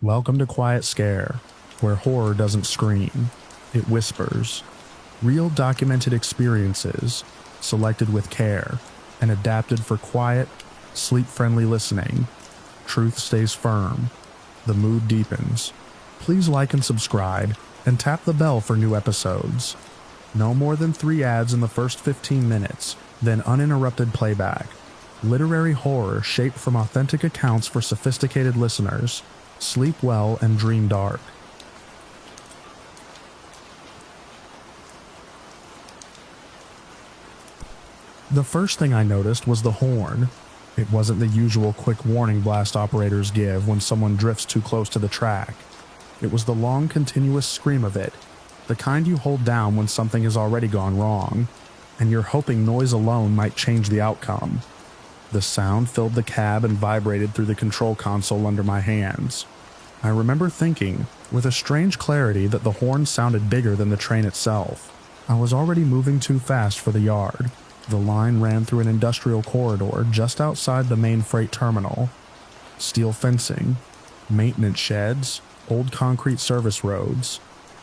Welcome to Quiet Scare, where horror doesn't scream, it whispers. Real documented experiences, selected with care, and adapted for quiet, sleep-friendly listening. Truth stays firm. The mood deepens. Please like and subscribe, and tap the bell for new episodes. No more than 3 ads in the first 15 minutes, then uninterrupted playback. Literary horror shaped from authentic accounts for sophisticated listeners. Sleep well and dream dark. The first thing I noticed was the horn. It wasn't the usual quick warning blast operators give when someone drifts too close to the track. It was the long, continuous scream of it, the kind you hold down when something has already gone wrong, and you're hoping noise alone might change the outcome. The sound filled the cab and vibrated through the control console under my hands. I remember thinking, with a strange clarity, that the horn sounded bigger than the train itself. I was already moving too fast for the yard. The line ran through an industrial corridor just outside the main freight terminal. Steel fencing, maintenance sheds, old concrete service roads.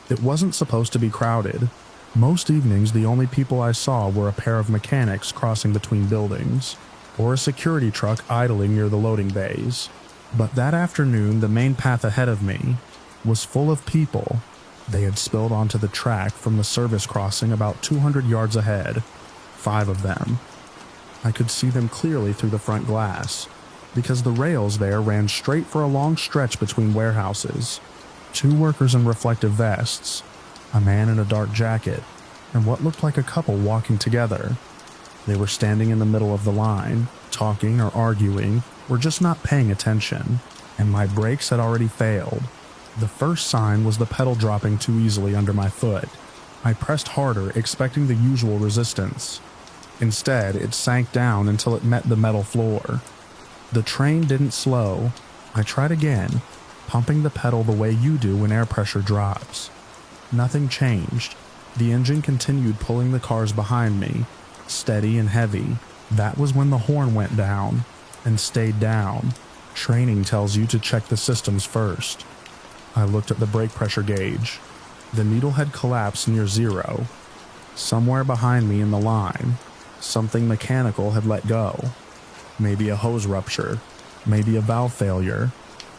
It wasn't supposed to be crowded. Most evenings the only people I saw were a pair of mechanics crossing between buildings, or a security truck idling near the loading bays. But that afternoon, the main path ahead of me was full of people. They had spilled onto the track from the service crossing about 200 yards ahead. 5 of them. I could see them clearly through the front glass, because the rails there ran straight for a long stretch between warehouses. 2 workers in reflective vests, a man in a dark jacket, and what looked like a couple walking together. They were standing in the middle of the line, talking or arguing, or just not paying attention, and my brakes had already failed. The first sign was the pedal dropping too easily under my foot. I pressed harder, expecting the usual resistance. Instead, it sank down until it met the metal floor. The train didn't slow. I tried again, pumping the pedal the way you do when air pressure drops. Nothing changed. The engine continued pulling the cars behind me, steady and heavy. That was when the horn went down, and stayed down. Training tells you to check the systems first. I looked at the brake pressure gauge. The needle had collapsed near 0. Somewhere behind me in the line, something mechanical had let go. Maybe a hose rupture, maybe a valve failure.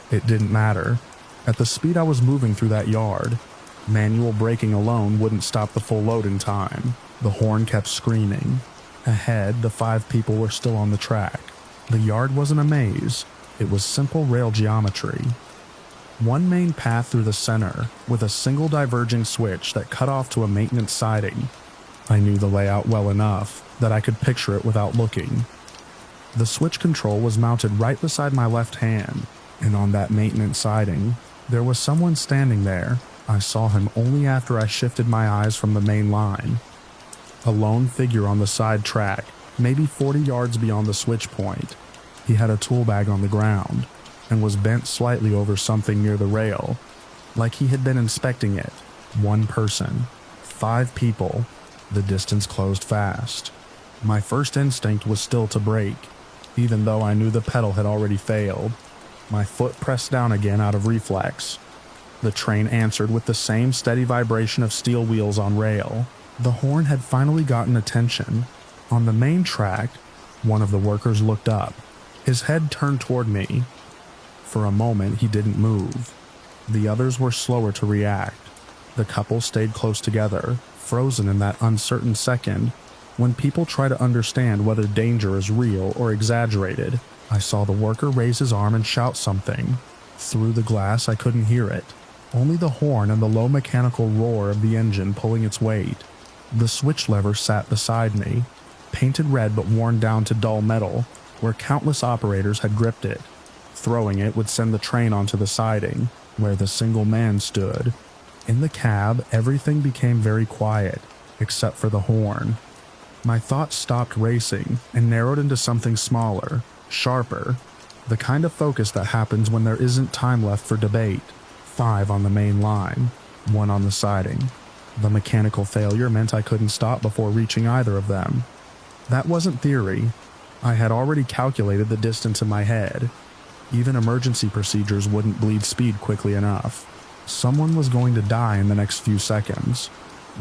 It didn't matter. At the speed I was moving through that yard, manual braking alone wouldn't stop the full load in time. The horn kept screaming. Ahead, the 5 people were still on the track. The yard wasn't a maze. It was simple rail geometry. One main path through the center, with a single diverging switch that cut off to a maintenance siding. I knew the layout well enough that I could picture it without looking. The switch control was mounted right beside my left hand, and on that maintenance siding, there was someone standing there. I saw him only after I shifted my eyes from the main line. A lone figure on the side track, maybe 40 yards beyond the switch point. He had a tool bag on the ground, and was bent slightly over something near the rail, like he had been inspecting it. 1 person. 5 people. The distance closed fast. My first instinct was still to brake, even though I knew the pedal had already failed. My foot pressed down again out of reflex. The train answered with the same steady vibration of steel wheels on rail. The horn had finally gotten attention. On the main track, one of the workers looked up. His head turned toward me. For a moment, he didn't move. The others were slower to react. The couple stayed close together, frozen in that uncertain second when people try to understand whether danger is real or exaggerated. I saw the worker raise his arm and shout something. Through the glass, I couldn't hear it. Only the horn and the low mechanical roar of the engine pulling its weight. The switch lever sat beside me, painted red but worn down to dull metal, where countless operators had gripped it. Throwing it would send the train onto the siding, where the single man stood. In the cab, everything became very quiet, except for the horn. My thoughts stopped racing and narrowed into something smaller, sharper, the kind of focus that happens when there isn't time left for debate. 5 on the main line, 1 on the siding. The mechanical failure meant I couldn't stop before reaching either of them. That wasn't theory. I had already calculated the distance in my head. Even emergency procedures wouldn't bleed speed quickly enough. Someone was going to die in the next few seconds.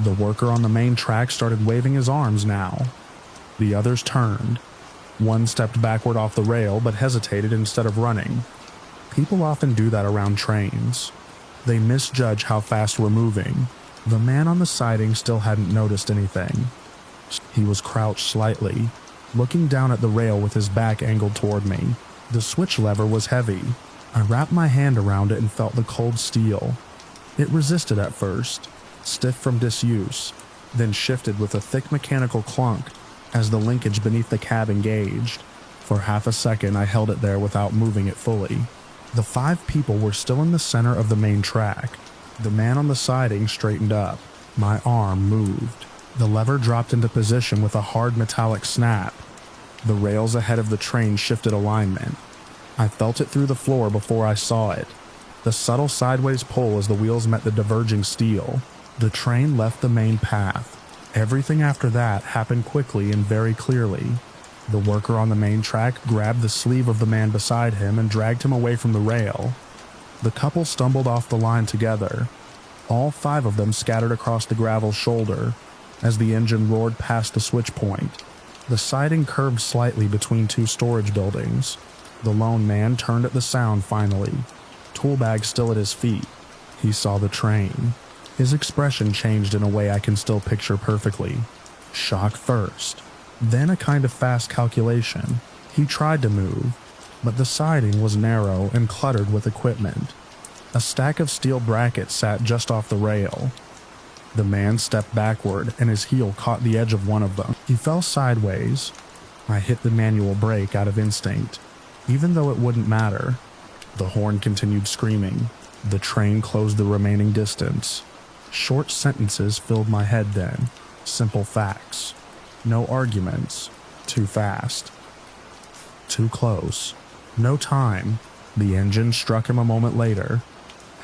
The worker on the main track started waving his arms now. The others turned. One stepped backward off the rail but hesitated instead of running. People often do that around trains. They misjudge how fast we're moving. The man on the siding still hadn't noticed anything. He was crouched slightly, looking down at the rail with his back angled toward me. The switch lever was heavy. I wrapped my hand around it and felt the cold steel. It resisted at first, stiff from disuse, then shifted with a thick mechanical clunk as the linkage beneath the cab engaged. For half a second I held it there without moving it fully. The 5 people were still in the center of the main track. The man on the siding straightened up. My arm moved. The lever dropped into position with a hard metallic snap. The rails ahead of the train shifted alignment. I felt it through the floor before I saw it. The subtle sideways pull as the wheels met the diverging steel. The train left the main path. Everything after that happened quickly and very clearly. The worker on the main track grabbed the sleeve of the man beside him and dragged him away from the rail. The couple stumbled off the line together. All 5 of them scattered across the gravel shoulder as the engine roared past the switch point. The siding curved slightly between 2 storage buildings. The lone man turned at the sound finally, tool bag still at his feet. He saw the train. His expression changed in a way I can still picture perfectly. Shock first, then a kind of fast calculation. He tried to move, but the siding was narrow and cluttered with equipment. A stack of steel brackets sat just off the rail. The man stepped backward and his heel caught the edge of one of them. He fell sideways. I hit the manual brake out of instinct, even though it wouldn't matter. The horn continued screaming. The train closed the remaining distance. Short sentences filled my head then. Simple facts. No arguments. Too fast. Too close. No time. The engine struck him a moment later.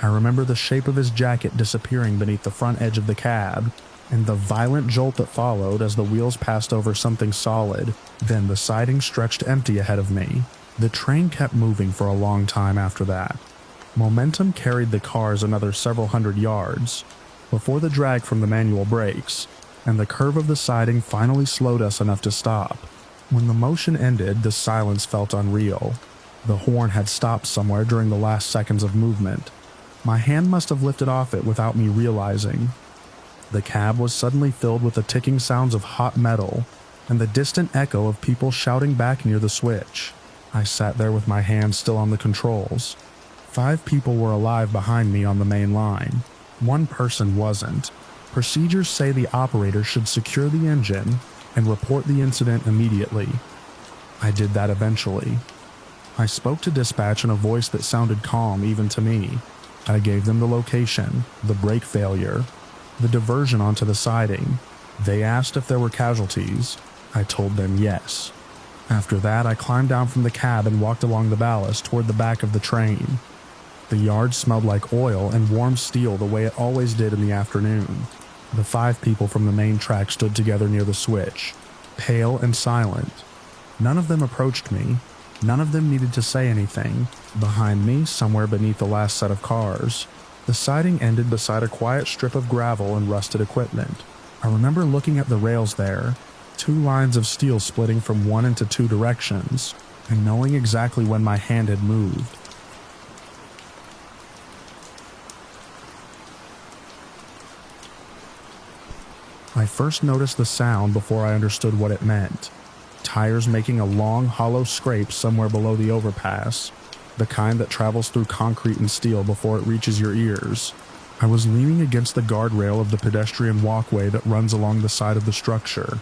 I remember the shape of his jacket disappearing beneath the front edge of the cab, and the violent jolt that followed as the wheels passed over something solid. Then the siding stretched empty ahead of me. The train kept moving for a long time after that. Momentum carried the cars another several hundred yards, before the drag from the manual brakes, and the curve of the siding finally slowed us enough to stop. When the motion ended, the silence felt unreal. The horn had stopped somewhere during the last seconds of movement. My hand must have lifted off it without me realizing. The cab was suddenly filled with the ticking sounds of hot metal and the distant echo of people shouting back near the switch. I sat there with my hands still on the controls. 5 people were alive behind me on the main line. 1 person wasn't. Procedures say the operator should secure the engine and report the incident immediately. I did that eventually. I spoke to dispatch in a voice that sounded calm even to me. I gave them the location, the brake failure, the diversion onto the siding. They asked if there were casualties. I told them yes. After that, I climbed down from the cab and walked along the ballast toward the back of the train. The yard smelled like oil and warm steel the way it always did in the afternoon. The 5 people from the main track stood together near the switch, pale and silent. None of them approached me. None of them needed to say anything. Behind me, somewhere beneath the last set of cars, the siding ended beside a quiet strip of gravel and rusted equipment. I remember looking at the rails there, 2 lines of steel splitting from 1 into 2 directions, and knowing exactly when my hand had moved. I first noticed the sound before I understood what it meant. Tires making a long, hollow scrape somewhere below the overpass, the kind that travels through concrete and steel before it reaches your ears. I was leaning against the guardrail of the pedestrian walkway that runs along the side of the structure,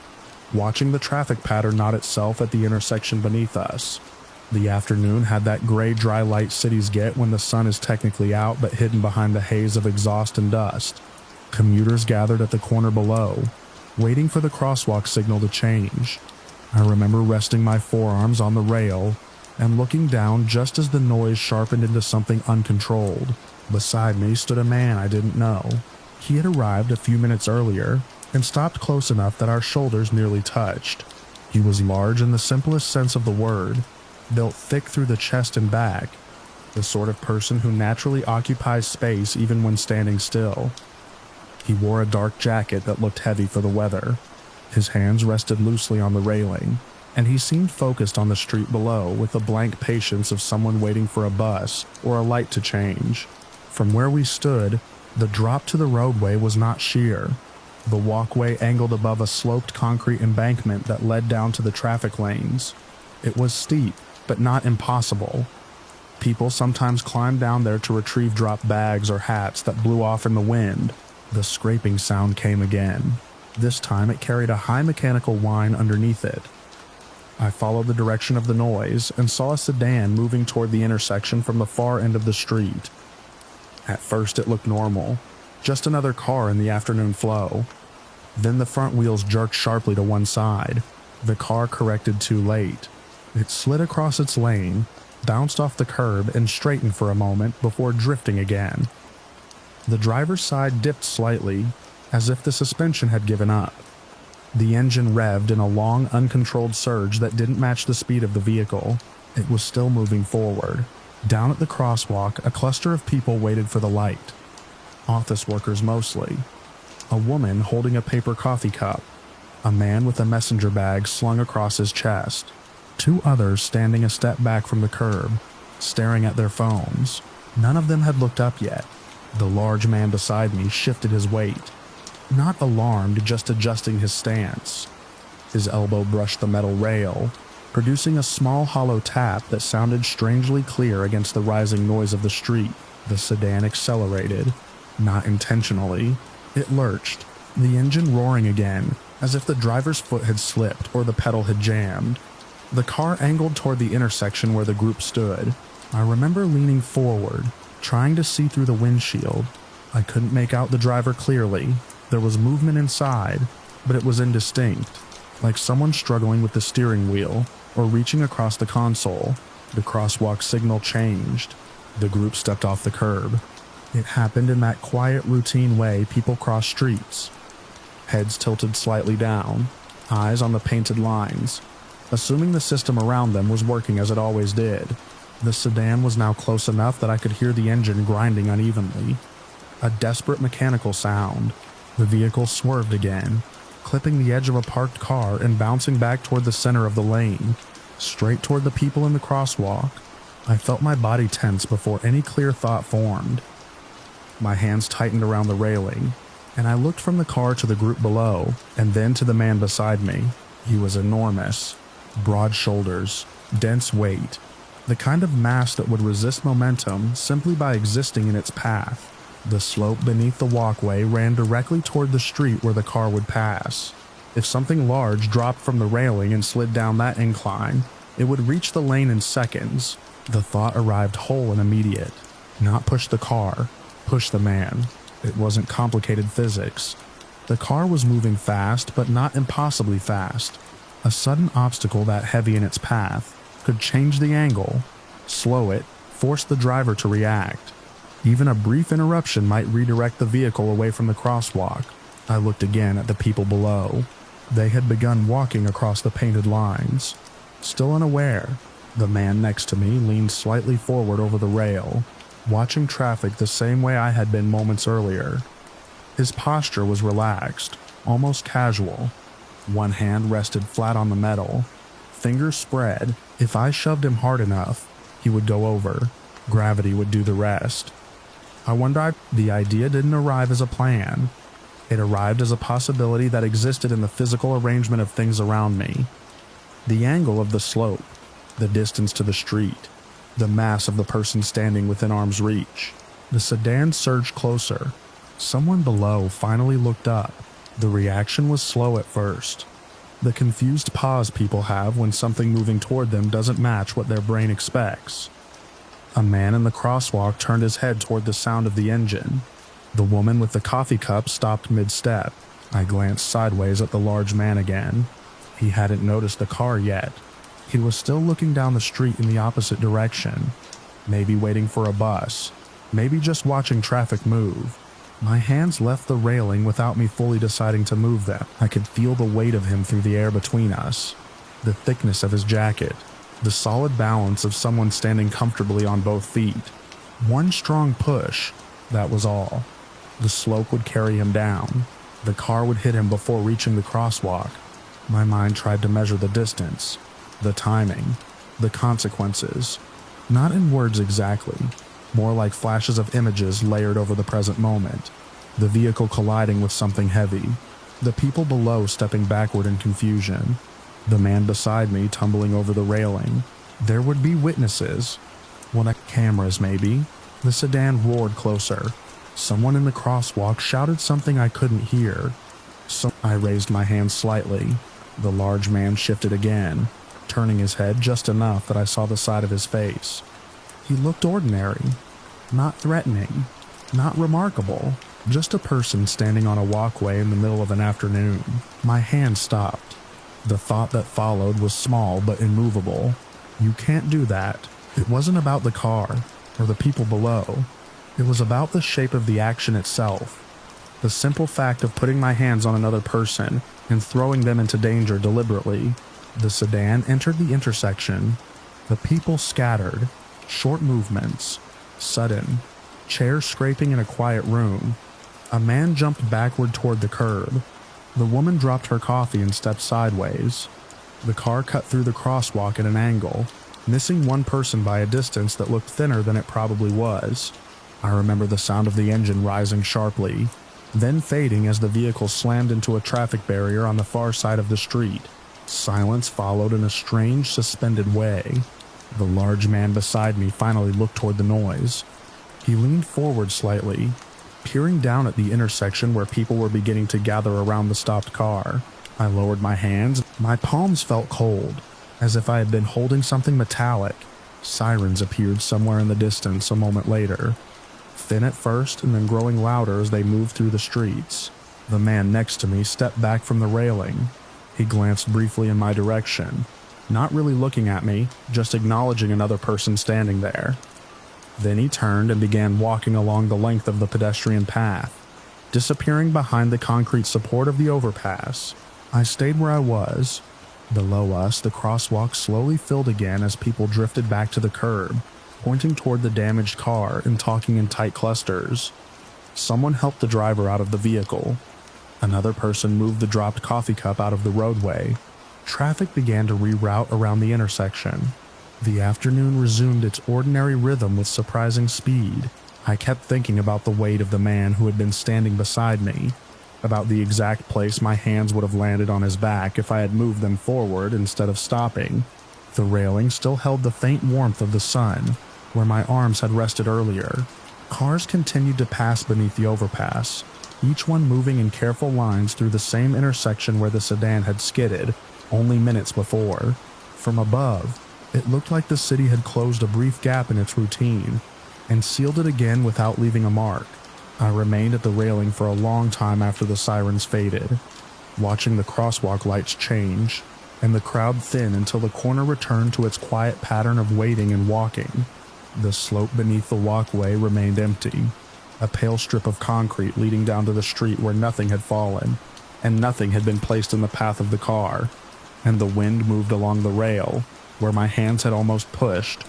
watching the traffic pattern knot itself at the intersection beneath us. The afternoon had that gray, dry light cities get when the sun is technically out but hidden behind the haze of exhaust and dust. Commuters gathered at the corner below, waiting for the crosswalk signal to change. I remember resting my forearms on the rail and looking down just as the noise sharpened into something uncontrolled. Beside me stood a man I didn't know. He had arrived a few minutes earlier and stopped close enough that our shoulders nearly touched. He was large in the simplest sense of the word, built thick through the chest and back, the sort of person who naturally occupies space even when standing still. He wore a dark jacket that looked heavy for the weather. His hands rested loosely on the railing, and he seemed focused on the street below with the blank patience of someone waiting for a bus or a light to change. From where we stood, the drop to the roadway was not sheer. The walkway angled above a sloped concrete embankment that led down to the traffic lanes. It was steep, but not impossible. People sometimes climbed down there to retrieve dropped bags or hats that blew off in the wind. The scraping sound came again. This time it carried a high mechanical whine underneath it. I followed the direction of the noise and saw a sedan moving toward the intersection from the far end of the street. At first it looked normal, just another car in the afternoon flow. Then the front wheels jerked sharply to one side. The car corrected too late. It slid across its lane, bounced off the curb, and straightened for a moment before drifting again. The driver's side dipped slightly, as if the suspension had given up. The engine revved in a long, uncontrolled surge that didn't match the speed of the vehicle. It was still moving forward. Down at the crosswalk, a cluster of people waited for the light. Office workers mostly. A woman holding a paper coffee cup. A man with a messenger bag slung across his chest. Two others standing a step back from the curb, staring at their phones. None of them had looked up yet. The large man beside me shifted his weight. Not alarmed, just adjusting his stance. His elbow brushed the metal rail, producing a small hollow tap that sounded strangely clear against the rising noise of the street. The sedan accelerated. Not intentionally. It lurched, the engine roaring again, as if the driver's foot had slipped or the pedal had jammed. The car angled toward the intersection where the group stood. I remember leaning forward, trying to see through the windshield. I couldn't make out the driver clearly. There was movement inside, but it was indistinct, like someone struggling with the steering wheel or reaching across the console. The crosswalk signal changed. The group stepped off the curb. It happened in that quiet, routine way people cross streets. Heads tilted slightly down, eyes on the painted lines, assuming the system around them was working as it always did. The sedan was now close enough that I could hear the engine grinding unevenly. A desperate mechanical sound. The vehicle swerved again, clipping the edge of a parked car and bouncing back toward the center of the lane, straight toward the people in the crosswalk. I felt my body tense before any clear thought formed. My hands tightened around the railing, and I looked from the car to the group below, and then to the man beside me. He was enormous. Broad shoulders, dense weight, the kind of mass that would resist momentum simply by existing in its path. The slope beneath the walkway ran directly toward the street where the car would pass. If something large dropped from the railing and slid down that incline, it would reach the lane in seconds. The thought arrived whole and immediate. Not push the car, push the man. It wasn't complicated physics. The car was moving fast, but not impossibly fast. A sudden obstacle that heavy in its path could change the angle, slow it, force the driver to react. Even a brief interruption might redirect the vehicle away from the crosswalk. I looked again at the people below. They had begun walking across the painted lines. Still unaware, the man next to me leaned slightly forward over the rail, watching traffic the same way I had been moments earlier. His posture was relaxed, almost casual. One hand rested flat on the metal, fingers spread. If I shoved him hard enough, he would go over. Gravity would do the rest. I wonder if the idea didn't arrive as a plan. It arrived as a possibility that existed in the physical arrangement of things around me. The angle of the slope, the distance to the street, the mass of the person standing within arm's reach. The sedan surged closer. Someone below finally looked up. The reaction was slow at first. The confused pause people have when something moving toward them doesn't match what their brain expects. A man in the crosswalk turned his head toward the sound of the engine. The woman with the coffee cup stopped mid-step. I glanced sideways at the large man again. He hadn't noticed the car yet. He was still looking down the street in the opposite direction. Maybe waiting for a bus. Maybe just watching traffic move. My hands left the railing without me fully deciding to move them. I could feel the weight of him through the air between us. The thickness of his jacket. The solid balance of someone standing comfortably on both feet. One strong push, that was all. The slope would carry him down. The car would hit him before reaching the crosswalk. My mind tried to measure the distance, the timing, the consequences. Not in words exactly, more like flashes of images layered over the present moment. The vehicle colliding with something heavy. The people below stepping backward in confusion. The man beside me tumbling over the railing. There would be witnesses. Cameras maybe. The sedan roared closer. Someone in the crosswalk shouted something I couldn't hear. So I raised my hand slightly. The large man shifted again, turning his head just enough that I saw the side of his face. He looked ordinary, not threatening, not remarkable, just a person standing on a walkway in the middle of an afternoon. My hand stopped. The thought that followed was small but immovable. You can't do that. It wasn't about the car or the people below. It was about the shape of the action itself. The simple fact of putting my hands on another person and throwing them into danger deliberately. The sedan entered the intersection. The people scattered. Short movements. Sudden. Chairs scraping in a quiet room. A man jumped backward toward the curb. The woman dropped her coffee and stepped sideways. The car cut through the crosswalk at an angle, missing one person by a distance that looked thinner than it probably was. I remember the sound of the engine rising sharply, then fading as the vehicle slammed into a traffic barrier on the far side of the street. Silence followed in a strange, suspended way. The large man beside me finally looked toward the noise. He leaned forward slightly, peering down at the intersection where people were beginning to gather around the stopped car. I lowered my hands. My palms felt cold, as if I had been holding something metallic. Sirens appeared somewhere in the distance a moment later, thin at first and then growing louder as they moved through the streets. The man next to me stepped back from the railing. He glanced briefly in my direction, not really looking at me, just acknowledging another person standing there. Then he turned and began walking along the length of the pedestrian path, disappearing behind the concrete support of the overpass. I stayed where I was. Below us, the crosswalk slowly filled again as people drifted back to the curb, pointing toward the damaged car and talking in tight clusters. Someone helped the driver out of the vehicle. Another person moved the dropped coffee cup out of the roadway. Traffic began to reroute around the intersection. The afternoon resumed its ordinary rhythm with surprising speed. I kept thinking about the weight of the man who had been standing beside me, about the exact place my hands would have landed on his back if I had moved them forward instead of stopping. The railing still held the faint warmth of the sun, where my arms had rested earlier. Cars continued to pass beneath the overpass, each one moving in careful lines through the same intersection where the sedan had skidded only minutes before. From above, it looked like the city had closed a brief gap in its routine and sealed it again without leaving a mark. I remained at the railing for a long time after the sirens faded, watching the crosswalk lights change and the crowd thin until the corner returned to its quiet pattern of waiting and walking. The slope beneath the walkway remained empty, a pale strip of concrete leading down to the street where nothing had fallen, and nothing had been placed in the path of the car, and the wind moved along the rail, where my hands had almost pushed.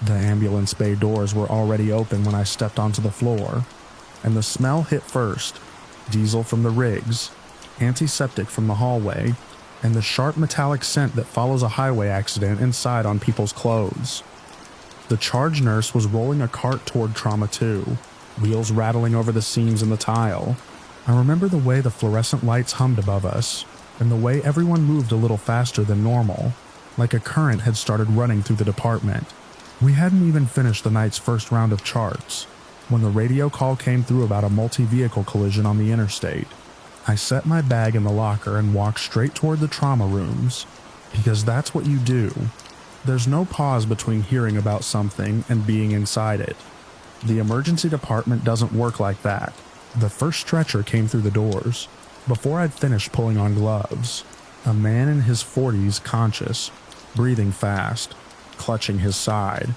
The ambulance bay doors were already open when I stepped onto the floor, and the smell hit first: diesel from the rigs, antiseptic from the hallway, and the sharp metallic scent that follows a highway accident inside on people's clothes. The charge nurse was rolling a cart toward Trauma 2, wheels rattling over the seams in the tile. I remember the way the fluorescent lights hummed above us, and the way everyone moved a little faster than normal, like a current had started running through the department. We hadn't even finished the night's first round of charts when the radio call came through about a multi-vehicle collision on the interstate. I set my bag in the locker and walked straight toward the trauma rooms, because that's what you do. There's no pause between hearing about something and being inside it. The emergency department doesn't work like that. The first stretcher came through the doors. Before I'd finished pulling on gloves, a man in his 40s, conscious, breathing fast, clutching his side.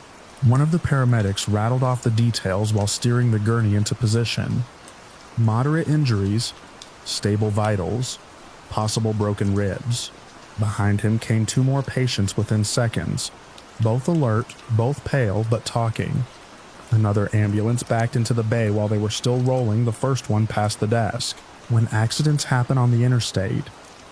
One of the paramedics rattled off the details while steering the gurney into position. Moderate injuries, stable vitals, possible broken ribs. Behind him came 2 more patients within seconds, both alert, both pale, but talking. Another ambulance backed into the bay while they were still rolling the first one past the desk. When accidents happen on the interstate,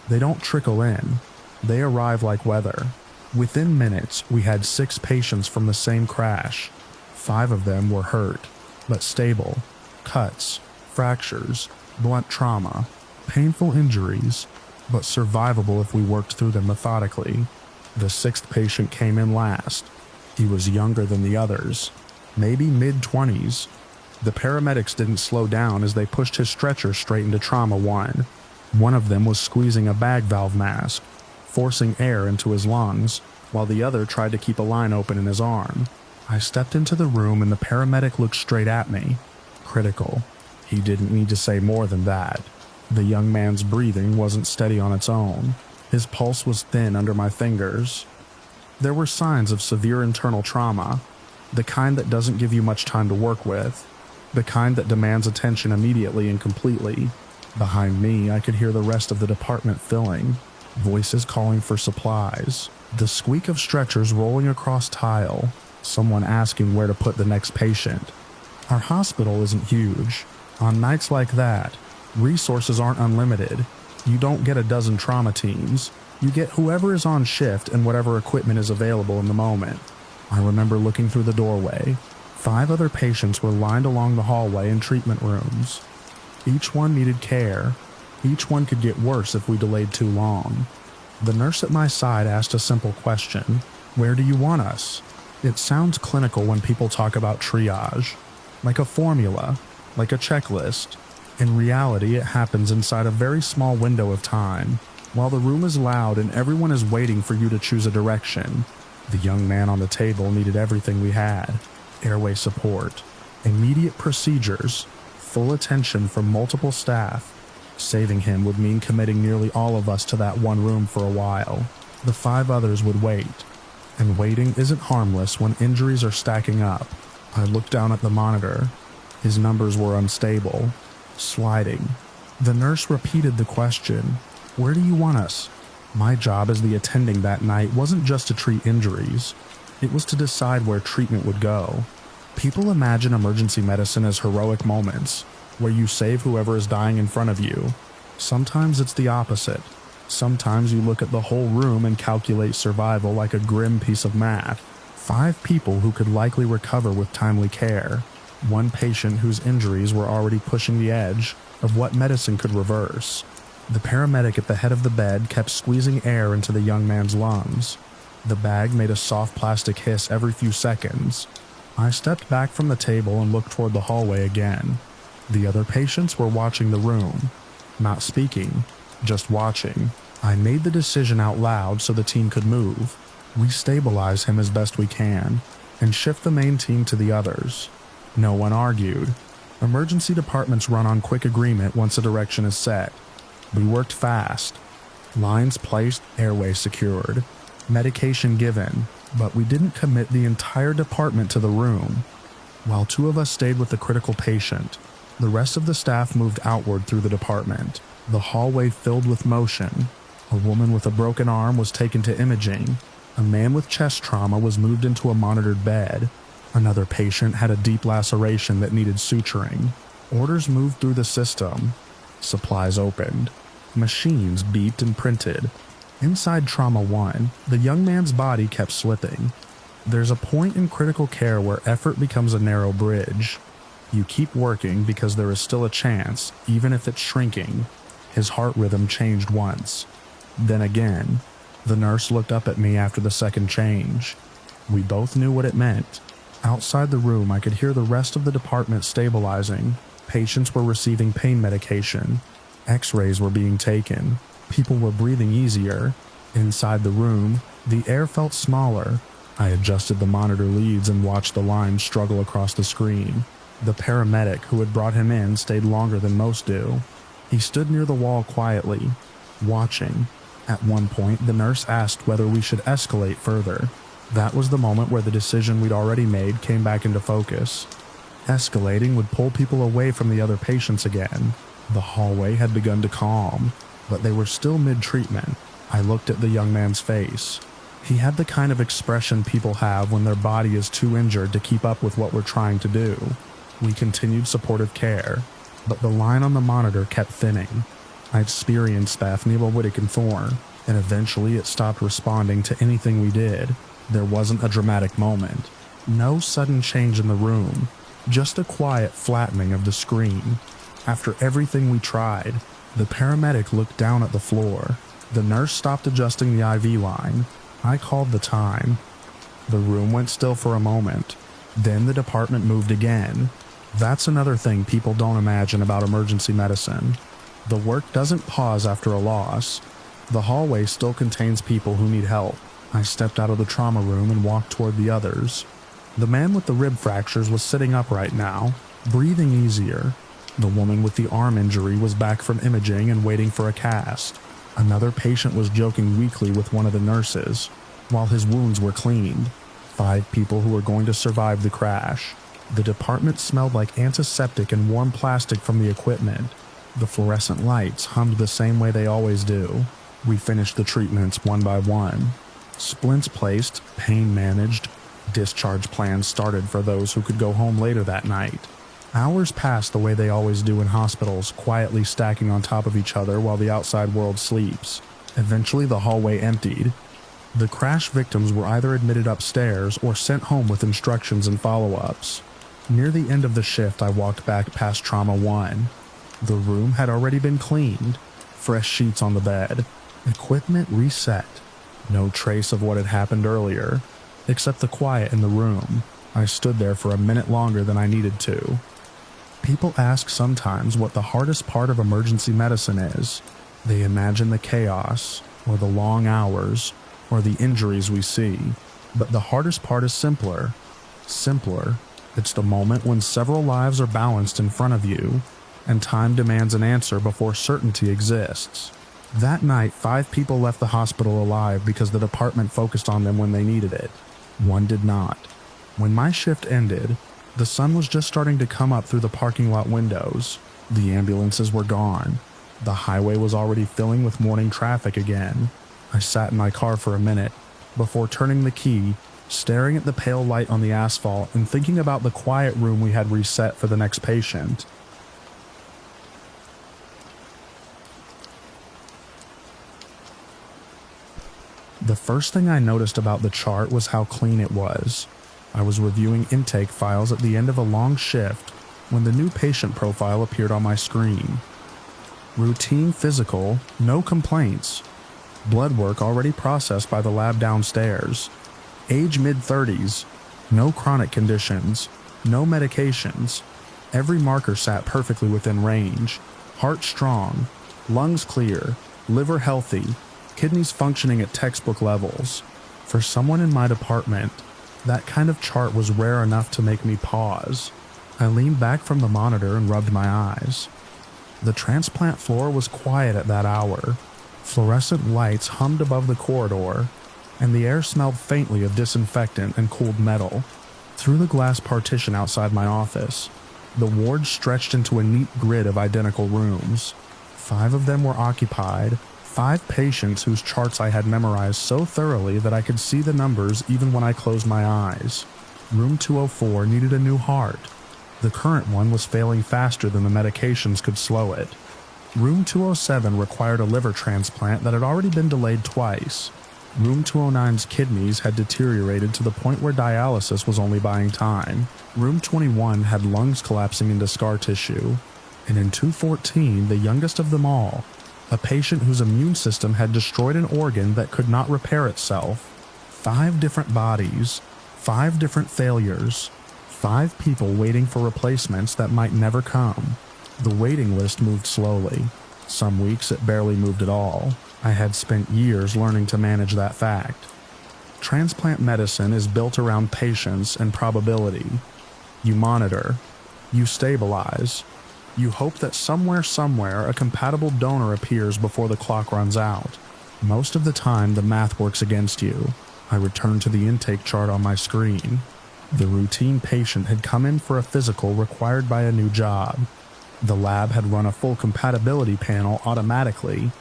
they don't trickle in. They arrive like weather. Within minutes, we had 6 patients from the same crash. 5 of them were hurt, but stable. Cuts, fractures, blunt trauma, painful injuries, but survivable if we worked through them methodically. The 6th patient came in last. He was younger than the others, maybe mid-20s. The paramedics didn't slow down as they pushed his stretcher straight into trauma 1. One of them was squeezing a bag valve mask, forcing air into his lungs, while the other tried to keep a line open in his arm. I stepped into the room and the paramedic looked straight at me. Critical. He didn't need to say more than that. The young man's breathing wasn't steady on its own. His pulse was thin under my fingers. There were signs of severe internal trauma, the kind that doesn't give you much time to work with, the kind that demands attention immediately and completely. Behind me, I could hear the rest of the department filling, voices calling for supplies, the squeak of stretchers rolling across tile, someone asking where to put the next patient. Our hospital isn't huge. On nights like that, resources aren't unlimited. You don't get a dozen trauma teams. You get whoever is on shift and whatever equipment is available in the moment. I remember looking through the doorway. 5 other patients were lined along the hallway in treatment rooms. Each one needed care. Each one could get worse if we delayed too long. The nurse at my side asked a simple question. Where do you want us? It sounds clinical when people talk about triage, like a formula, like a checklist. In reality, it happens inside a very small window of time, while the room is loud and everyone is waiting for you to choose a direction. The young man on the table needed everything we had. Airway support, immediate procedures, full attention from multiple staff. Saving him would mean committing nearly all of us to that one room for a while. The 5 others would wait. And waiting isn't harmless when injuries are stacking up. I looked down at the monitor. His numbers were unstable, sliding. The nurse repeated the question, where do you want us? My job as the attending that night wasn't just to treat injuries. It was to decide where treatment would go. People imagine emergency medicine as heroic moments, where you save whoever is dying in front of you. Sometimes it's the opposite. Sometimes you look at the whole room and calculate survival like a grim piece of math. 5 people who could likely recover with timely care. 1 patient whose injuries were already pushing the edge of what medicine could reverse. The paramedic at the head of the bed kept squeezing air into the young man's lungs. The bag made a soft plastic hiss every few seconds. I stepped back from the table and looked toward the hallway again. The other patients were watching the room, not speaking, just watching. I made the decision out loud so the team could move. We stabilize him as best we can, and shift the main team to the others. No one argued. Emergency departments run on quick agreement once a direction is set. We worked fast. Lines placed, airway secured, medication given, but we didn't commit the entire department to the room. While 2 of us stayed with the critical patient, the rest of the staff moved outward through the department. The hallway filled with motion. A woman with a broken arm was taken to imaging. A man with chest trauma was moved into a monitored bed. Another patient had a deep laceration that needed suturing. Orders moved through the system. Supplies opened. Machines beeped and printed. Inside Trauma 1, the young man's body kept slipping. There's a point in critical care where effort becomes a narrow bridge. You keep working because there is still a chance, even if it's shrinking. His heart rhythm changed once. Then again. The nurse looked up at me after the second change. We both knew what it meant. Outside the room, I could hear the rest of the department stabilizing. Patients were receiving pain medication. X-rays were being taken. People were breathing easier. Inside the room, the air felt smaller. I adjusted the monitor leads and watched the lines struggle across the screen. The paramedic who had brought him in stayed longer than most do. He stood near the wall quietly, watching. At one point, the nurse asked whether we should escalate further. That was the moment where the decision we'd already made came back into focus. Escalating would pull people away from the other patients again. The hallway had begun to calm, but they were still mid-treatment. I looked at the young man's face. He had the kind of expression people have when their body is too injured to keep up with what we're trying to do. We continued supportive care, but the line on the monitor kept thinning. I experienced Bethany Whittick Thorne, and eventually it stopped responding to anything we did. There wasn't a dramatic moment. No sudden change in the room, just a quiet flattening of the screen. After everything we tried, the paramedic looked down at the floor. The nurse stopped adjusting the IV line. I called the time. The room went still for a moment. Then the department moved again. That's another thing people don't imagine about emergency medicine. The work doesn't pause after a loss. The hallway still contains people who need help. I stepped out of the trauma room and walked toward the others. The man with the rib fractures was sitting upright now, breathing easier. The woman with the arm injury was back from imaging and waiting for a cast. Another patient was joking weakly with one of the nurses, while his wounds were cleaned. 5 people who were going to survive the crash. The department smelled like antiseptic and warm plastic from the equipment. The fluorescent lights hummed the same way they always do. We finished the treatments one by one. Splints placed, pain managed, discharge plans started for those who could go home later that night. Hours passed the way they always do in hospitals, quietly stacking on top of each other while the outside world sleeps. Eventually the hallway emptied. The crash victims were either admitted upstairs or sent home with instructions and follow-ups. Near the end of the shift, I walked back past Trauma 1. The room had already been cleaned. Fresh sheets on the bed. Equipment reset. No trace of what had happened earlier, except the quiet in the room. I stood there for a minute longer than I needed to. People ask sometimes what the hardest part of emergency medicine is. They imagine the chaos, or the long hours, or the injuries we see. But the hardest part is simpler. Simpler. It's the moment when several lives are balanced in front of you, and time demands an answer before certainty exists. That night, 5 people left the hospital alive because the department focused on them when they needed it. 1 did not. When my shift ended, the sun was just starting to come up through the parking lot windows. The ambulances were gone. The highway was already filling with morning traffic again. I sat in my car for a minute, before turning the key, staring at the pale light on the asphalt and thinking about the quiet room we had reset for the next patient. The first thing I noticed about the chart was how clean it was. I was reviewing intake files at the end of a long shift when the new patient profile appeared on my screen. Routine physical, no complaints. Blood work already processed by the lab downstairs. Age mid-30s. No chronic conditions. No medications. Every marker sat perfectly within range. Heart strong. Lungs clear. Liver healthy. Kidneys functioning at textbook levels. For someone in my department, that kind of chart was rare enough to make me pause. I leaned back from the monitor and rubbed my eyes. The transplant floor was quiet at that hour. Fluorescent lights hummed above the corridor, and the air smelled faintly of disinfectant and cooled metal. Through the glass partition outside my office, the ward stretched into a neat grid of identical rooms. 5 of them were occupied, 5 patients whose charts I had memorized so thoroughly that I could see the numbers even when I closed my eyes. Room 204 needed a new heart. The current one was failing faster than the medications could slow it. Room 207 required a liver transplant that had already been delayed twice. Room 209's kidneys had deteriorated to the point where dialysis was only buying time. Room 21 had lungs collapsing into scar tissue. And in 214, the youngest of them all, a patient whose immune system had destroyed an organ that could not repair itself. 5 different bodies, 5 different failures, 5 people waiting for replacements that might never come. The waiting list moved slowly. Some weeks it barely moved at all. I had spent years learning to manage that fact. Transplant medicine is built around patience and probability. You monitor. You stabilize. You hope that somewhere a compatible donor appears before the clock runs out. Most of the time, the math works against you. I returned to the intake chart on my screen. The routine patient had come in for a physical required by a new job. The lab had run a full compatibility panel automatically,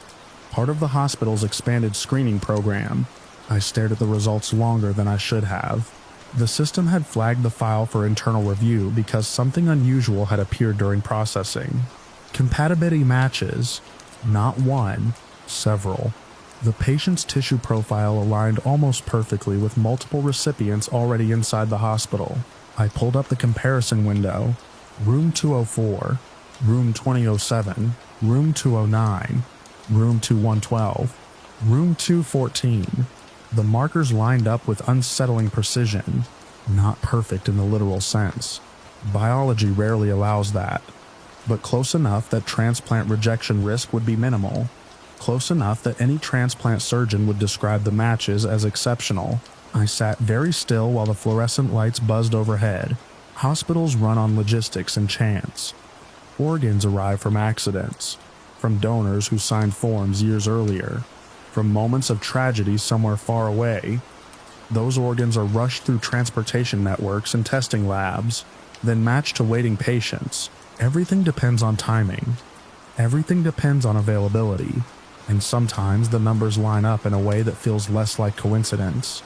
part of the hospital's expanded screening program. I stared at the results longer than I should have. The system had flagged the file for internal review because something unusual had appeared during processing. Compatibility matches, not one, several. The patient's tissue profile aligned almost perfectly with multiple recipients already inside the hospital. I pulled up the comparison window. Room 204, Room 2007, Room 209, Room 2112, Room 214. The markers lined up with unsettling precision, not perfect in the literal sense. Biology rarely allows that, but close enough that transplant rejection risk would be minimal. Close enough that any transplant surgeon would describe the matches as exceptional. I sat very still while the fluorescent lights buzzed overhead. Hospitals run on logistics and chance. Organs arrive from accidents, from donors who signed forms years earlier, from moments of tragedy somewhere far away. Those organs are rushed through transportation networks and testing labs, then matched to waiting patients. Everything depends on timing. Everything depends on availability. And sometimes the numbers line up in a way that feels less like coincidence,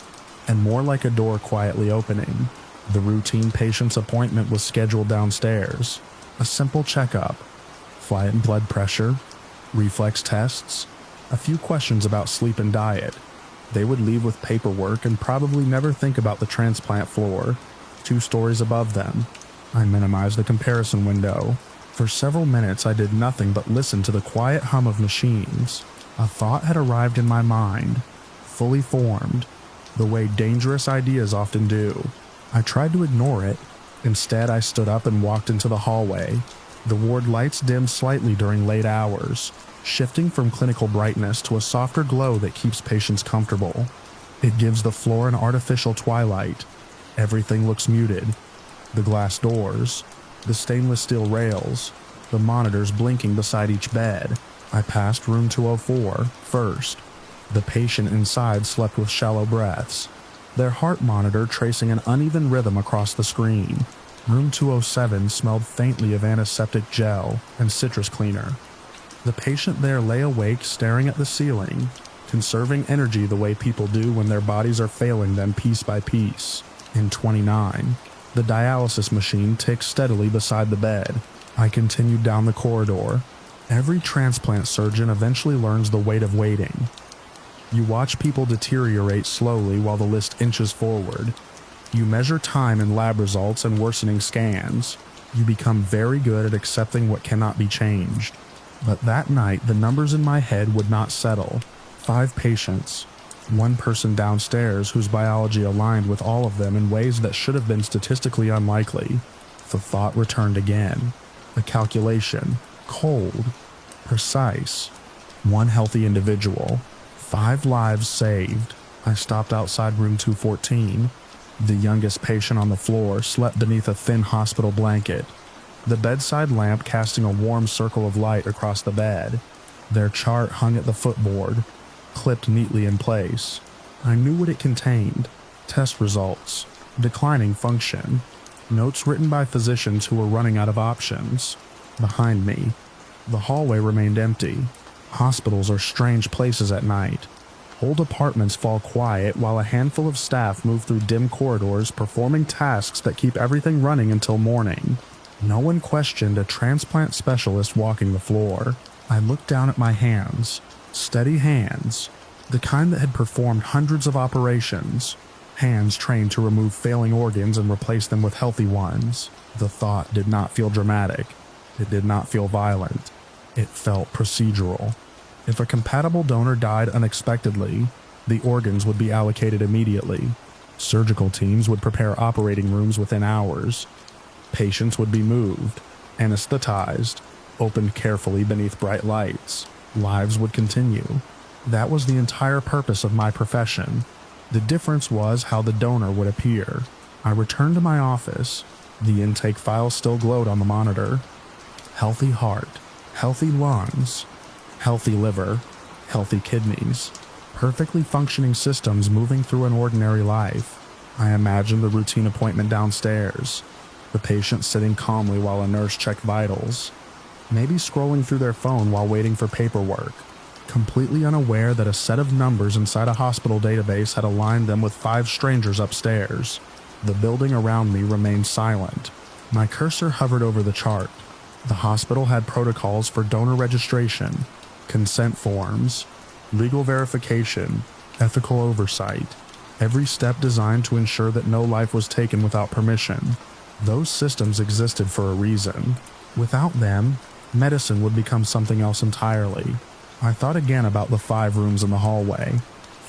and more like a door quietly opening. The routine patient's appointment was scheduled downstairs. A simple checkup, flight and blood pressure, reflex tests, a few questions about sleep and diet. They would leave with paperwork and probably never think about the transplant floor, 2 stories above them. I minimized the comparison window. For several minutes I did nothing but listen to the quiet hum of machines. A thought had arrived in my mind, fully formed, the way dangerous ideas often do. I tried to ignore it. Instead, I stood up and walked into the hallway. The ward lights dimmed slightly during late hours, shifting from clinical brightness to a softer glow that keeps patients comfortable. It gives the floor an artificial twilight. Everything looks muted. The glass doors, the stainless steel rails, the monitors blinking beside each bed. I passed room 204 first. The patient inside slept with shallow breaths, their heart monitor tracing an uneven rhythm across the screen. Room 207 smelled faintly of antiseptic gel and citrus cleaner. The patient there lay awake staring at the ceiling, conserving energy the way people do when their bodies are failing them piece by piece. In 29, the dialysis machine ticked steadily beside the bed. I continued down the corridor. Every transplant surgeon eventually learns the weight of waiting. You watch people deteriorate slowly while the list inches forward. You measure time in lab results and worsening scans. You become very good at accepting what cannot be changed. But that night, the numbers in my head would not settle. 5 patients. 1 person downstairs whose biology aligned with all of them in ways that should have been statistically unlikely. The thought returned again. The calculation. Cold. Precise. 1 healthy individual. 5 lives saved. I stopped outside room 214. The youngest patient on the floor slept beneath a thin hospital blanket, the bedside lamp casting a warm circle of light across the bed. Their chart hung at the footboard, clipped neatly in place. I knew what it contained. Test results. Declining function. Notes written by physicians who were running out of options. Behind me, the hallway remained empty. Hospitals are strange places at night. Whole departments fall quiet while a handful of staff move through dim corridors performing tasks that keep everything running until morning. No one questioned a transplant specialist walking the floor. I looked down at my hands. Steady hands. The kind that had performed hundreds of operations. Hands trained to remove failing organs and replace them with healthy ones. The thought did not feel dramatic. It did not feel violent. It felt procedural. If a compatible donor died unexpectedly, the organs would be allocated immediately. Surgical teams would prepare operating rooms within hours. Patients would be moved, anesthetized, opened carefully beneath bright lights. Lives would continue. That was the entire purpose of my profession. The difference was how the donor would appear. I returned to my office. The intake file still glowed on the monitor. Healthy heart, healthy lungs, healthy liver, healthy kidneys, perfectly functioning systems moving through an ordinary life. I imagined the routine appointment downstairs, the patient sitting calmly while a nurse checked vitals, maybe scrolling through their phone while waiting for paperwork, completely unaware that a set of numbers inside a hospital database had aligned them with 5 strangers upstairs. The building around me remained silent. My cursor hovered over the chart. The hospital had protocols for donor registration, consent forms, legal verification, ethical oversight, every step designed to ensure that no life was taken without permission. Those systems existed for a reason. Without them, medicine would become something else entirely. I thought again about the 5 rooms in the hallway.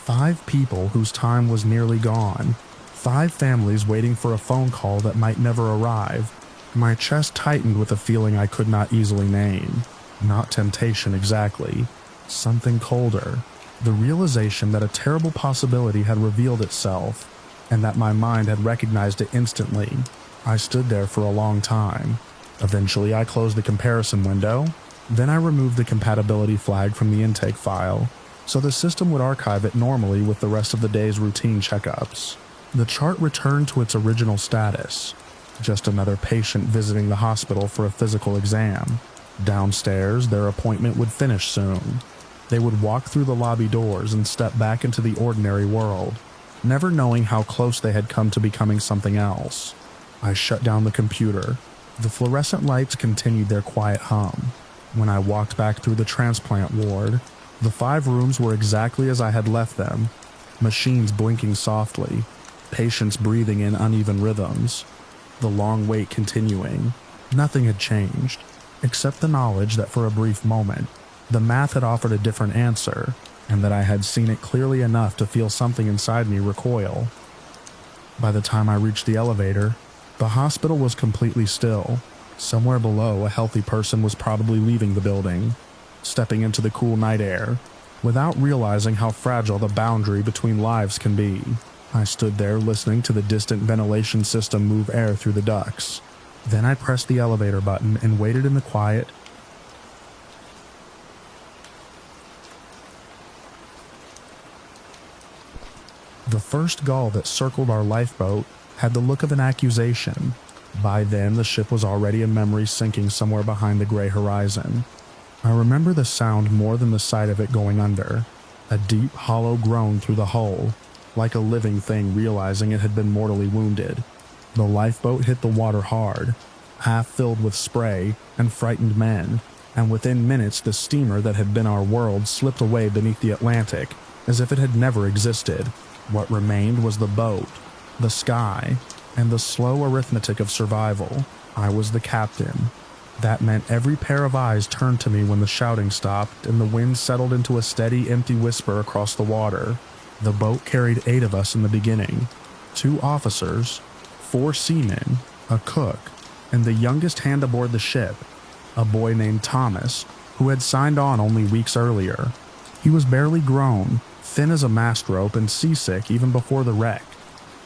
5 people whose time was nearly gone. 5 families waiting for a phone call that might never arrive. My chest tightened with a feeling I could not easily name. Not temptation exactly. Something colder. The realization that a terrible possibility had revealed itself, and that my mind had recognized it instantly. I stood there for a long time. Eventually I closed the comparison window. Then I removed the compatibility flag from the intake file, so the system would archive it normally with the rest of the day's routine checkups. The chart returned to its original status. Just another patient visiting the hospital for a physical exam. Downstairs, their appointment would finish soon. They would walk through the lobby doors and step back into the ordinary world, never knowing how close they had come to becoming something else. I shut down the computer. The fluorescent lights continued their quiet hum. When I walked back through the transplant ward, the 5 rooms were exactly as I had left them. Machines blinking softly, patients breathing in uneven rhythms, the long wait continuing. Nothing had changed, except the knowledge that for a brief moment, the math had offered a different answer, and that I had seen it clearly enough to feel something inside me recoil. By the time I reached the elevator, the hospital was completely still. Somewhere below, a healthy person was probably leaving the building, stepping into the cool night air, without realizing how fragile the boundary between lives can be. I stood there listening to the distant ventilation system move air through the ducts. Then I pressed the elevator button and waited in the quiet. The first gull that circled our lifeboat had the look of an accusation. By then, the ship was already a memory sinking somewhere behind the gray horizon. I remember the sound more than the sight of it going under. A deep, hollow groan through the hull, like a living thing realizing it had been mortally wounded. The lifeboat hit the water hard, half filled with spray and frightened men, and within minutes the steamer that had been our world slipped away beneath the Atlantic, as if it had never existed. What remained was the boat, the sky, and the slow arithmetic of survival. I was the captain. That meant every pair of eyes turned to me when the shouting stopped and the wind settled into a steady, empty whisper across the water. The boat carried 8 of us in the beginning. 2 officers, 4 seamen, a cook, and the youngest hand aboard the ship, a boy named Thomas, who had signed on only weeks earlier. He was barely grown, thin as a mast rope, and seasick even before the wreck.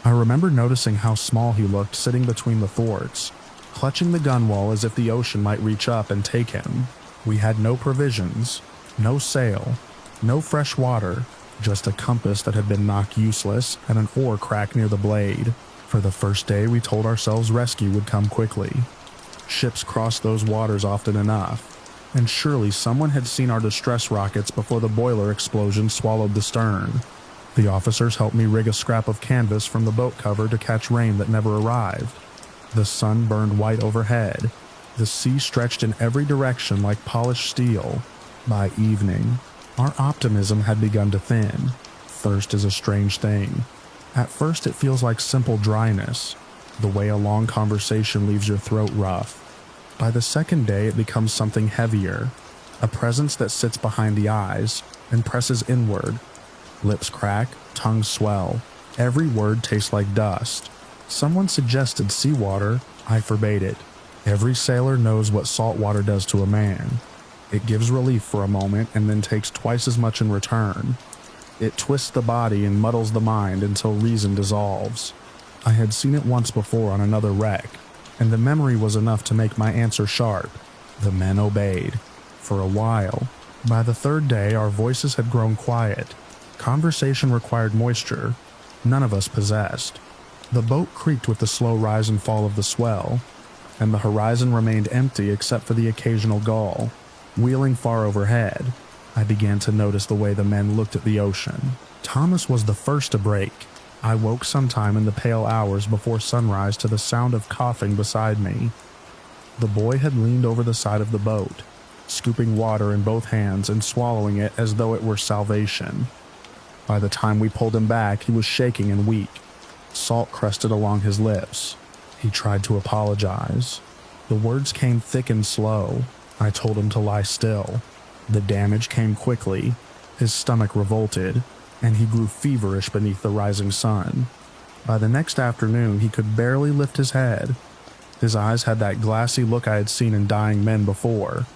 I remember noticing how small he looked sitting between the thwarts, clutching the gunwale as if the ocean might reach up and take him. We had no provisions, no sail, no fresh water, just a compass that had been knocked useless and an oar crack near the blade. For the first day, we told ourselves rescue would come quickly. Ships crossed those waters often enough, and surely someone had seen our distress rockets before the boiler explosion swallowed the stern. The officers helped me rig a scrap of canvas from the boat cover to catch rain that never arrived. The sun burned white overhead. The sea stretched in every direction like polished steel. By evening, our optimism had begun to thin. Thirst is a strange thing. At first it feels like simple dryness, the way a long conversation leaves your throat rough. By the second day it becomes something heavier, a presence that sits behind the eyes and presses inward. Lips crack, tongues swell. Every word tastes like dust. Someone suggested seawater. I forbade it. Every sailor knows what salt water does to a man. It gives relief for a moment and then takes twice as much in return. It twists the body and muddles the mind until reason dissolves. I had seen it once before on another wreck, and the memory was enough to make my answer sharp. The men obeyed. For a while. By the 3rd day, our voices had grown quiet. Conversation required moisture. None of us possessed. The boat creaked with the slow rise and fall of the swell. and the horizon remained empty except for the occasional gull. Wheeling far overhead, I began to notice the way the men looked at the ocean. Thomas was the first to break. I woke sometime in the pale hours before sunrise to the sound of coughing beside me. The boy had leaned over the side of the boat, scooping water in both hands and swallowing it as though it were salvation. By the time we pulled him back, he was shaking and weak, salt crusted along his lips. He tried to apologize. The words came thick and slow. I told him to lie still. The damage came quickly. His stomach revolted, and he grew feverish beneath the rising sun. By the next afternoon, he could barely lift his head. His eyes had that glassy look I had seen in dying men before.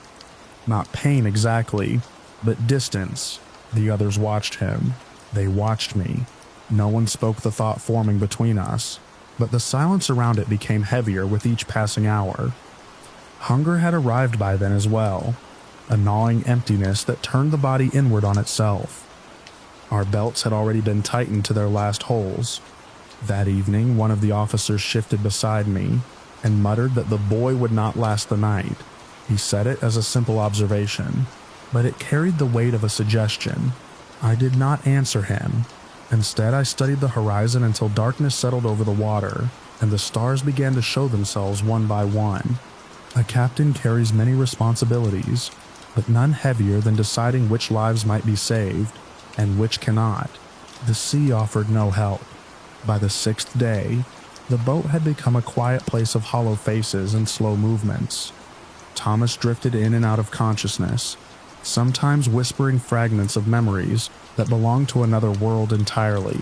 Not pain exactly, but distance. The others watched him. They watched me. No one spoke the thought forming between us, but the silence around it became heavier with each passing hour. Hunger had arrived by then as well, a gnawing emptiness that turned the body inward on itself. Our belts had already been tightened to their last holes. That evening, one of the officers shifted beside me and muttered that the boy would not last the night. He said it as a simple observation, but it carried the weight of a suggestion. I did not answer him. Instead, I studied the horizon until darkness settled over the water, and the stars began to show themselves one by one. A captain carries many responsibilities, but none heavier than deciding which lives might be saved and which cannot. The sea offered no help. By the 6th day, the boat had become a quiet place of hollow faces and slow movements. Thomas drifted in and out of consciousness, sometimes whispering fragments of memories that belonged to another world entirely.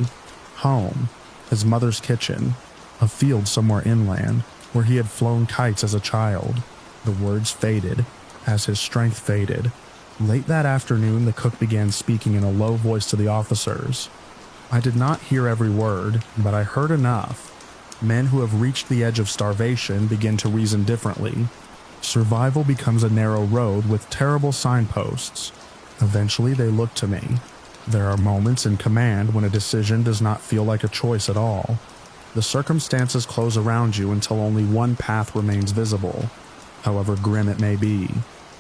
Home, his mother's kitchen, a field somewhere inland where he had flown kites as a child. The words faded as his strength faded. Late that afternoon, the cook began speaking in a low voice to the officers. I did not hear every word, but I heard enough. Men who have reached the edge of starvation begin to reason differently. Survival becomes a narrow road with terrible signposts. Eventually, they look to me. There are moments in command when a decision does not feel like a choice at all. The circumstances close around you until only one path remains visible, however grim it may be.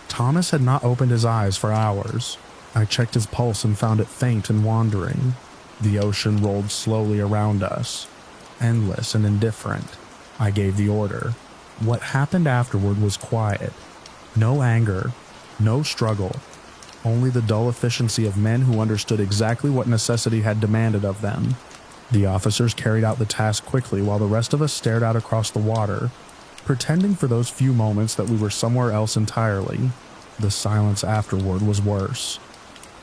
Thomas had not opened his eyes for hours. I checked his pulse and found it faint and wandering. The ocean rolled slowly around us, endless and indifferent. I gave the order. What happened afterward was quiet. No anger, no struggle, only the dull efficiency of men who understood exactly what necessity had demanded of them. The officers carried out the task quickly while the rest of us stared out across the water, pretending for those few moments that we were somewhere else entirely. The silence afterward was worse.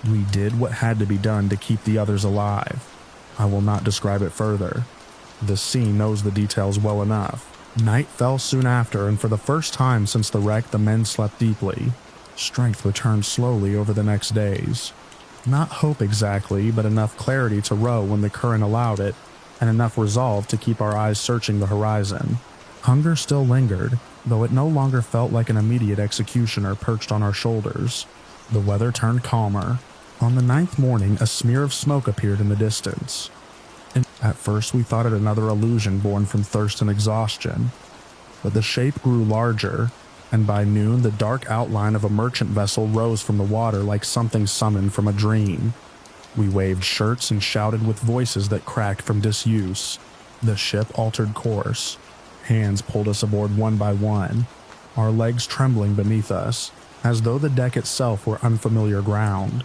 We did what had to be done to keep the others alive. I will not describe it further. The sea knows the details well enough. Night fell soon after, and for the first time since the wreck, the men slept deeply. Strength returned slowly over the next days. Not hope exactly, but enough clarity to row when the current allowed it, and enough resolve to keep our eyes searching the horizon. Hunger still lingered, though it no longer felt like an immediate executioner perched on our shoulders. The weather turned calmer. On the 9th morning, a smear of smoke appeared in the distance. At first, we thought it another illusion born from thirst and exhaustion, but the shape grew larger, and by noon the dark outline of a merchant vessel rose from the water like something summoned from a dream. We waved shirts and shouted with voices that cracked from disuse. The ship altered course. Hands pulled us aboard one by one, our legs trembling beneath us, as though the deck itself were unfamiliar ground.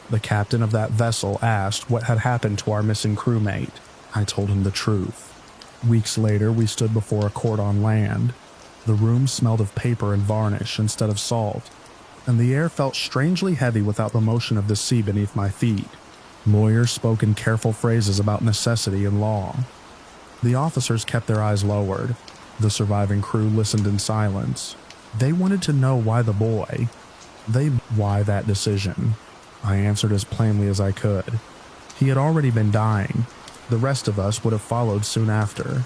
The captain of that vessel asked what had happened to our missing crewmate. I told him the truth. Weeks later, we stood before a court on land. The room smelled of paper and varnish instead of salt, and the air felt strangely heavy without the motion of the sea beneath my feet. Lawyers spoke in careful phrases about necessity and law. The officers kept their eyes lowered. The surviving crew listened in silence. They wanted to know why the boy. Why that decision? I answered as plainly as I could. He had already been dying. The rest of us would have followed soon after.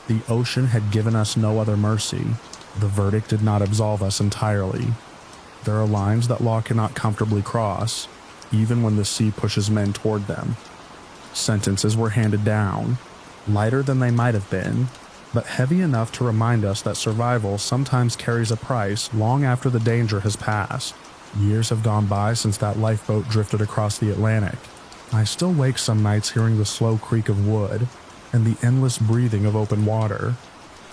The ocean had given us no other mercy. The verdict did not absolve us entirely. There are lines that law cannot comfortably cross, even when the sea pushes men toward them. Sentences were handed down, lighter than they might have been, but heavy enough to remind us that survival sometimes carries a price long after the danger has passed. Years have gone by since that lifeboat drifted across the Atlantic. I still wake some nights hearing the slow creak of wood and the endless breathing of open water.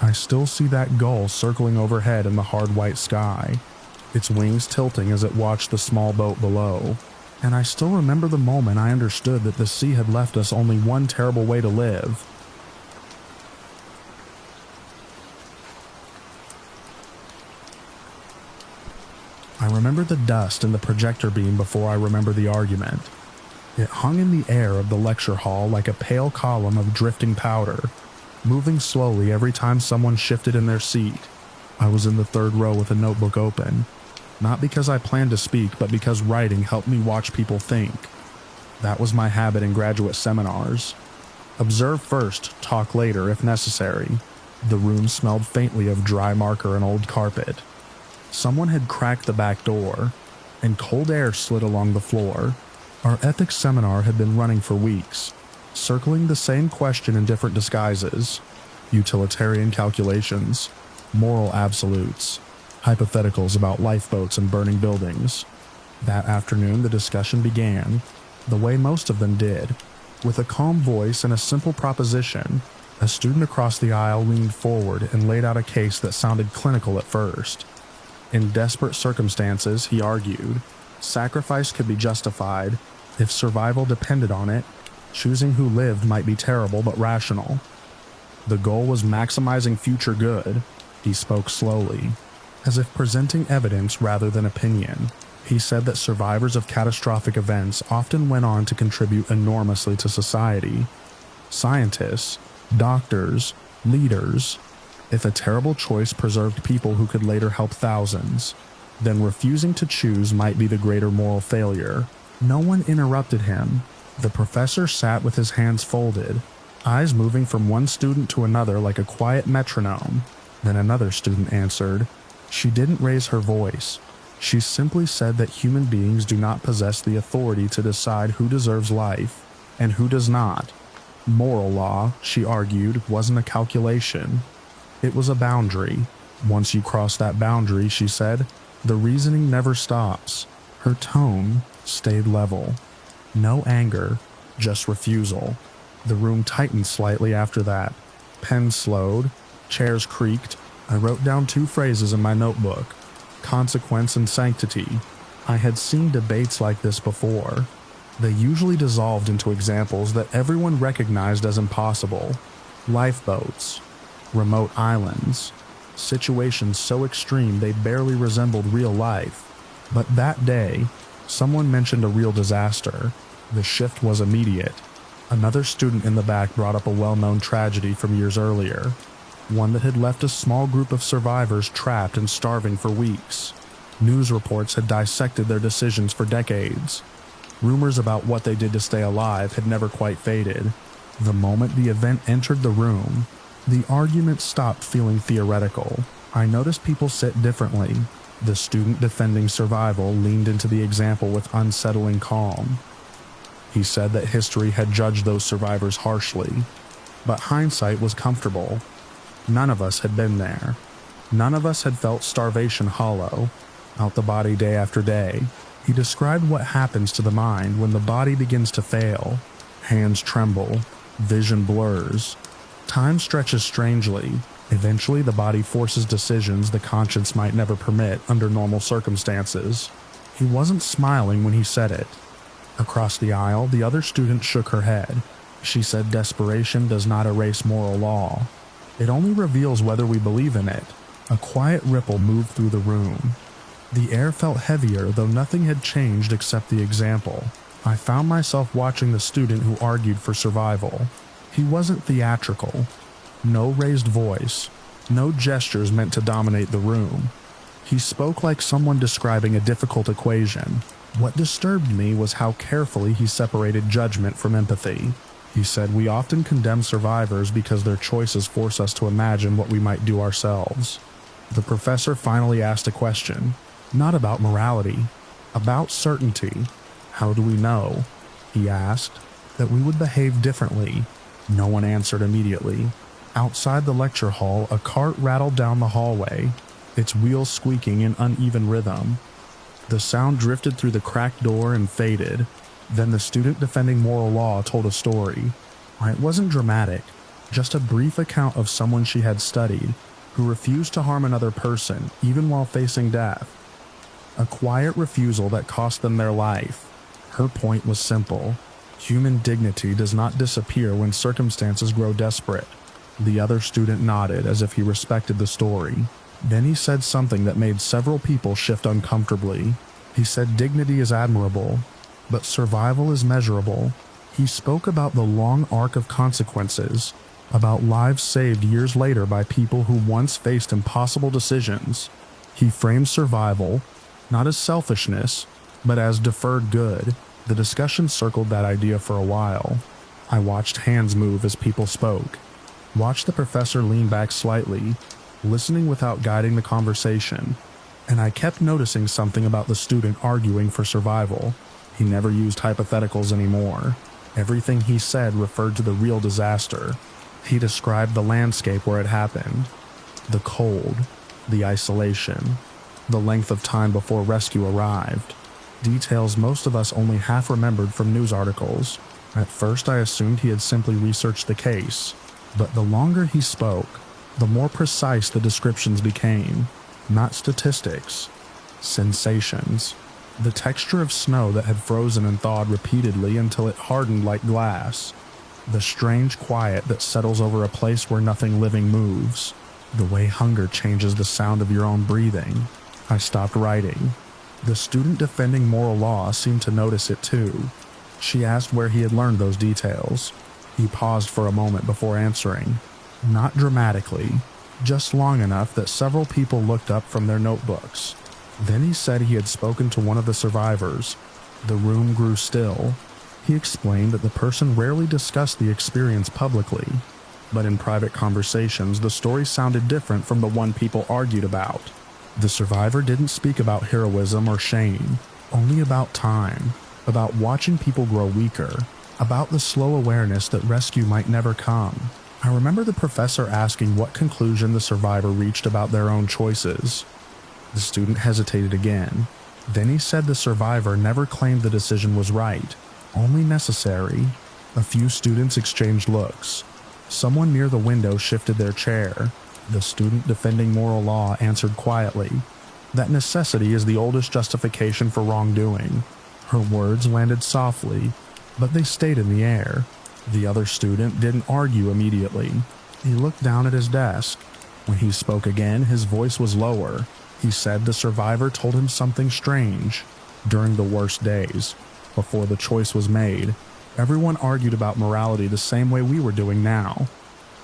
I still see that gull circling overhead in the hard white sky, its wings tilting as it watched the small boat below. And I still remember the moment I understood that the sea had left us only one terrible way to live. I remember the dust and the projector beam before I remember the argument. It hung in the air of the lecture hall like a pale column of drifting powder, moving slowly every time someone shifted in their seat. I was in the third row with a notebook open, not because I planned to speak, but because writing helped me watch people think. That was my habit in graduate seminars. Observe first, talk later if necessary. The room smelled faintly of dry marker and old carpet. Someone had cracked the back door, and cold air slid along the floor. Our ethics seminar had been running for weeks, circling the same question in different disguises: utilitarian calculations, moral absolutes, hypotheticals about lifeboats and burning buildings. That afternoon, the discussion began, the way most of them did, with a calm voice and a simple proposition. A student across the aisle leaned forward and laid out a case that sounded clinical at first. In desperate circumstances, he argued, sacrifice could be justified if survival depended on it. Choosing who lived might be terrible but rational. The goal was maximizing future good. He spoke slowly, as if presenting evidence rather than opinion. He said that survivors of catastrophic events often went on to contribute enormously to society. Scientists, doctors, leaders. If a terrible choice preserved people who could later help thousands, then refusing to choose might be the greater moral failure. No one interrupted him. The professor sat with his hands folded, eyes moving from one student to another like a quiet metronome. Then another student answered. She didn't raise her voice. She simply said that human beings do not possess the authority to decide who deserves life and who does not. Moral law, she argued, wasn't a calculation. It was a boundary. Once you cross that boundary, she said, the reasoning never stops. Her tone stayed level. No anger, just refusal. The room tightened slightly after that. Pens slowed, chairs creaked. I wrote down 2 phrases in my notebook: consequence and sanctity. I had seen debates like this before. They usually dissolved into examples that everyone recognized as impossible. Lifeboats, remote islands, situations so extreme they barely resembled real life. But that day, someone mentioned a real disaster. The shift was immediate. Another student in the back brought up a well-known tragedy from years earlier, one that had left a small group of survivors trapped and starving for weeks. News reports had dissected their decisions for decades. Rumors about what they did to stay alive had never quite faded. The moment the event entered the room, the argument stopped feeling theoretical. I noticed people sit differently. The student defending survival leaned into the example with unsettling calm. He said that history had judged those survivors harshly, but hindsight was comfortable. None of us had been there. None of us had felt starvation hollow, out the body day after day. He described what happens to the mind when the body begins to fail. Hands tremble, vision blurs. Time stretches strangely. Eventually, the body forces decisions the conscience might never permit under normal circumstances. He wasn't smiling when he said it. Across the aisle, the other student shook her head. She said desperation does not erase moral law. It only reveals whether we believe in it. A quiet ripple moved through the room. The air felt heavier, though nothing had changed except the example. I found myself watching the student who argued for survival. He wasn't theatrical. No raised voice. No gestures meant to dominate the room. He spoke like someone describing a difficult equation. What disturbed me was how carefully he separated judgment from empathy. He said we often condemn survivors because their choices force us to imagine what we might do ourselves. The professor finally asked a question, not about morality, about certainty. How do we know, he asked, that we would behave differently? No one answered immediately. Outside the lecture hall, a cart rattled down the hallway, its wheels squeaking in uneven rhythm. The sound drifted through the cracked door and faded. Then the student defending moral law told a story. It wasn't dramatic, just a brief account of someone she had studied who refused to harm another person even while facing death. A quiet refusal that cost them their life. Her point was simple. Human dignity does not disappear when circumstances grow desperate. The other student nodded as if he respected the story. Then he said something that made several people shift uncomfortably. He said dignity is admirable, but survival is measurable. He spoke about the long arc of consequences, about lives saved years later by people who once faced impossible decisions. He framed survival, not as selfishness, but as deferred good. The discussion circled that idea for a while. I watched hands move as people spoke, watched the professor lean back slightly, listening without guiding the conversation, and I kept noticing something about the student arguing for survival. He never used hypotheticals anymore. Everything he said referred to the real disaster. He described the landscape where it happened, the cold, the isolation, the length of time before rescue arrived. Details most of us only half remembered from news articles. At first I assumed he had simply researched the case, but the longer he spoke, the more precise the descriptions became. Not statistics, sensations. The texture of snow that had frozen and thawed repeatedly until it hardened like glass. The strange quiet that settles over a place where nothing living moves. The way hunger changes the sound of your own breathing. I stopped writing. The student defending moral law seemed to notice it too. She asked where he had learned those details. He paused for a moment before answering. Not dramatically, just long enough that several people looked up from their notebooks. Then he said he had spoken to one of the survivors. The room grew still. He explained that the person rarely discussed the experience publicly, but in private conversations the story sounded different from the one people argued about. The survivor didn't speak about heroism or shame, only about time, about watching people grow weaker, about the slow awareness that rescue might never come. I remember the professor asking what conclusion the survivor reached about their own choices. The student hesitated again. Then he said the survivor never claimed the decision was right, only necessary. A few students exchanged looks. Someone near the window shifted their chair. The student defending moral law answered quietly, that necessity is the oldest justification for wrongdoing. Her words landed softly, but they stayed in the air. The other student didn't argue immediately. He looked down at his desk. When he spoke again, his voice was lower. He said the survivor told him something strange. During the worst days, before the choice was made, everyone argued about morality the same way we were doing now.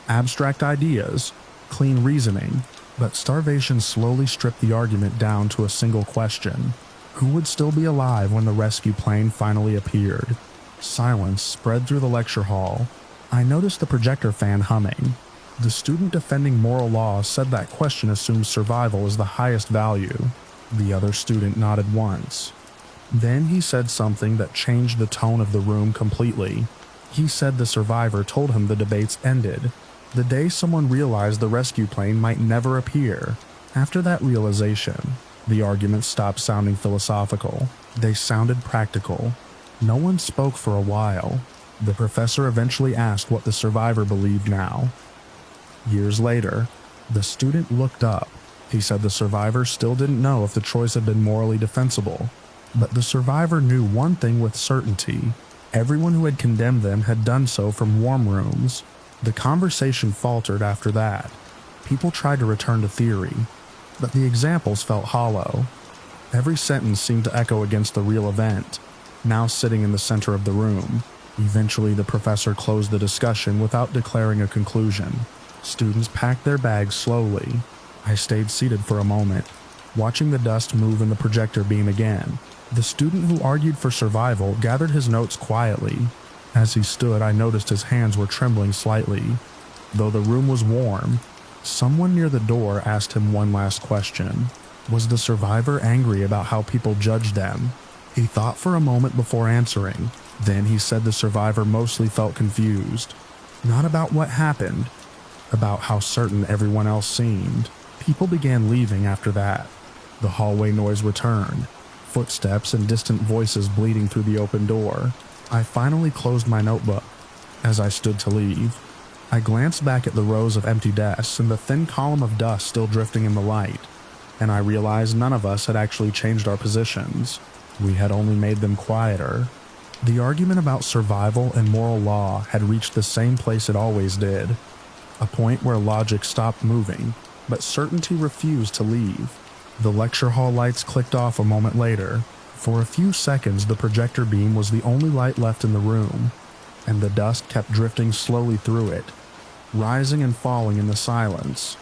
Abstract ideas, clean reasoning, but starvation slowly stripped the argument down to a single question. Who would still be alive when the rescue plane finally appeared? Silence spread through the lecture hall. I noticed the projector fan humming. The student defending moral law said that question assumes survival is the highest value. The other student nodded once. Then he said something that changed the tone of the room completely. He said the survivor told him the debates ended, the day someone realized the rescue plane might never appear. After that realization, the arguments stopped sounding philosophical. They sounded practical. No one spoke for a while. The professor eventually asked what the survivor believed now. Years later, the student looked up. He said the survivor still didn't know if the choice had been morally defensible. But the survivor knew one thing with certainty. Everyone who had condemned them had done so from warm rooms. The conversation faltered after that. People tried to return to theory, but the examples felt hollow. Every sentence seemed to echo against the real event, now sitting in the center of the room. Eventually, the professor closed the discussion without declaring a conclusion. Students packed their bags slowly. I stayed seated for a moment, watching the dust move in the projector beam again. The student who argued for survival gathered his notes quietly. As he stood, I noticed his hands were trembling slightly. Though the room was warm, someone near the door asked him one last question. Was the survivor angry about how people judged them? He thought for a moment before answering. Then he said the survivor mostly felt confused. Not about what happened, about how certain everyone else seemed. People began leaving after that. The hallway noise returned, footsteps and distant voices bleeding through the open door. I finally closed my notebook. As I stood to leave, I glanced back at the rows of empty desks and the thin column of dust still drifting in the light, and I realized none of us had actually changed our positions. We had only made them quieter. The argument about survival and moral law had reached the same place it always did, a point where logic stopped moving, but certainty refused to leave. The lecture hall lights clicked off a moment later. For a few seconds, the projector beam was the only light left in the room, and the dust kept drifting slowly through it, rising and falling in the silence.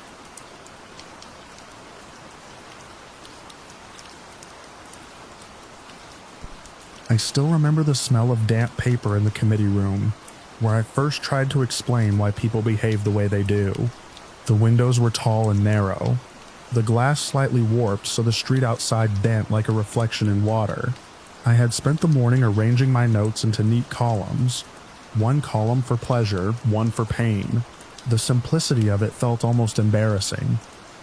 I still remember the smell of damp paper in the committee room, where I first tried to explain why people behave the way they do. The windows were tall and narrow, the glass slightly warped so the street outside bent like a reflection in water. I had spent the morning arranging my notes into neat columns, one column for pleasure, one for pain. The simplicity of it felt almost embarrassing,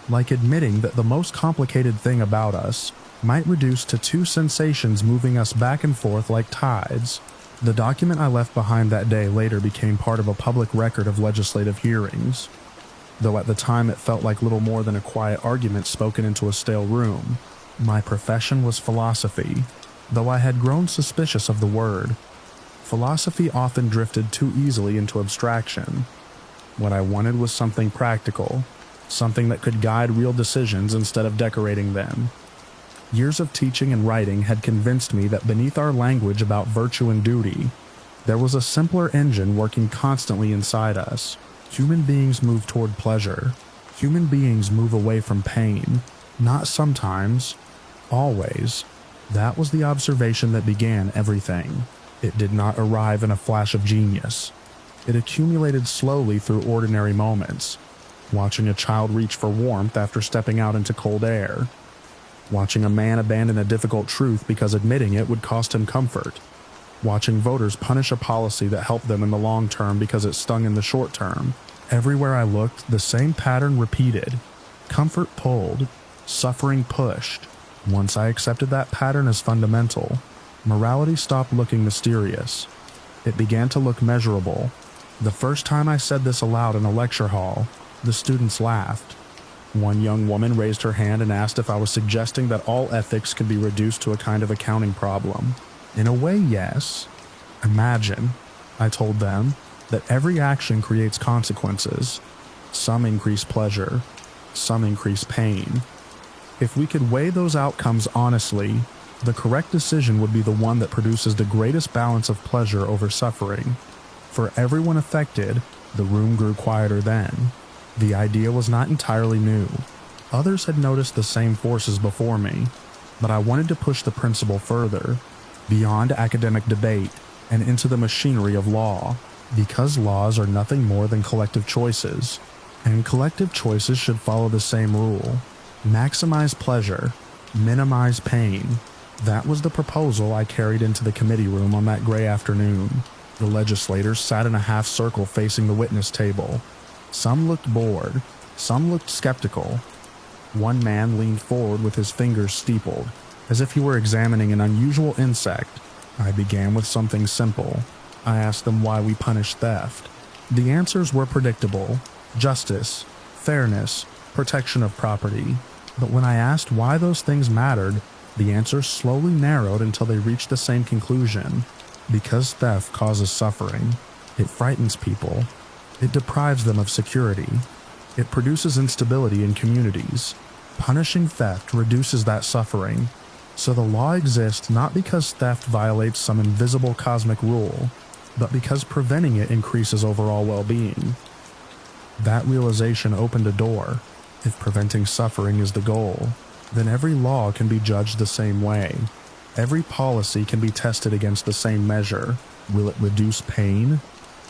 like admitting that the most complicated thing about us might reduce to two sensations moving us back and forth like tides. The document I left behind that day later became part of a public record of legislative hearings, though at the time it felt like little more than a quiet argument spoken into a stale room. My profession was philosophy, though I had grown suspicious of the word. Philosophy often drifted too easily into abstraction. What I wanted was something practical, something that could guide real decisions instead of decorating them. Years of teaching and writing had convinced me that beneath our language about virtue and duty, there was a simpler engine working constantly inside us. Human beings move toward pleasure. Human beings move away from pain. Not sometimes, always. That was the observation that began everything. It did not arrive in a flash of genius. It accumulated slowly through ordinary moments. Watching a child reach for warmth after stepping out into cold air. Watching a man abandon a difficult truth because admitting it would cost him comfort. Watching voters punish a policy that helped them in the long term because it stung in the short term. Everywhere I looked, the same pattern repeated. Comfort pulled, suffering pushed. Once I accepted that pattern as fundamental, morality stopped looking mysterious. It began to look measurable. The first time I said this aloud in a lecture hall, the students laughed. One young woman raised her hand and asked if I was suggesting that all ethics could be reduced to a kind of accounting problem. In a way, yes. Imagine, I told them, that every action creates consequences. Some increase pleasure, some increase pain. If we could weigh those outcomes honestly, the correct decision would be the one that produces the greatest balance of pleasure over suffering. For everyone affected, the room grew quieter then. The idea was not entirely new. Others had noticed the same forces before me, but I wanted to push the principle further, beyond academic debate and into the machinery of law, because laws are nothing more than collective choices, and collective choices should follow the same rule. Maximize pleasure, minimize pain. That was the proposal I carried into the committee room on that gray afternoon. The legislators sat in a half circle facing the witness table. Some looked bored, some looked skeptical. One man leaned forward with his fingers steepled, as if he were examining an unusual insect. I began with something simple. I asked them why we punish theft. The answers were predictable: justice, fairness, protection of property. But when I asked why those things mattered, the answers slowly narrowed until they reached the same conclusion. Because theft causes suffering. It frightens people. It deprives them of security. It produces instability in communities. Punishing theft reduces that suffering. So the law exists not because theft violates some invisible cosmic rule, but because preventing it increases overall well-being. That realization opened a door. If preventing suffering is the goal, then every law can be judged the same way. Every policy can be tested against the same measure. Will it reduce pain?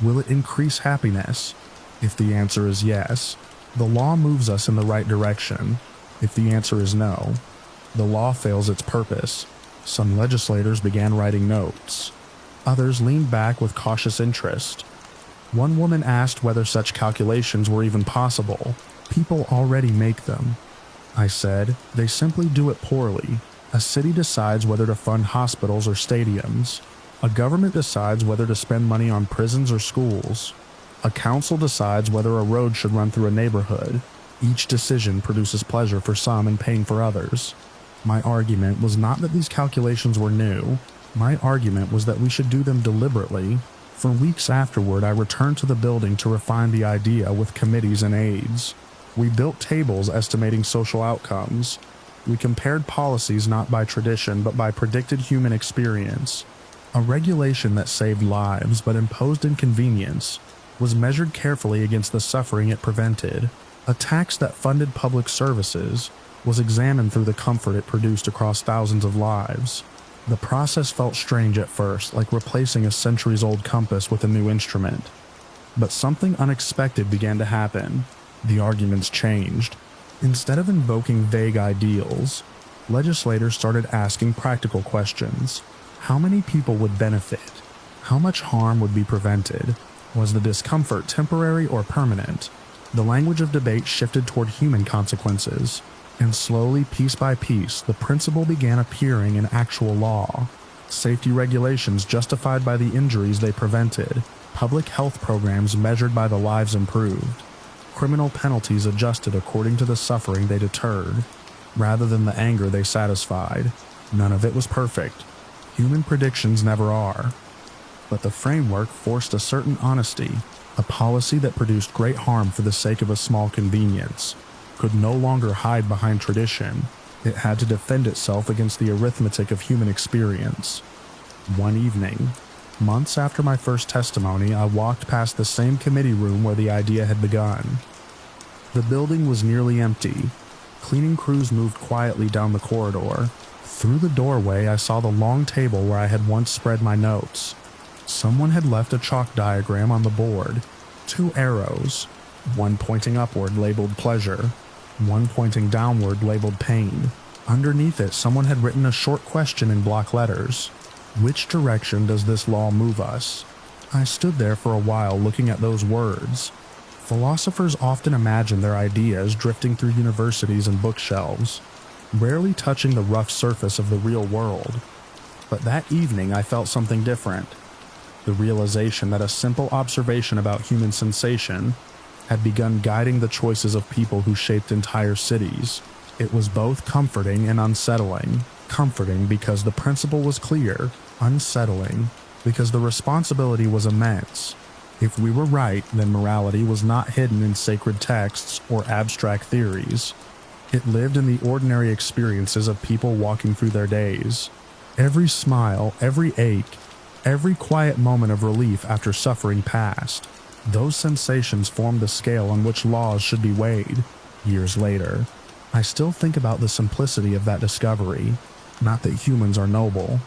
Will it increase happiness? If the answer is yes, the law moves us in the right direction. If the answer is no, the law fails its purpose. Some legislators began writing notes. Others leaned back with cautious interest. One woman asked whether such calculations were even possible. People already make them. I said, they simply do it poorly. A city decides whether to fund hospitals or stadiums. A government decides whether to spend money on prisons or schools. A council decides whether a road should run through a neighborhood. Each decision produces pleasure for some and pain for others. My argument was not that these calculations were new. My argument was that we should do them deliberately. For weeks afterward, I returned to the building to refine the idea with committees and aides. We built tables estimating social outcomes. We compared policies not by tradition but by predicted human experience. A regulation that saved lives but imposed inconvenience was measured carefully against the suffering it prevented. A tax that funded public services was examined through the comfort it produced across thousands of lives. The process felt strange at first, like replacing a centuries-old compass with a new instrument. But something unexpected began to happen. The arguments changed. Instead of invoking vague ideals, legislators started asking practical questions. How many people would benefit? How much harm would be prevented? Was the discomfort temporary or permanent? The language of debate shifted toward human consequences, and slowly, piece by piece, the principle began appearing in actual law. Safety regulations justified by the injuries they prevented, public health programs measured by the lives improved, criminal penalties adjusted according to the suffering they deterred, rather than the anger they satisfied. None of it was perfect. Human predictions never are. But the framework forced a certain honesty. A policy that produced great harm for the sake of a small convenience could no longer hide behind tradition. It had to defend itself against the arithmetic of human experience. One evening, months after my first testimony, I walked past the same committee room where the idea had begun. The building was nearly empty. Cleaning crews moved quietly down the corridor. Through the doorway, I saw the long table where I had once spread my notes. Someone had left a chalk diagram on the board. 2 arrows, one pointing upward labeled pleasure, one pointing downward labeled pain. Underneath it, someone had written a short question in block letters. Which direction does this law move us? I stood there for a while looking at those words. Philosophers often imagine their ideas drifting through universities and bookshelves, rarely touching the rough surface of the real world. But that evening I felt something different. The realization that a simple observation about human sensation had begun guiding the choices of people who shaped entire cities. It was both comforting and unsettling. Comforting because the principle was clear, unsettling because the responsibility was immense. If we were right, then morality was not hidden in sacred texts or abstract theories. It lived in the ordinary experiences of people walking through their days. Every smile, every ache, every quiet moment of relief after suffering passed. Those sensations formed the scale on which laws should be weighed. Years later, I still think about the simplicity of that discovery. Not that humans are noble,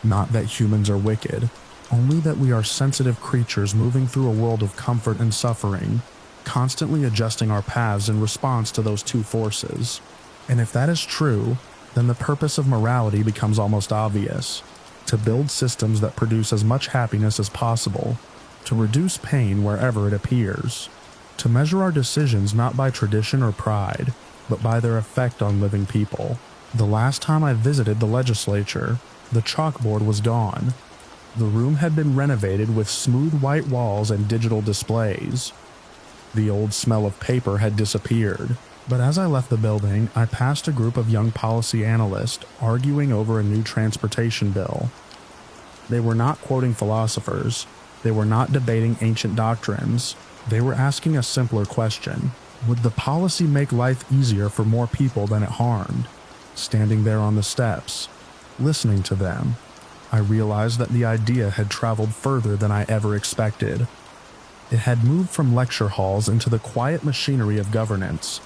not that humans are wicked, only that we are sensitive creatures moving through a world of comfort and suffering, constantly adjusting our paths in response to those two forces. And if that is true, then the purpose of morality becomes almost obvious: to build systems that produce as much happiness as possible, to reduce pain wherever it appears, to measure our decisions not by tradition or pride, but by their effect on living people. The last time I visited the legislature, the chalkboard was gone. The room had been renovated with smooth white walls and digital displays. The old smell of paper had disappeared. But as I left the building, I passed a group of young policy analysts arguing over a new transportation bill. They were not quoting philosophers. They were not debating ancient doctrines. They were asking a simpler question: would the policy make life easier for more people than it harmed? Standing there on the steps, listening to them, I realized that the idea had traveled further than I ever expected. It had moved from lecture halls into the quiet machinery of governance,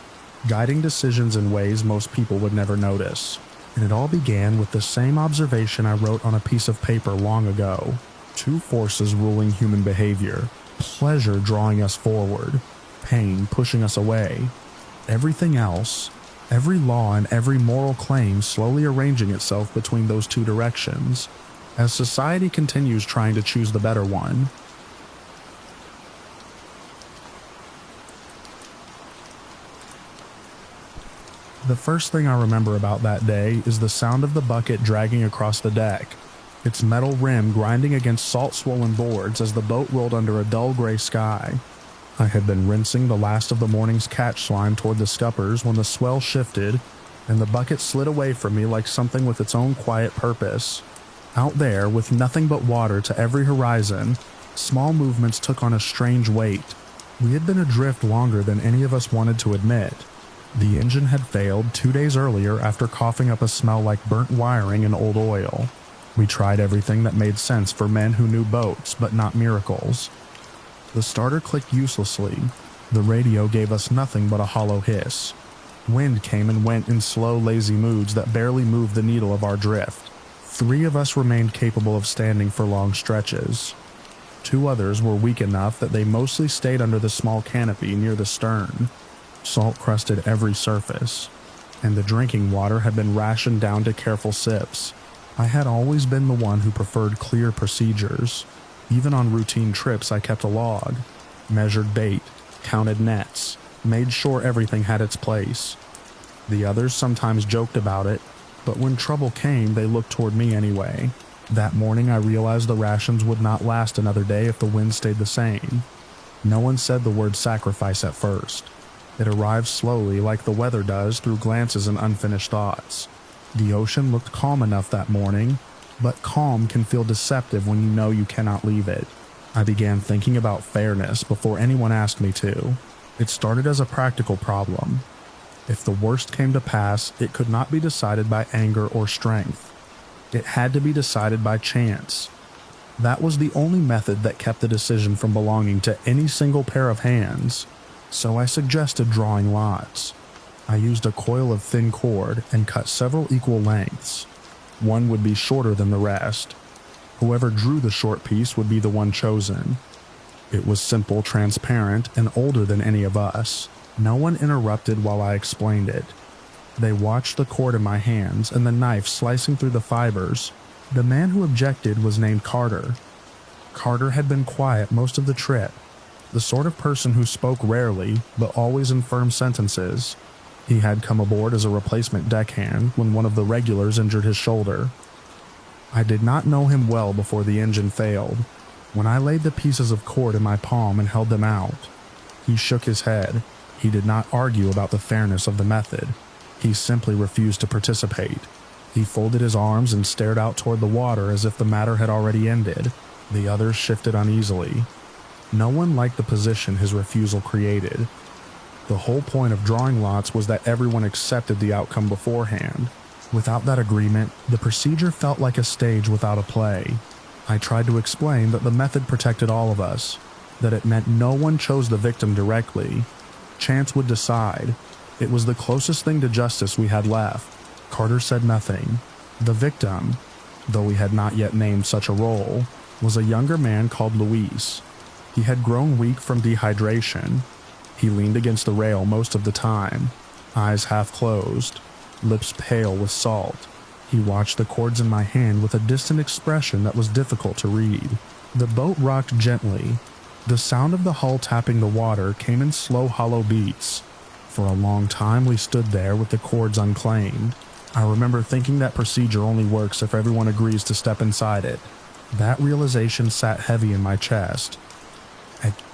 guiding decisions in ways most people would never notice. And it all began with the same observation I wrote on a piece of paper long ago. 2 forces ruling human behavior: pleasure drawing us forward, pain pushing us away. Everything else, every law and every moral claim slowly arranging itself between those 2 directions, as society continues trying to choose the better one. The first thing I remember about that day is the sound of the bucket dragging across the deck, its metal rim grinding against salt-swollen boards as the boat rolled under a dull gray sky. I had been rinsing the last of the morning's catch slime toward the scuppers when the swell shifted and the bucket slid away from me like something with its own quiet purpose. Out there, with nothing but water to every horizon, small movements took on a strange weight. We had been adrift longer than any of us wanted to admit. The engine had failed 2 days earlier after coughing up a smell like burnt wiring and old oil. We tried everything that made sense for men who knew boats, but not miracles. The starter clicked uselessly. The radio gave us nothing but a hollow hiss. Wind came and went in slow, lazy moods that barely moved the needle of our drift. 3 of us remained capable of standing for long stretches. 2 others were weak enough that they mostly stayed under the small canopy near the stern. Salt crusted every surface, and the drinking water had been rationed down to careful sips. I had always been the one who preferred clear procedures. Even on routine trips, I kept a log, measured bait, counted nets, made sure everything had its place. The others sometimes joked about it, but when trouble came, they looked toward me anyway. That morning, I realized the rations would not last another day if the wind stayed the same. No one said the word sacrifice at first. It arrived slowly, like the weather does, through glances and unfinished thoughts. The ocean looked calm enough that morning, but calm can feel deceptive when you know you cannot leave it. I began thinking about fairness before anyone asked me to. It started as a practical problem. If the worst came to pass, it could not be decided by anger or strength. It had to be decided by chance. That was the only method that kept the decision from belonging to any single pair of hands. So I suggested drawing lots. I used a coil of thin cord and cut several equal lengths. One would be shorter than the rest. Whoever drew the short piece would be the one chosen. It was simple, transparent, and older than any of us. No one interrupted while I explained it. They watched the cord in my hands and the knife slicing through the fibers. The man who objected was named Carter. Carter had been quiet most of the trip, the sort of person who spoke rarely, but always in firm sentences. He had come aboard as a replacement deckhand when one of the regulars injured his shoulder. I did not know him well before the engine failed. When I laid the pieces of cord in my palm and held them out, he shook his head. He did not argue about the fairness of the method. He simply refused to participate. He folded his arms and stared out toward the water as if the matter had already ended. The others shifted uneasily. No one liked the position his refusal created. The whole point of drawing lots was that everyone accepted the outcome beforehand. Without that agreement, the procedure felt like a stage without a play. I tried to explain that the method protected all of us, that it meant no one chose the victim directly. Chance would decide. It was the closest thing to justice we had left. Carter said nothing. The victim, though we had not yet named such a role, was a younger man called Luis. He had grown weak from dehydration. He leaned against the rail most of the time, eyes half closed, lips pale with salt. He watched the cords in my hand with a distant expression that was difficult to read. The boat rocked gently. The sound of the hull tapping the water came in slow, hollow beats. For a long time we stood there with the cords unclaimed. I remember thinking that procedure only works if everyone agrees to step inside it. That realization sat heavy in my chest.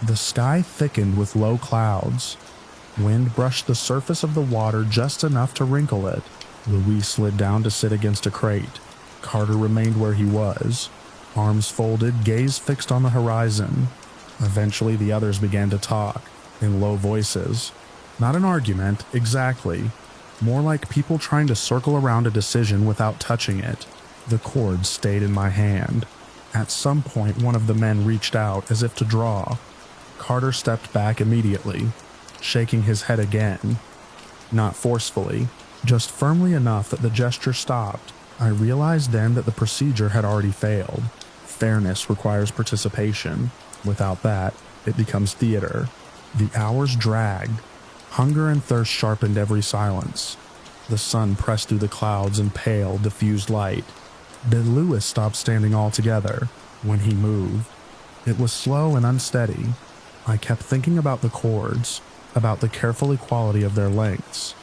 The sky thickened with low clouds. Wind brushed the surface of the water just enough to wrinkle it. Louis slid down to sit against a crate. Carter remained where he was, arms folded, gaze fixed on the horizon. Eventually the others began to talk, in low voices. Not an argument, exactly. More like people trying to circle around a decision without touching it. The cord stayed in my hand. At some point, one of the men reached out as if to draw. Carter stepped back immediately, shaking his head again. Not forcefully, just firmly enough that the gesture stopped. I realized then that the procedure had already failed. Fairness requires participation. Without that, it becomes theater. The hours dragged. Hunger and thirst sharpened every silence. The sun pressed through the clouds in pale, diffused light. Then Lewis stopped standing altogether. When he moved, it was slow and unsteady. I kept thinking about the cords, about the careful equality of their lengths.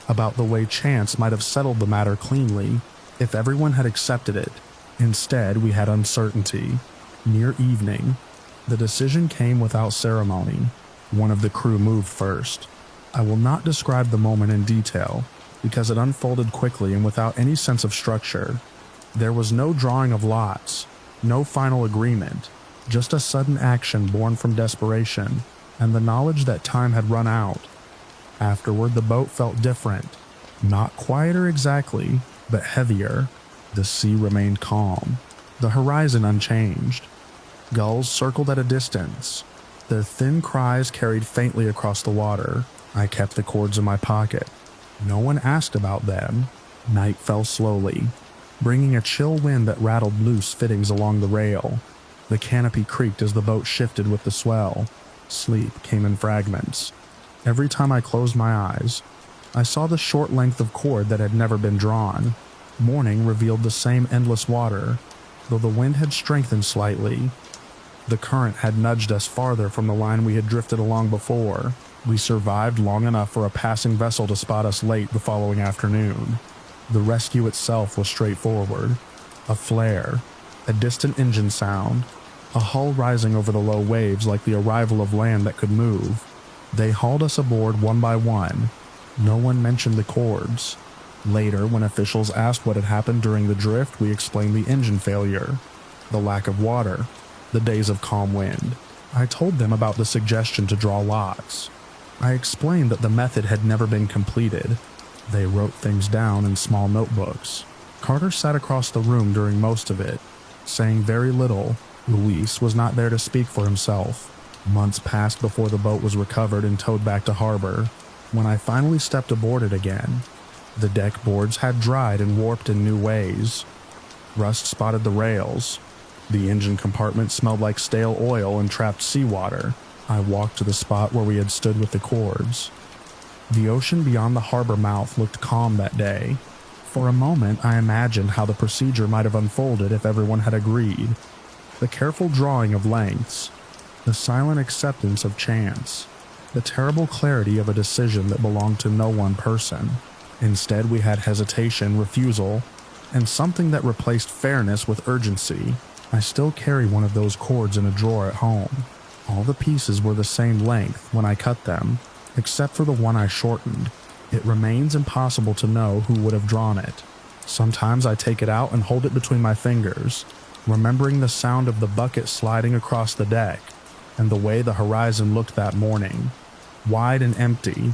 about the way chance might have settled the matter cleanly if everyone had accepted it. Instead, we had uncertainty. Near evening, the decision came without ceremony. One of the crew moved first. I will not describe the moment in detail, because it unfolded quickly and without any sense of structure. There was no drawing of lots, no final agreement, just a sudden action born from desperation and the knowledge that time had run out. Afterward, the boat felt different. Not quieter exactly, but heavier. The sea remained calm, the horizon unchanged. Gulls circled at a distance. Their thin cries carried faintly across the water. I kept the cords in my pocket. No one asked about them. Night fell slowly, bringing a chill wind that rattled loose fittings along the rail. The canopy creaked as the boat shifted with the swell. Sleep came in fragments. Every time I closed my eyes, I saw the short length of cord that had never been drawn. Morning revealed the same endless water, though the wind had strengthened slightly. The current had nudged us farther from the line we had drifted along before. We survived long enough for a passing vessel to spot us late the following afternoon. The rescue itself was straightforward. A flare, a distant engine sound, a hull rising over the low waves like the arrival of land that could move. They hauled us aboard one by one. No one mentioned the cords. Later, when officials asked what had happened during the drift, we explained the engine failure, the lack of water, the days of calm wind. I told them about the suggestion to draw lots. I explained that the method had never been completed. They wrote things down in small notebooks. Carter sat across the room during most of it, saying very little. Luis was not there to speak for himself. Months passed before the boat was recovered and towed back to harbor. When I finally stepped aboard it again, the deck boards had dried and warped in new ways. Rust spotted the rails. The engine compartment smelled like stale oil and trapped seawater. I walked to the spot where we had stood with the cords. The ocean beyond the harbor mouth looked calm that day. For a moment, I imagined how the procedure might have unfolded if everyone had agreed. The careful drawing of lengths, the silent acceptance of chance, the terrible clarity of a decision that belonged to no one person. Instead, we had hesitation, refusal, and something that replaced fairness with urgency. I still carry one of those cords in a drawer at home. All the pieces were the same length when I cut them, except for the one I shortened. It remains impossible to know who would have drawn it. Sometimes I take it out and hold it between my fingers, remembering the sound of the bucket sliding across the deck, and the way the horizon looked that morning, wide and empty,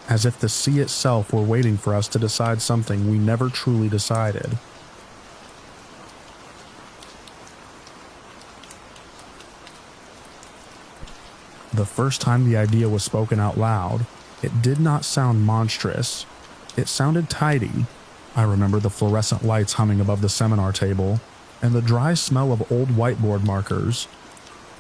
as if the sea itself were waiting for us to decide something we never truly decided. The first time the idea was spoken out loud, it did not sound monstrous. It sounded tidy. I remember the fluorescent lights humming above the seminar table, and the dry smell of old whiteboard markers.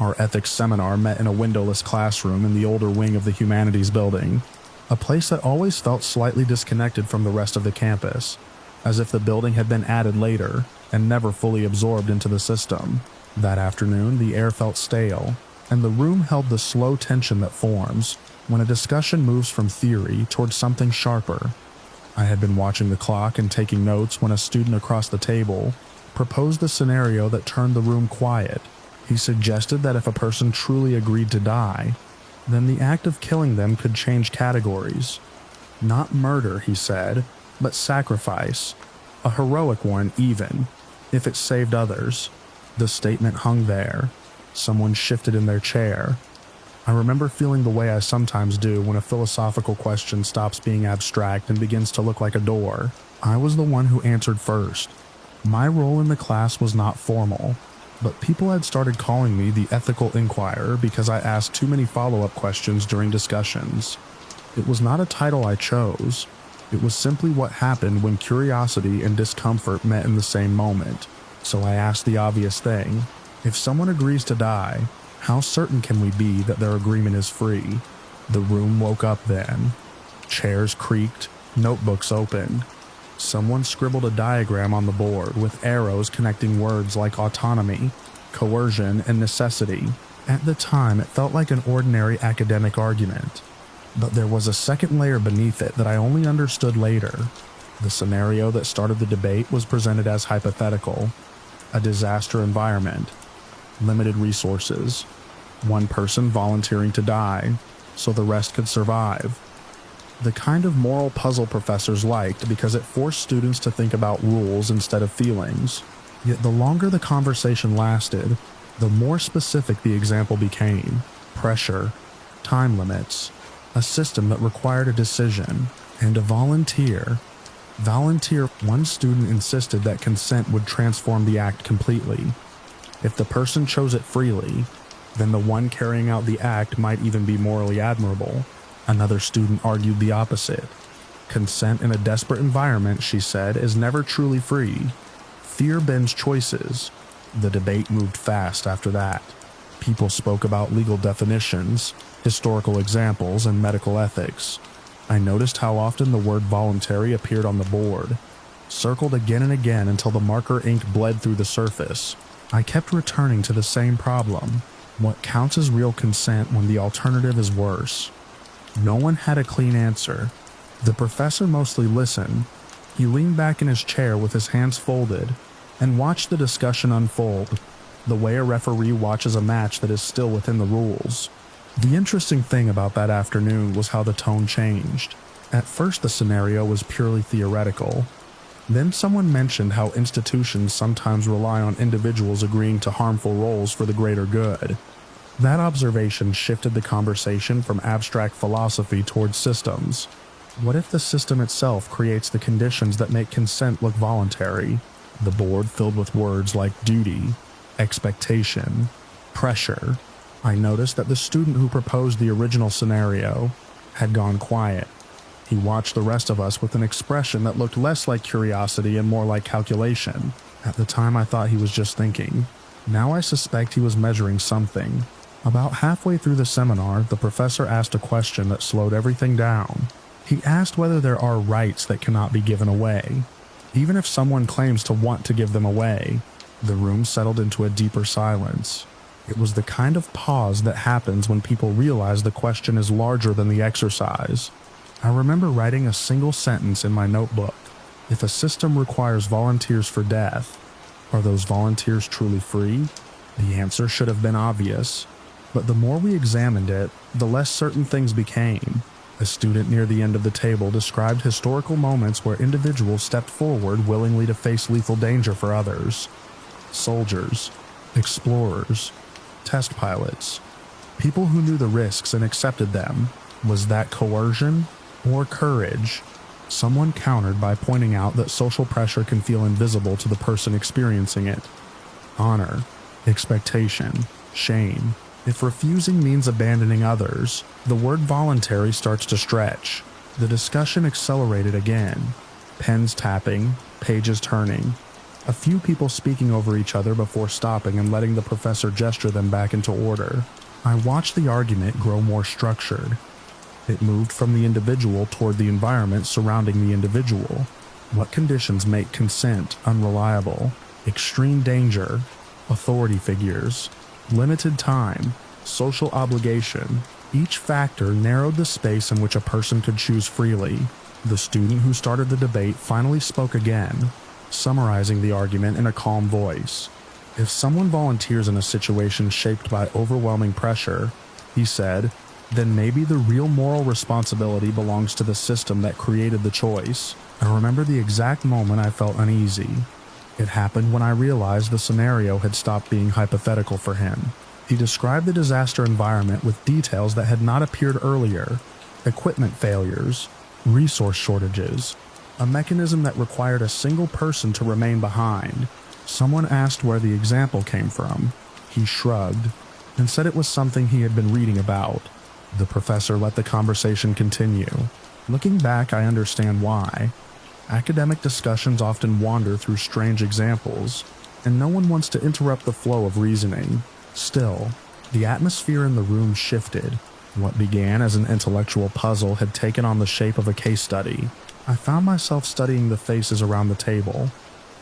Our ethics seminar met in a windowless classroom in the older wing of the humanities building, a place that always felt slightly disconnected from the rest of the campus, as if the building had been added later and never fully absorbed into the system. That afternoon, the air felt stale, and the room held the slow tension that forms when a discussion moves from theory towards something sharper. I had been watching the clock and taking notes when a student across the table proposed a scenario that turned the room quiet. He suggested that if a person truly agreed to die, then the act of killing them could change categories. Not murder, he said, but sacrifice. A heroic one, even, if it saved others. The statement hung there. Someone shifted in their chair. I remember feeling the way I sometimes do when a philosophical question stops being abstract and begins to look like a door. I was the one who answered first. My role in the class was not formal, but people had started calling me the ethical inquirer because I asked too many follow-up questions during discussions. It was not a title I chose. It was simply what happened when curiosity and discomfort met in the same moment. So I asked the obvious thing. If someone agrees to die, how certain can we be that their agreement is free? The room woke up then. Chairs creaked, notebooks opened. Someone scribbled a diagram on the board with arrows connecting words like autonomy, coercion, and necessity. At the time, it felt like an ordinary academic argument. But there was a second layer beneath it that I only understood later. The scenario that started the debate was presented as hypothetical: a disaster environment, limited resources, one person volunteering to die so the rest could survive. The kind of moral puzzle professors liked because it forced students to think about rules instead of feelings. Yet the longer the conversation lasted, the more specific the example became: pressure, time limits, a system that required a decision, and a volunteer. One student insisted that consent would transform the act completely. If the person chose it freely, then the one carrying out the act might even be morally admirable. Another student argued the opposite. Consent in a desperate environment, she said, is never truly free. Fear bends choices. The debate moved fast after that. People spoke about legal definitions, historical examples, and medical ethics. I noticed how often the word voluntary appeared on the board, circled again and again until the marker ink bled through the surface. I kept returning to the same problem. What counts as real consent when the alternative is worse? No one had a clean answer. The professor mostly listened. He leaned back in his chair with his hands folded and watched the discussion unfold, the way a referee watches a match that is still within the rules. The interesting thing about that afternoon was how the tone changed. At first the scenario was purely theoretical. Then someone mentioned how institutions sometimes rely on individuals agreeing to harmful roles for the greater good. That observation shifted the conversation from abstract philosophy towards systems. What if the system itself creates the conditions that make consent look voluntary? The board filled with words like duty, expectation, pressure. I noticed that the student who proposed the original scenario had gone quiet. He watched the rest of us with an expression that looked less like curiosity and more like calculation. At the time I thought he was just thinking. Now I suspect he was measuring something. About halfway through the seminar, the professor asked a question that slowed everything down. He asked whether there are rights that cannot be given away. Even if someone claims to want to give them away, the room settled into a deeper silence. It was the kind of pause that happens when people realize the question is larger than the exercise. I remember writing a single sentence in my notebook. If a system requires volunteers for death, are those volunteers truly free? The answer should have been obvious. But the more we examined it, the less certain things became. A student near the end of the table described historical moments where individuals stepped forward willingly to face lethal danger for others. Soldiers, explorers, test pilots, people who knew the risks and accepted them. Was that coercion or courage? Someone countered by pointing out that social pressure can feel invisible to the person experiencing it. Honor, expectation, shame. If refusing means abandoning others, the word voluntary starts to stretch. The discussion accelerated again. Pens tapping, pages turning. A few people speaking over each other before stopping and letting the professor gesture them back into order. I watched the argument grow more structured. It moved from the individual toward the environment surrounding the individual. What conditions make consent unreliable? Extreme danger, authority figures, limited time, social obligation. Each factor narrowed the space in which a person could choose freely. The student who started the debate finally spoke again, summarizing the argument in a calm voice. If someone volunteers in a situation shaped by overwhelming pressure, he said, then maybe the real moral responsibility belongs to the system that created the choice. I remember the exact moment I felt uneasy. It happened when I realized the scenario had stopped being hypothetical for him. He described the disaster environment with details that had not appeared earlier: equipment failures, resource shortages, a mechanism that required a single person to remain behind. Someone asked where the example came from. He shrugged and said it was something he had been reading about. The professor let the conversation continue. Looking back, I understand why. Academic discussions often wander through strange examples, and no one wants to interrupt the flow of reasoning. Still, the atmosphere in the room shifted. What began as an intellectual puzzle had taken on the shape of a case study. I found myself studying the faces around the table.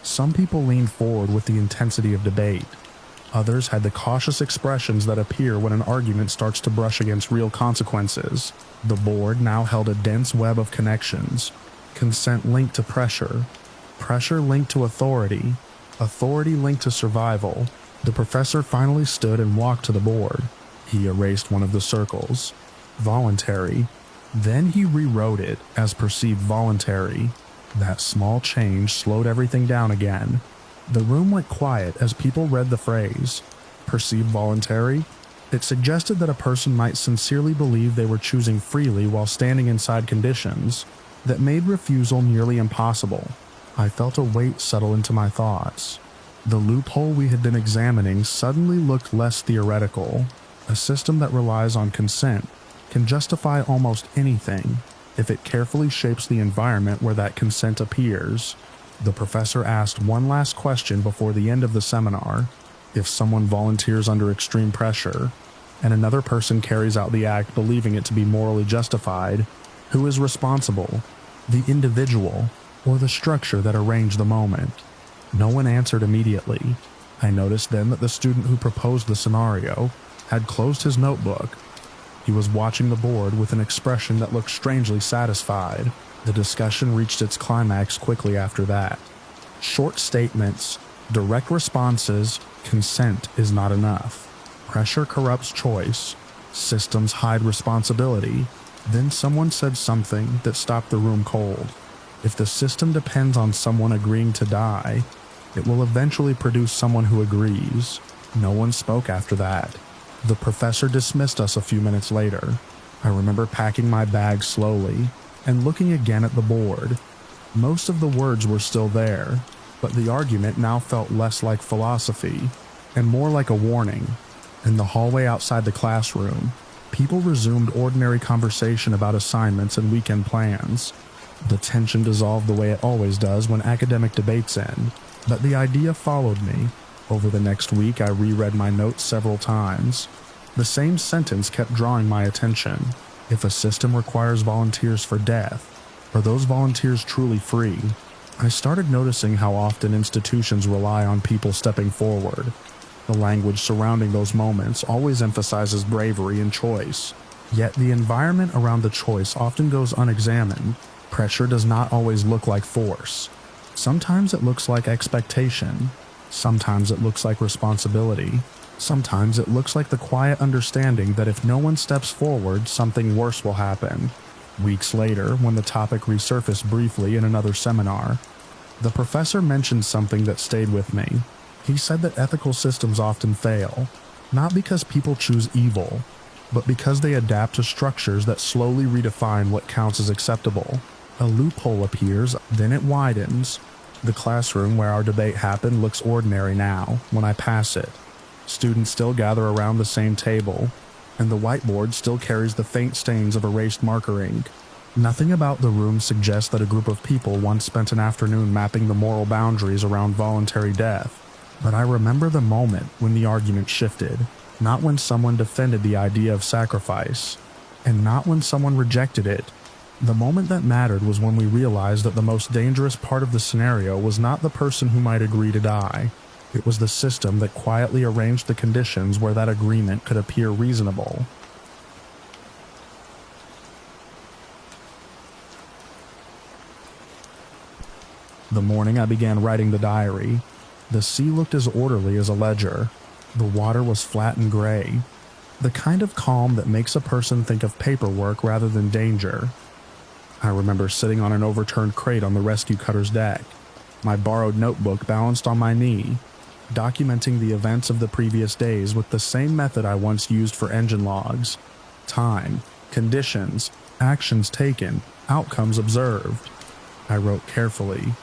Some people leaned forward with the intensity of debate. Others had the cautious expressions that appear when an argument starts to brush against real consequences. The board now held a dense web of connections. Consent linked to pressure. Pressure linked to authority. Authority linked to survival. The professor finally stood and walked to the board. He erased one of the circles. Voluntary. Then he rewrote it as perceived voluntary. That small change slowed everything down again. The room went quiet as people read the phrase. Perceived voluntary? It suggested that a person might sincerely believe they were choosing freely while standing inside conditions that made refusal nearly impossible. I felt a weight settle into my thoughts. The loophole we had been examining suddenly looked less theoretical. A system that relies on consent can justify almost anything if it carefully shapes the environment where that consent appears. The professor asked one last question before the end of the seminar. If someone volunteers under extreme pressure, and another person carries out the act believing it to be morally justified, who is responsible? The individual, or the structure that arranged the moment? No one answered immediately. I noticed then that the student who proposed the scenario had closed his notebook. He was watching the board with an expression that looked strangely satisfied. The discussion reached its climax quickly after that. Short statements, direct responses, consent is not enough. Pressure corrupts choice. Systems hide responsibility. Then someone said something that stopped the room cold. If the system depends on someone agreeing to die, it will eventually produce someone who agrees. No one spoke after that. The professor dismissed us a few minutes later. I remember packing my bag slowly and looking again at the board. Most of the words were still there, but the argument now felt less like philosophy and more like a warning. In the hallway outside the classroom, people resumed ordinary conversation about assignments and weekend plans. The tension dissolved the way it always does when academic debates end, but the idea followed me. Over the next week, I reread my notes several times. The same sentence kept drawing my attention. If a system requires volunteers for death, are those volunteers truly free? I started noticing how often institutions rely on people stepping forward. The language surrounding those moments always emphasizes bravery and choice. Yet the environment around the choice often goes unexamined. Pressure does not always look like force. Sometimes it looks like expectation. Sometimes it looks like responsibility. Sometimes it looks like the quiet understanding that if no one steps forward, something worse will happen. Weeks later, when the topic resurfaced briefly in another seminar, the professor mentioned something that stayed with me. He said that ethical systems often fail, not because people choose evil, but because they adapt to structures that slowly redefine what counts as acceptable. A loophole appears, then it widens. The classroom where our debate happened looks ordinary now, when I pass it. Students still gather around the same table, and the whiteboard still carries the faint stains of erased marker ink. Nothing about the room suggests that a group of people once spent an afternoon mapping the moral boundaries around voluntary death. But I remember the moment when the argument shifted, not when someone defended the idea of sacrifice, and not when someone rejected it. The moment that mattered was when we realized that the most dangerous part of the scenario was not the person who might agree to die. It was the system that quietly arranged the conditions where that agreement could appear reasonable. The morning I began writing the diary, the sea looked as orderly as a ledger. The water was flat and gray, the kind of calm that makes a person think of paperwork rather than danger. I remember sitting on an overturned crate on the rescue cutter's deck, my borrowed notebook balanced on my knee, documenting the events of the previous days with the same method I once used for engine logs: time, conditions, actions taken, outcomes observed. I wrote carefully,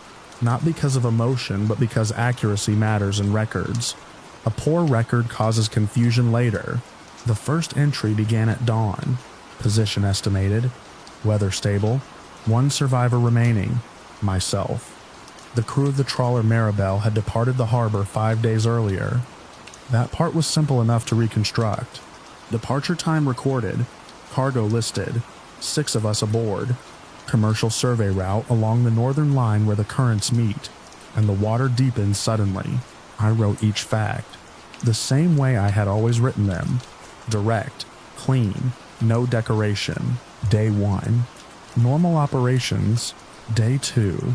not because of emotion, but because accuracy matters in records. A poor record causes confusion later. The first entry began at dawn. Position estimated. Weather stable. One survivor remaining. Myself. The crew of the trawler Maribel had departed the harbor 5 days earlier. That part was simple enough to reconstruct. Departure time recorded. Cargo listed. 6 of us aboard. Commercial survey route along the northern line where the currents meet, and the water deepened suddenly. I wrote each fact. the same way I had always written them. Direct, clean, no decoration. Day 1. Normal operations. Day 2.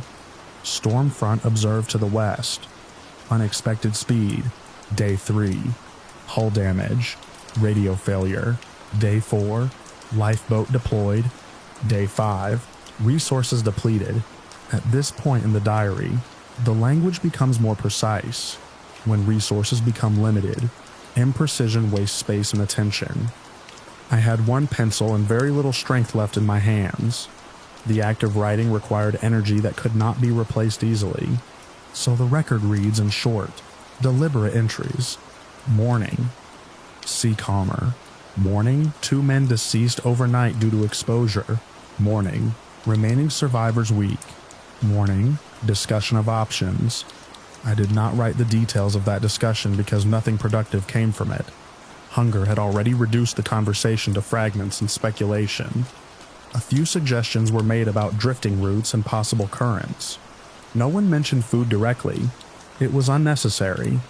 Storm front observed to the west. Unexpected speed. Day 3. Hull damage. Radio failure. Day 4. Lifeboat deployed. Day 5. Resources depleted. At this point in the diary, the language becomes more precise. When resources become limited, imprecision wastes space and attention. I had one pencil and very little strength left in my hands. The act of writing required energy that could not be replaced easily. So the record reads in short, deliberate entries. Morning. Sea calmer. Morning, 2 men deceased overnight due to exposure. Morning, remaining survivors weak. Morning, discussion of options. I did not write the details of that discussion because nothing productive came from it. Hunger had already reduced the conversation to fragments and speculation. A few suggestions were made about drifting routes and possible currents. No one mentioned food directly. It was unnecessary.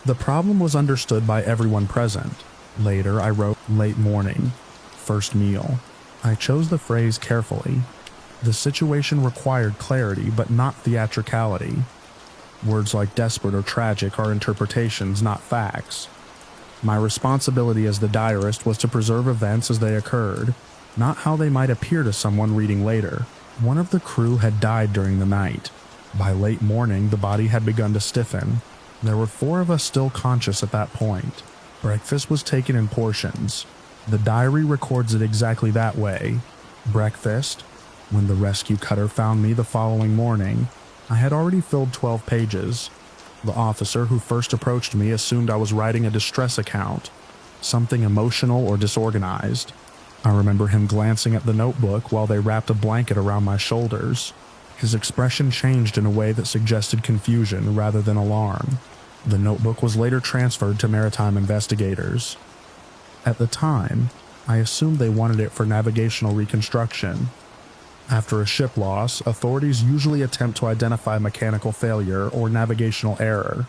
The problem was understood by everyone present. Later, I wrote late morning, first meal. I chose the phrase carefully. The situation required clarity, but not theatricality. Words like desperate or tragic are interpretations, not facts. My responsibility as the diarist was to preserve events as they occurred, not how they might appear to someone reading later. One of the crew had died during the night. By late morning, the body had begun to stiffen. There were 4 of us still conscious at that point. Breakfast was taken in portions. The diary records it exactly that way. Breakfast. When the rescue cutter found me the following morning, I had already filled 12 pages. The officer who first approached me assumed I was writing a distress account, something emotional or disorganized. I remember him glancing at the notebook while they wrapped a blanket around my shoulders. His expression changed in a way that suggested confusion rather than alarm. The notebook was later transferred to maritime investigators. At the time, I assumed they wanted it for navigational reconstruction. After a ship loss, authorities usually attempt to identify mechanical failure or navigational error.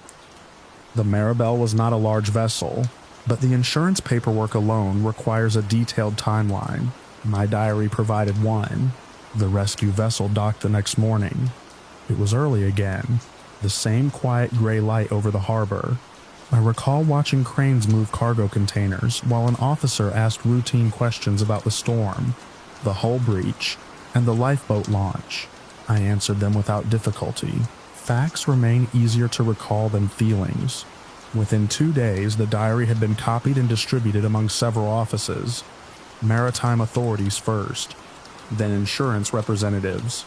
The Maribel was not a large vessel, but the insurance paperwork alone requires a detailed timeline. My diary provided one. The rescue vessel docked the next morning. It was early again, the same quiet gray light over the harbor. I recall watching cranes move cargo containers while an officer asked routine questions about the storm, the hull breach, and the lifeboat launch. I answered them without difficulty. Facts remain easier to recall than feelings. Within 2 days, the diary had been copied and distributed among several offices. Maritime authorities first, then insurance representatives,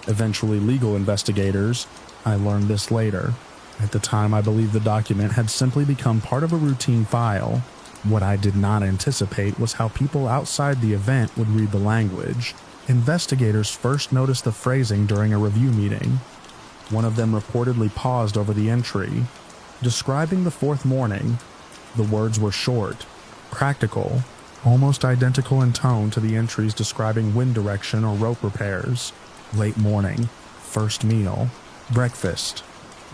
eventually legal investigators. I learned this later. At the time, I believed the document had simply become part of a routine file. What I did not anticipate was how people outside the event would read the language. Investigators first noticed the phrasing during a review meeting. One of them reportedly paused over the entry. Describing the 4th morning, the words were short, practical, almost identical in tone to the entries describing wind direction or rope repairs. Late morning, first meal, breakfast.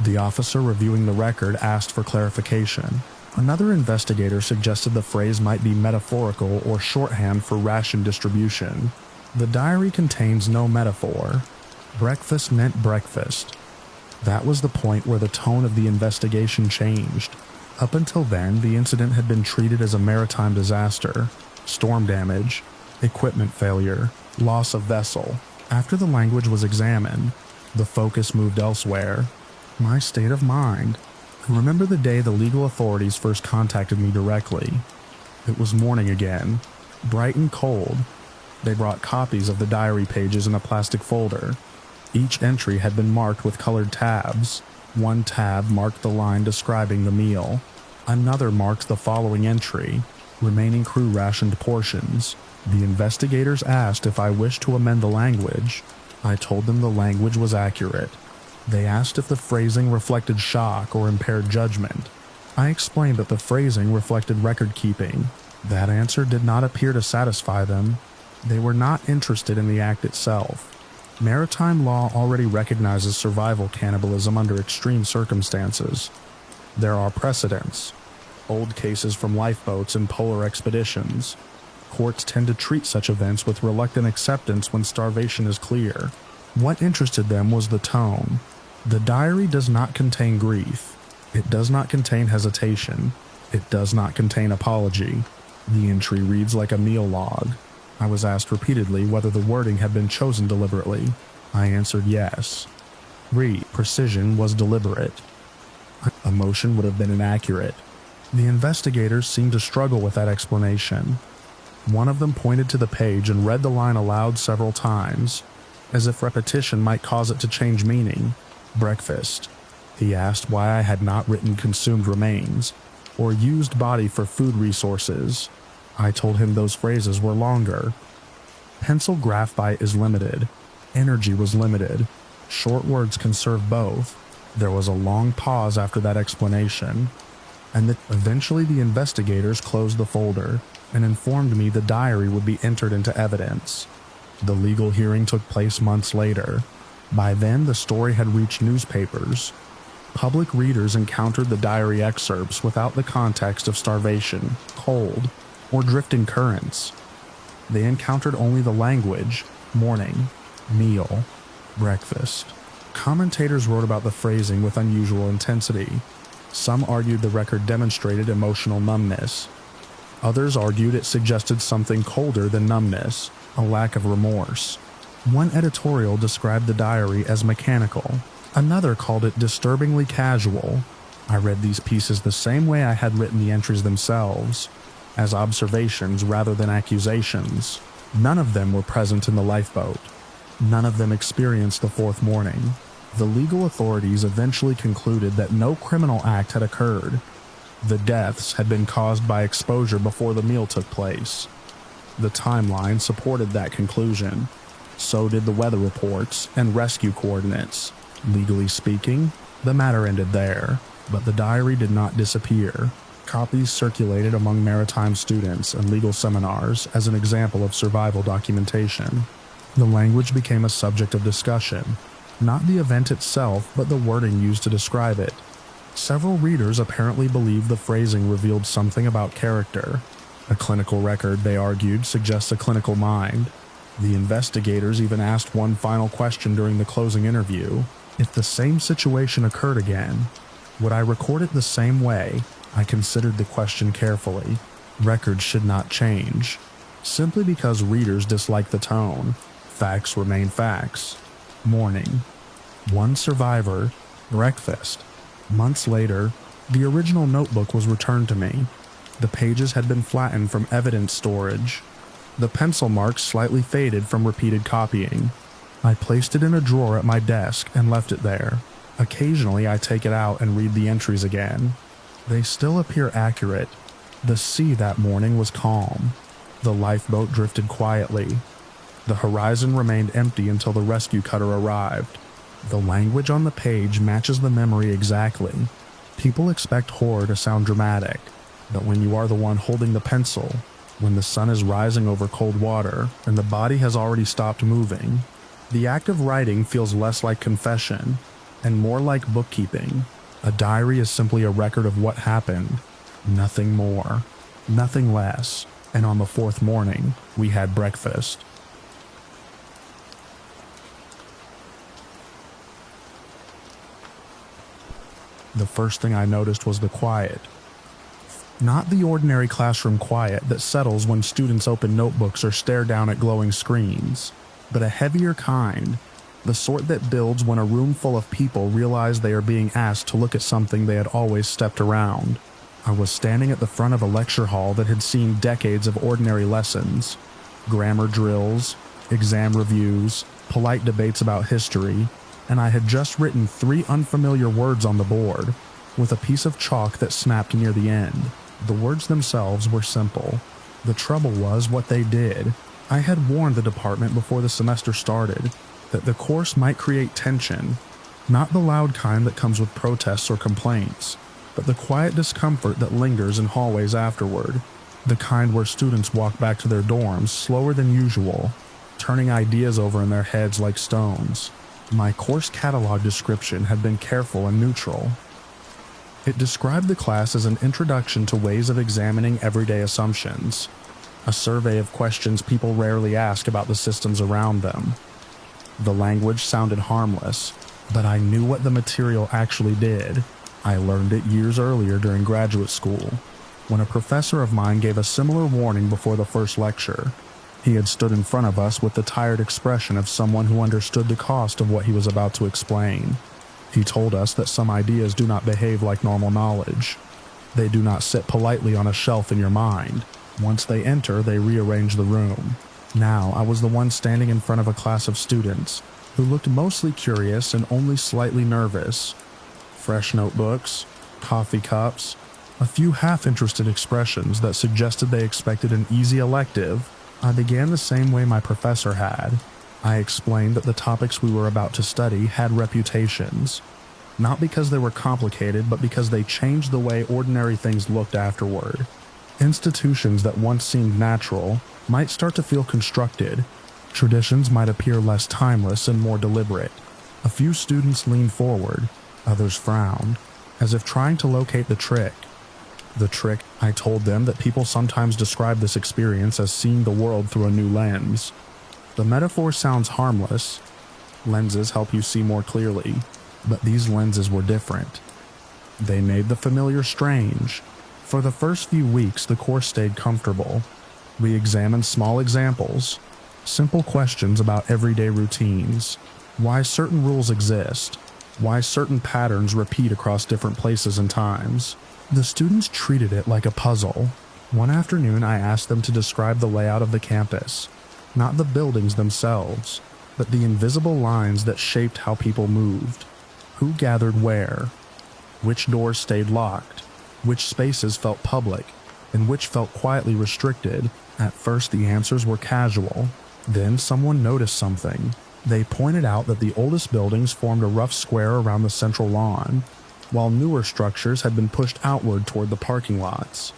The officer reviewing the record asked for clarification. Another investigator suggested the phrase might be metaphorical or shorthand for ration distribution. The diary contains no metaphor. Breakfast meant breakfast. That was the point where the tone of the investigation changed. Up until then, the incident had been treated as a maritime disaster, storm damage, equipment failure, loss of vessel. After the language was examined, the focus moved elsewhere. My state of mind. I remember the day the legal authorities first contacted me directly. It was morning again, bright and cold. They brought copies of the diary pages in a plastic folder. Each entry had been marked with colored tabs. One tab marked the line describing the meal. Another marked the following entry, remaining crew rationed portions. The investigators asked if I wished to amend the language. I told them the language was accurate. They asked if the phrasing reflected shock or impaired judgment. I explained that the phrasing reflected record keeping. That answer did not appear to satisfy them. They were not interested in the act itself. Maritime law already recognizes survival cannibalism under extreme circumstances. There are precedents. old cases from lifeboats and polar expeditions. Courts tend to treat such events with reluctant acceptance when starvation is clear. What interested them was the tone. The diary does not contain grief. It does not contain hesitation. It does not contain apology. The entry reads like a meal log. I was asked repeatedly whether the wording had been chosen deliberately. I answered yes. Precision was deliberate. Emotion would have been inaccurate. The investigators seemed to struggle with that explanation. One of them pointed to the page and read the line aloud several times, as if repetition might cause it to change meaning. Breakfast. He asked why I had not written consumed remains, or used body for food resources. I told him those phrases were longer. Pencil graphite is limited. Energy was limited. Short words can serve both. There was a long pause after that explanation, and eventually the investigators closed the folder and informed me the diary would be entered into evidence. The legal hearing took place months later. By then, the story had reached newspapers. Public readers encountered the diary excerpts without the context of starvation, cold, or drifting currents. They encountered only the language: morning, meal, breakfast. Commentators wrote about the phrasing with unusual intensity. Some argued the record demonstrated emotional numbness. Others argued it suggested something colder than numbness, a lack of remorse. One editorial described the diary as mechanical. Another called it disturbingly casual. I read these pieces the same way I had written the entries themselves, as observations rather than accusations. None of them were present in the lifeboat. None of them experienced the fourth morning. The legal authorities eventually concluded that no criminal act had occurred. The deaths had been caused by exposure before the meal took place. The timeline supported that conclusion. So did the weather reports and rescue coordinates. Legally speaking, the matter ended there, but the diary did not disappear. Copies circulated among maritime students and legal seminars as an example of survival documentation. The language became a subject of discussion, not the event itself, but the wording used to describe it. Several readers apparently believed the phrasing revealed something about character. A clinical record, they argued, suggests a clinical mind. The investigators even asked one final question during the closing interview. If the same situation occurred again, would I record it the same way? I considered the question carefully. Records should not change. Simply because readers dislike the tone, facts remain facts. Morning. One survivor. Breakfast. Months later, the original notebook was returned to me. The pages had been flattened from evidence storage. The pencil marks slightly faded from repeated copying. I placed it in a drawer at my desk and left it there. Occasionally I take it out and read the entries again. They still appear accurate. The sea that morning was calm. The lifeboat drifted quietly. The horizon remained empty until the rescue cutter arrived. The language on the page matches the memory exactly. People expect horror to sound dramatic, but when you are the one holding the pencil, when the sun is rising over cold water and the body has already stopped moving, the act of writing feels less like confession and more like bookkeeping. A diary is simply a record of what happened, nothing more, nothing less. And on the fourth morning, we had breakfast. The first thing I noticed was the quiet. Not the ordinary classroom quiet that settles when students open notebooks or stare down at glowing screens, but a heavier kind, the sort that builds when a room full of people realize they are being asked to look at something they had always stepped around. I was standing at the front of a lecture hall that had seen decades of ordinary lessons, grammar drills, exam reviews, polite debates about history, and I had just written 3 unfamiliar words on the board, with a piece of chalk that snapped near the end. The words themselves were simple. The trouble was what they did. I had warned the department before the semester started that the course might create tension, not the loud kind that comes with protests or complaints, but the quiet discomfort that lingers in hallways afterward, the kind where students walk back to their dorms slower than usual, turning ideas over in their heads like stones. My course catalog description had been careful and neutral. It described the class as an introduction to ways of examining everyday assumptions, a survey of questions people rarely ask about the systems around them. The language sounded harmless, but I knew what the material actually did. I learned it years earlier during graduate school, when a professor of mine gave a similar warning before the first lecture. He had stood in front of us with the tired expression of someone who understood the cost of what he was about to explain. He told us that some ideas do not behave like normal knowledge. They do not sit politely on a shelf in your mind. Once they enter, they rearrange the room. Now, I was the one standing in front of a class of students who looked mostly curious and only slightly nervous. Fresh notebooks, coffee cups, a few half-interested expressions that suggested they expected an easy elective. I began the same way my professor had. I explained that the topics we were about to study had reputations, not because they were complicated, but because they changed the way ordinary things looked afterward. Institutions that once seemed natural might start to feel constructed. Traditions might appear less timeless and more deliberate. A few students leaned forward, others frowned, as if trying to locate the trick. I told them that people sometimes describe this experience as seeing the world through a new lens. The metaphor sounds harmless. Lenses help you see more clearly, but these lenses were different. They made the familiar strange. For the first few weeks, the course stayed comfortable. We examined small examples, simple questions about everyday routines, why certain rules exist, why certain patterns repeat across different places and times. The students treated it like a puzzle. One afternoon, I asked them to describe the layout of the campus, not the buildings themselves, but the invisible lines that shaped how people moved. Who gathered where? Which doors stayed locked? Which spaces felt public? And which felt quietly restricted? At first, the answers were casual. Then someone noticed something. They pointed out that the oldest buildings formed a rough square around the central lawn, while newer structures had been pushed outward toward the parking lots.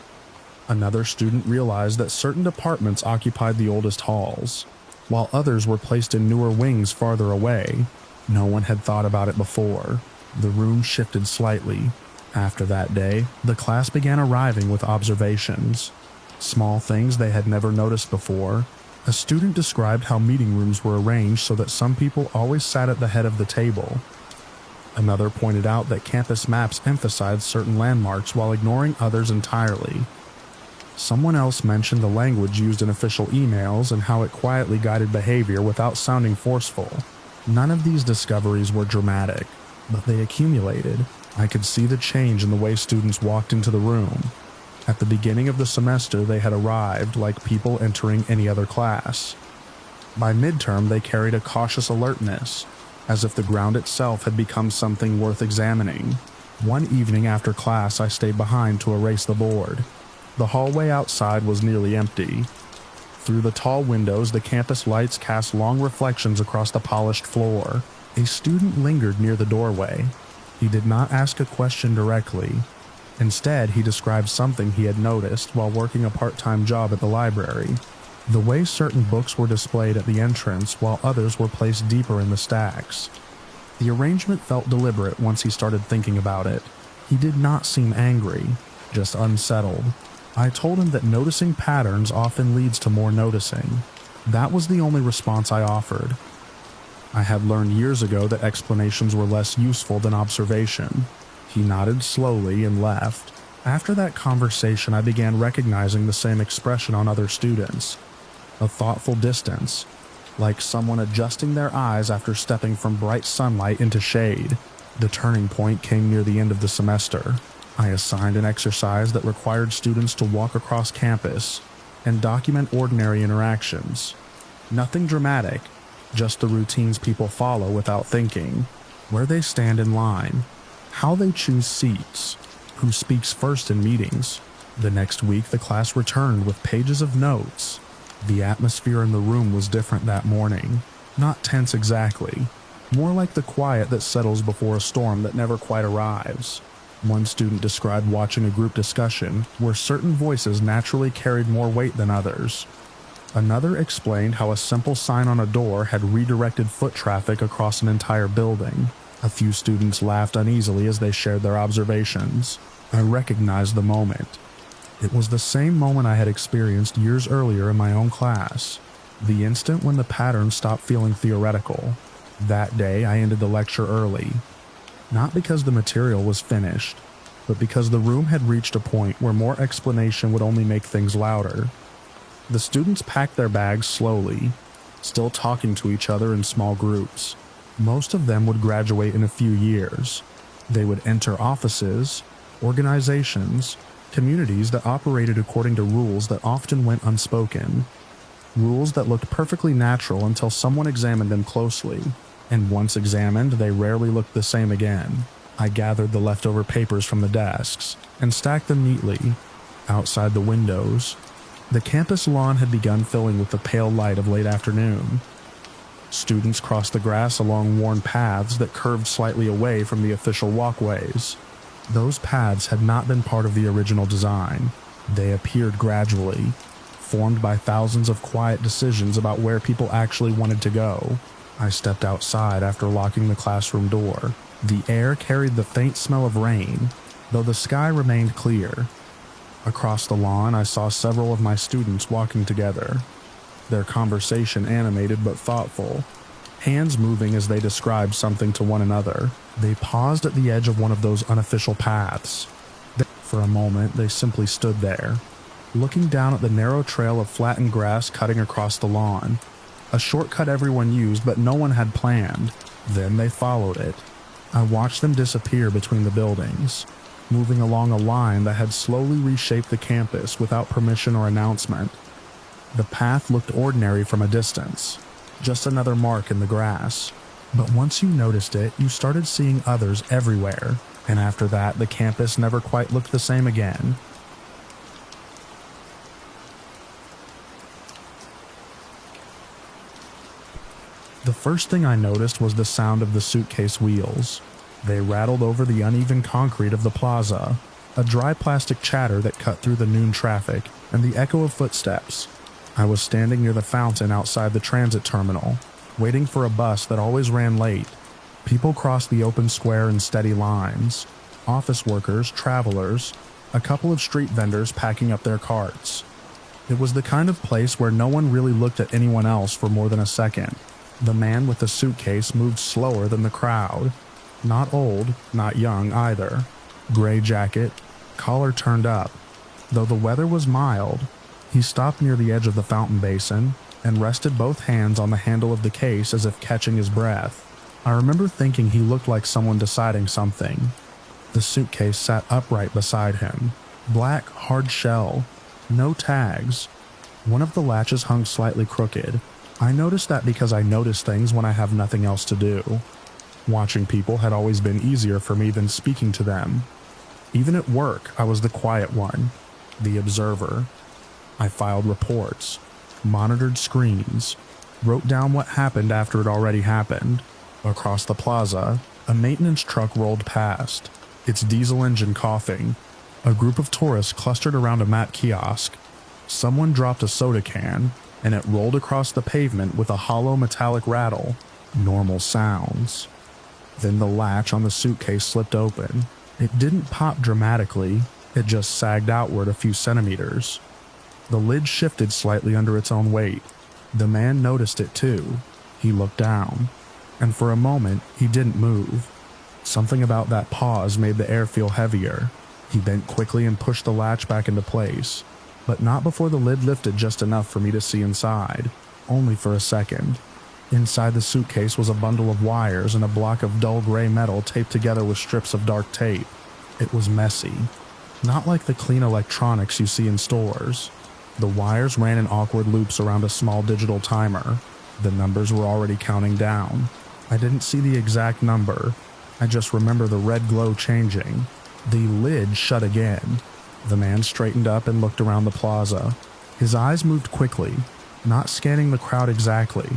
Another student realized that certain departments occupied the oldest halls, while others were placed in newer wings farther away. No one had thought about it before. The room shifted slightly. After that day, the class began arriving with observations. Small things they had never noticed before. A student described how meeting rooms were arranged so that some people always sat at the head of the table. Another pointed out that campus maps emphasized certain landmarks while ignoring others entirely. Someone else mentioned the language used in official emails and how it quietly guided behavior without sounding forceful. None of these discoveries were dramatic, but they accumulated. I could see the change in the way students walked into the room. At the beginning of the semester, they had arrived like people entering any other class. By midterm, they carried a cautious alertness, as if the ground itself had become something worth examining. One evening after class, I stayed behind to erase the board. The hallway outside was nearly empty. Through the tall windows, the campus lights cast long reflections across the polished floor. A student lingered near the doorway. He did not ask a question directly. Instead, he described something he had noticed while working a part-time job at the library. The way certain books were displayed at the entrance while others were placed deeper in the stacks. The arrangement felt deliberate once he started thinking about it. He did not seem angry, just unsettled. I told him that noticing patterns often leads to more noticing. That was the only response I offered. I had learned years ago that explanations were less useful than observation. He nodded slowly and left. After that conversation, I began recognizing the same expression on other students. A thoughtful distance, like someone adjusting their eyes after stepping from bright sunlight into shade. The turning point came near the end of the semester. I assigned an exercise that required students to walk across campus and document ordinary interactions. Nothing dramatic, just the routines people follow without thinking. Where they stand in line, how they choose seats, who speaks first in meetings. The next week, the class returned with pages of notes. The atmosphere in the room was different that morning. Not tense exactly, more like the quiet that settles before a storm that never quite arrives. One student described watching a group discussion where certain voices naturally carried more weight than others. Another explained how a simple sign on a door had redirected foot traffic across an entire building. A few students laughed uneasily as they shared their observations. I recognized the moment. It was the same moment I had experienced years earlier in my own class. The instant when the pattern stopped feeling theoretical. That day, I ended the lecture early. Not because the material was finished, but because the room had reached a point where more explanation would only make things louder. The students packed their bags slowly, still talking to each other in small groups. Most of them would graduate in a few years. They would enter offices, organizations, communities that operated according to rules that often went unspoken. Rules that looked perfectly natural until someone examined them closely, and once examined, they rarely looked the same again. I gathered the leftover papers from the desks and stacked them neatly. Outside the windows, the campus lawn had begun filling with the pale light of late afternoon. Students crossed the grass along worn paths that curved slightly away from the official walkways. Those paths had not been part of the original design. They appeared gradually, formed by thousands of quiet decisions about where people actually wanted to go. I stepped outside after locking the classroom door. The air carried the faint smell of rain, though the sky remained clear. Across the lawn, I saw several of my students walking together, their conversation animated but thoughtful, hands moving as they described something to one another. They paused at the edge of one of those unofficial paths. For a moment, they simply stood there, looking down at the narrow trail of flattened grass cutting across the lawn, a shortcut everyone used but no one had planned. Then they followed it. I watched them disappear between the buildings, moving along a line that had slowly reshaped the campus without permission or announcement. The path looked ordinary from a distance, just another mark in the grass. But once you noticed it, you started seeing others everywhere, and after that, the campus never quite looked the same again. The first thing I noticed was the sound of the suitcase wheels. They rattled over the uneven concrete of the plaza, a dry plastic chatter that cut through the noon traffic, and the echo of footsteps. I was standing near the fountain outside the transit terminal, waiting for a bus that always ran late. People crossed the open square in steady lines. Office workers, travelers, a couple of street vendors packing up their carts. It was the kind of place where no one really looked at anyone else for more than a second. The man with the suitcase moved slower than the crowd. Not old, not young either. Gray jacket, collar turned up. Though the weather was mild, he stopped near the edge of the fountain basin and rested both hands on the handle of the case as if catching his breath. I remember thinking he looked like someone deciding something. The suitcase sat upright beside him. Black, hard shell. No tags. One of the latches hung slightly crooked. I noticed that because I notice things when I have nothing else to do. Watching people had always been easier for me than speaking to them. Even at work, I was the quiet one, the observer. I filed reports, monitored screens, wrote down what happened after it already happened. Across the plaza, a maintenance truck rolled past, its diesel engine coughing. A group of tourists clustered around a map kiosk. Someone dropped a soda can, and it rolled across the pavement with a hollow metallic rattle. Normal sounds. Then the latch on the suitcase slipped open. It didn't pop dramatically, it just sagged outward a few centimeters. The lid shifted slightly under its own weight. The man noticed it too. He looked down, and for a moment, he didn't move. Something about that pause made the air feel heavier. He bent quickly and pushed the latch back into place, but not before the lid lifted just enough for me to see inside, only for a second. Inside the suitcase was a bundle of wires and a block of dull gray metal taped together with strips of dark tape. It was messy, not like the clean electronics you see in stores. The wires ran in awkward loops around a small digital timer. The numbers were already counting down. I didn't see the exact number. I just remember the red glow changing. The lid shut again. The man straightened up and looked around the plaza. His eyes moved quickly, not scanning the crowd exactly,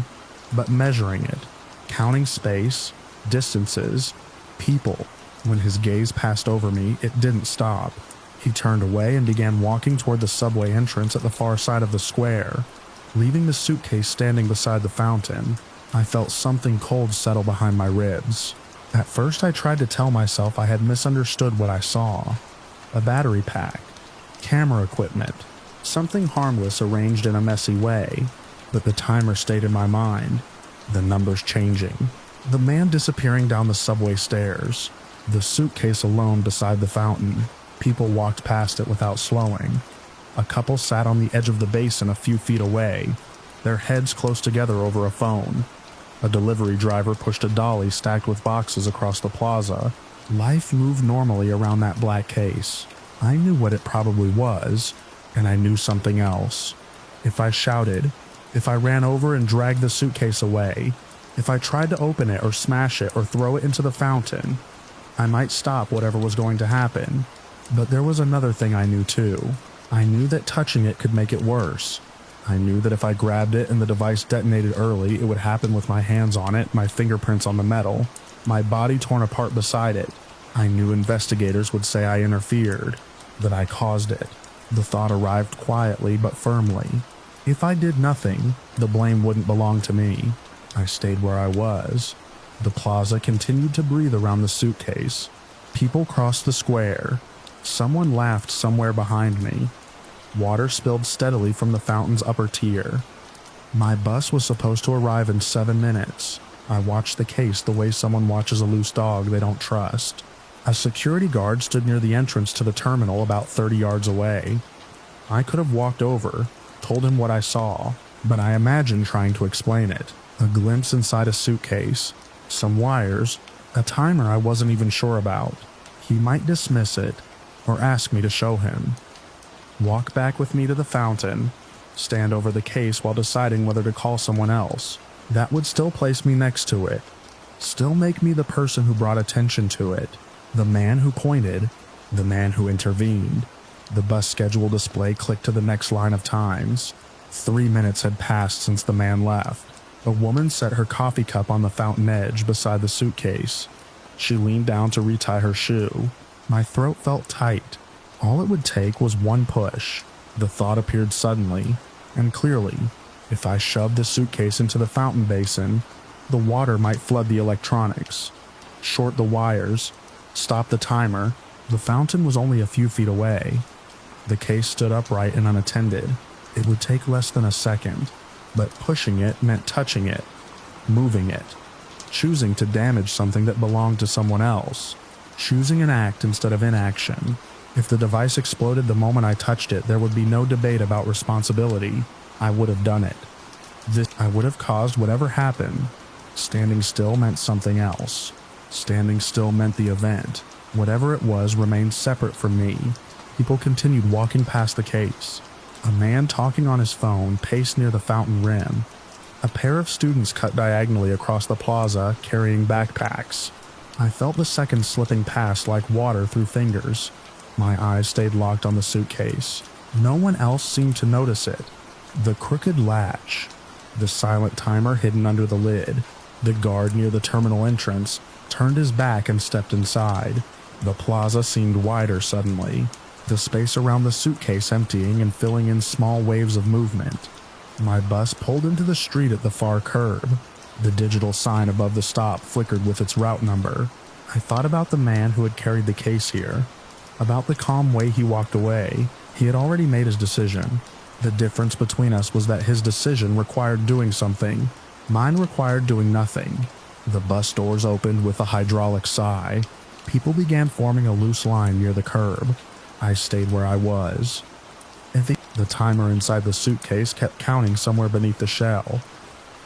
but measuring it, counting space, distances, people. When his gaze passed over me, it didn't stop. He turned away and began walking toward the subway entrance at the far side of the square. Leaving the suitcase standing beside the fountain, I felt something cold settle behind my ribs. At first I tried to tell myself I had misunderstood what I saw. A battery pack, camera equipment, something harmless arranged in a messy way, but the timer stayed in my mind, the numbers changing. The man disappearing down the subway stairs, the suitcase alone beside the fountain. People walked past it without slowing. A couple sat on the edge of the basin a few feet away, their heads close together over a phone. A delivery driver pushed a dolly stacked with boxes across the plaza. Life moved normally around that black case. I knew what it probably was, and I knew something else. If I shouted, if I ran over and dragged the suitcase away, if I tried to open it or smash it or throw it into the fountain, I might stop whatever was going to happen. But there was another thing I knew too. I knew that touching it could make it worse. I knew that if I grabbed it and the device detonated early, it would happen with my hands on it, my fingerprints on the metal, my body torn apart beside it. I knew investigators would say I interfered, that I caused it. The thought arrived quietly but firmly. If I did nothing, the blame wouldn't belong to me. I stayed where I was. The plaza continued to breathe around the suitcase. People crossed the square. Someone laughed somewhere behind me. Water spilled steadily from the fountain's upper tier. My bus was supposed to arrive in 7 minutes. I watched the case the way someone watches a loose dog they don't trust. A security guard stood near the entrance to the terminal about 30 yards away. I could have walked over, told him what I saw, but I imagined trying to explain it. A glimpse inside a suitcase, some wires, a timer I wasn't even sure about. He might dismiss it, or ask me to show him. Walk back with me to the fountain, stand over the case while deciding whether to call someone else. That would still place me next to it, still make me the person who brought attention to it, the man who pointed, the man who intervened. The bus schedule display clicked to the next line of times. 3 minutes had passed since the man left. A woman set her coffee cup on the fountain edge beside the suitcase. She leaned down to retie her shoe. My throat felt tight. All it would take was one push. The thought appeared suddenly and clearly. If I shoved the suitcase into the fountain basin, the water might flood the electronics, short the wires, stop the timer. The fountain was only a few feet away. The case stood upright and unattended. It would take less than a second, but pushing it meant touching it, moving it, choosing to damage something that belonged to someone else, choosing an act instead of inaction. If the device exploded the moment I touched it, there would be no debate about responsibility. I would have done it. I would have caused whatever happened. Standing still meant something else. Standing still meant the event. Whatever it was remained separate from me. People continued walking past the case. A man talking on his phone paced near the fountain rim. A pair of students cut diagonally across the plaza carrying backpacks. I felt the seconds slipping past like water through fingers. My eyes stayed locked on the suitcase. No one else seemed to notice it. The crooked latch, the silent timer hidden under the lid. The guard near the terminal entrance turned his back and stepped inside. The plaza seemed wider suddenly, the space around the suitcase emptying and filling in small waves of movement. My bus pulled into the street at the far curb. The digital sign above the stop flickered with its route number. I thought about the man who had carried the case here, about the calm way he walked away. He had already made his decision. The difference between us was that his decision required doing something. Mine required doing nothing. The bus doors opened with a hydraulic sigh. People began forming a loose line near the curb. I stayed where I was. The timer inside the suitcase kept counting somewhere beneath the shell.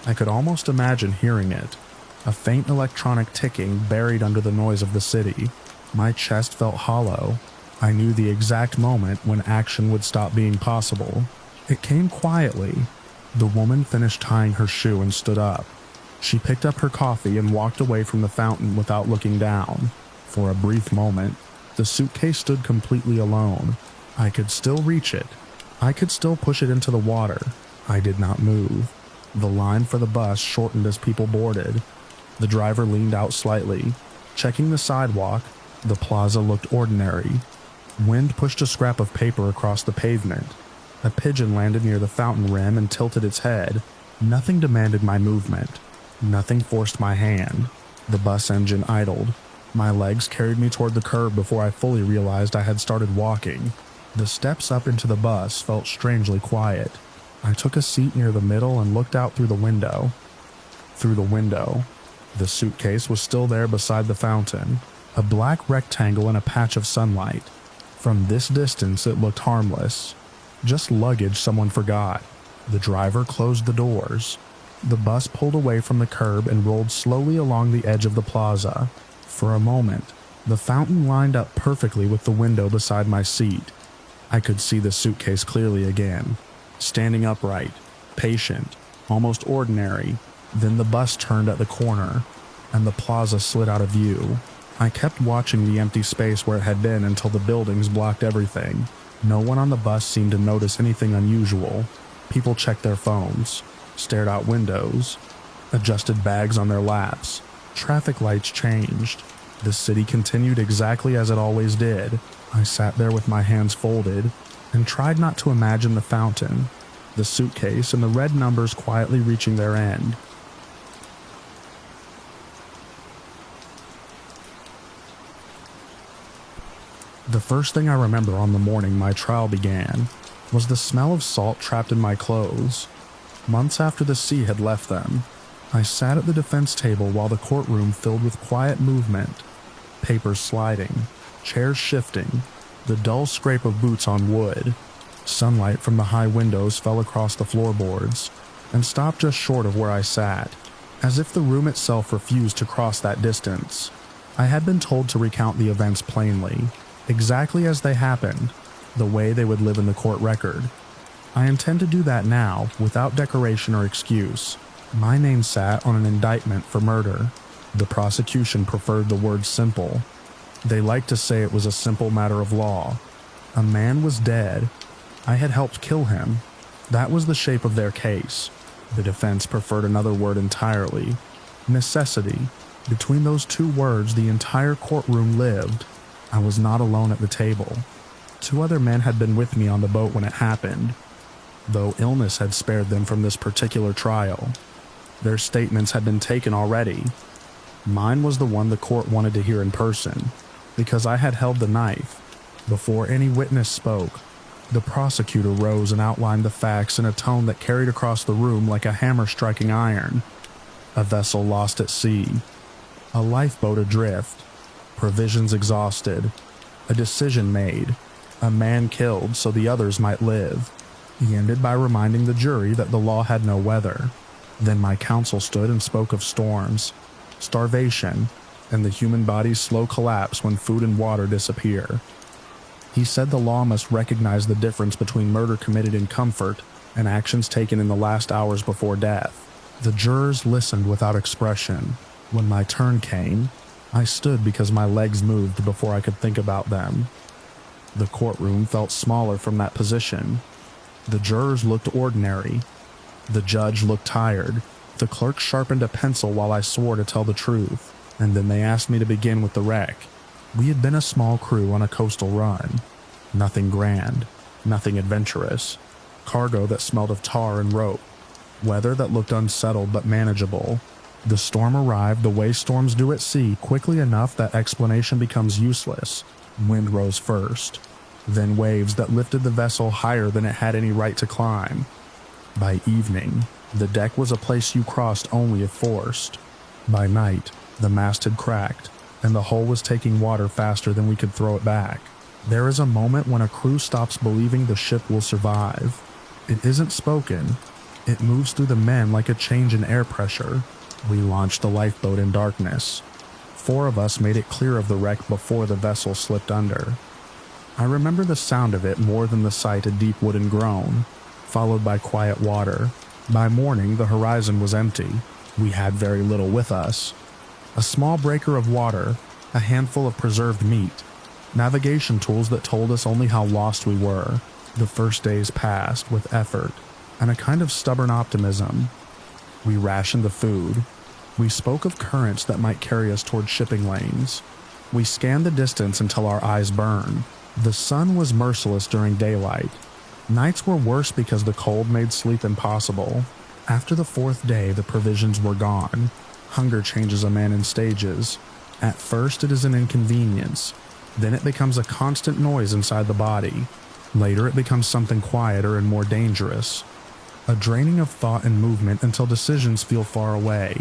I could almost imagine hearing it, a faint electronic ticking buried under the noise of the city. My chest felt hollow. I knew the exact moment when action would stop being possible. It came quietly. The woman finished tying her shoe and stood up. She picked up her coffee and walked away from the fountain without looking down. For a brief moment, the suitcase stood completely alone. I could still reach it. I could still push it into the water. I did not move. The line for the bus shortened as people boarded. The driver leaned out slightly, checking the sidewalk. The plaza looked ordinary. Wind pushed a scrap of paper across the pavement. A pigeon landed near the fountain rim and tilted its head. Nothing demanded my movement. Nothing forced my hand. The bus engine idled. My legs carried me toward the curb before I fully realized I had started walking. The steps up into the bus felt strangely quiet. I took a seat near the middle and looked out through the window. Through the window, the suitcase was still there beside the fountain, a black rectangle in a patch of sunlight. From this distance, it looked harmless. Just luggage someone forgot. The driver closed the doors. The bus pulled away from the curb and rolled slowly along the edge of the plaza. For a moment, the fountain lined up perfectly with the window beside my seat. I could see the suitcase clearly again, standing upright, patient, almost ordinary. Then the bus turned at the corner, and the plaza slid out of view. I kept watching the empty space where it had been until the buildings blocked everything. No one on the bus seemed to notice anything unusual. People checked their phones, stared out windows, adjusted bags on their laps. Traffic lights changed. The city continued exactly as it always did. I sat there with my hands folded and tried not to imagine the fountain, the suitcase, and the red numbers quietly reaching their end. The first thing I remember on the morning my trial began was the smell of salt trapped in my clothes. Months after the sea had left them, I sat at the defense table while the courtroom filled with quiet movement, papers sliding, chairs shifting, the dull scrape of boots on wood. Sunlight from the high windows fell across the floorboards and stopped just short of where I sat, as if the room itself refused to cross that distance. I had been told to recount the events plainly, exactly as they happened, the way they would live in the court record. I intend to do that now, without decoration or excuse. My name sat on an indictment for murder. The prosecution preferred the word simple. They liked to say it was a simple matter of law. A man was dead. I had helped kill him. That was the shape of their case. The defense preferred another word entirely: necessity. Between those two words, the entire courtroom lived. I was not alone at the table. 2 other men had been with me on the boat when it happened, though illness had spared them from this particular trial. Their statements had been taken already. Mine was the one the court wanted to hear in person, because I had held the knife. Before any witness spoke, the prosecutor rose and outlined the facts in a tone that carried across the room like a hammer striking iron. A vessel lost at sea, a lifeboat adrift, provisions exhausted, a decision made, a man killed so the others might live. He ended by reminding the jury that the law had no weather. Then my counsel stood and spoke of storms, starvation, and the human body's slow collapse when food and water disappear. He said the law must recognize the difference between murder committed in comfort and actions taken in the last hours before death. The jurors listened without expression. When my turn came, I stood because my legs moved before I could think about them. The courtroom felt smaller from that position. The jurors looked ordinary. The judge looked tired. The clerk sharpened a pencil while I swore to tell the truth, and then they asked me to begin with the wreck. We had been a small crew on a coastal run. Nothing grand, nothing adventurous. Cargo that smelled of tar and rope. Weather that looked unsettled but manageable. The storm arrived the way storms do at sea, quickly enough that explanation becomes useless. Wind rose first, then waves that lifted the vessel higher than it had any right to climb. By evening, the deck was a place you crossed only if forced. By night, the mast had cracked, and the hull was taking water faster than we could throw it back. There is a moment when a crew stops believing the ship will survive. It isn't spoken. It moves through the men like a change in air pressure. We launched the lifeboat in darkness. 4 of us made it clear of the wreck before the vessel slipped under. I remember the sound of it more than the sight of deep wooden groan, followed by quiet water. By morning, the horizon was empty. We had very little with us. A small breaker of water, a handful of preserved meat, navigation tools that told us only how lost we were. The first days passed with effort and a kind of stubborn optimism. We rationed the food. We spoke of currents that might carry us toward shipping lanes. We scanned the distance until our eyes burned. The sun was merciless during daylight. Nights were worse because the cold made sleep impossible. After the 4th day, the provisions were gone. Hunger changes a man in stages. At first it is an inconvenience, then it becomes a constant noise inside the body. Later it becomes something quieter and more dangerous. A draining of thought and movement until decisions feel far away.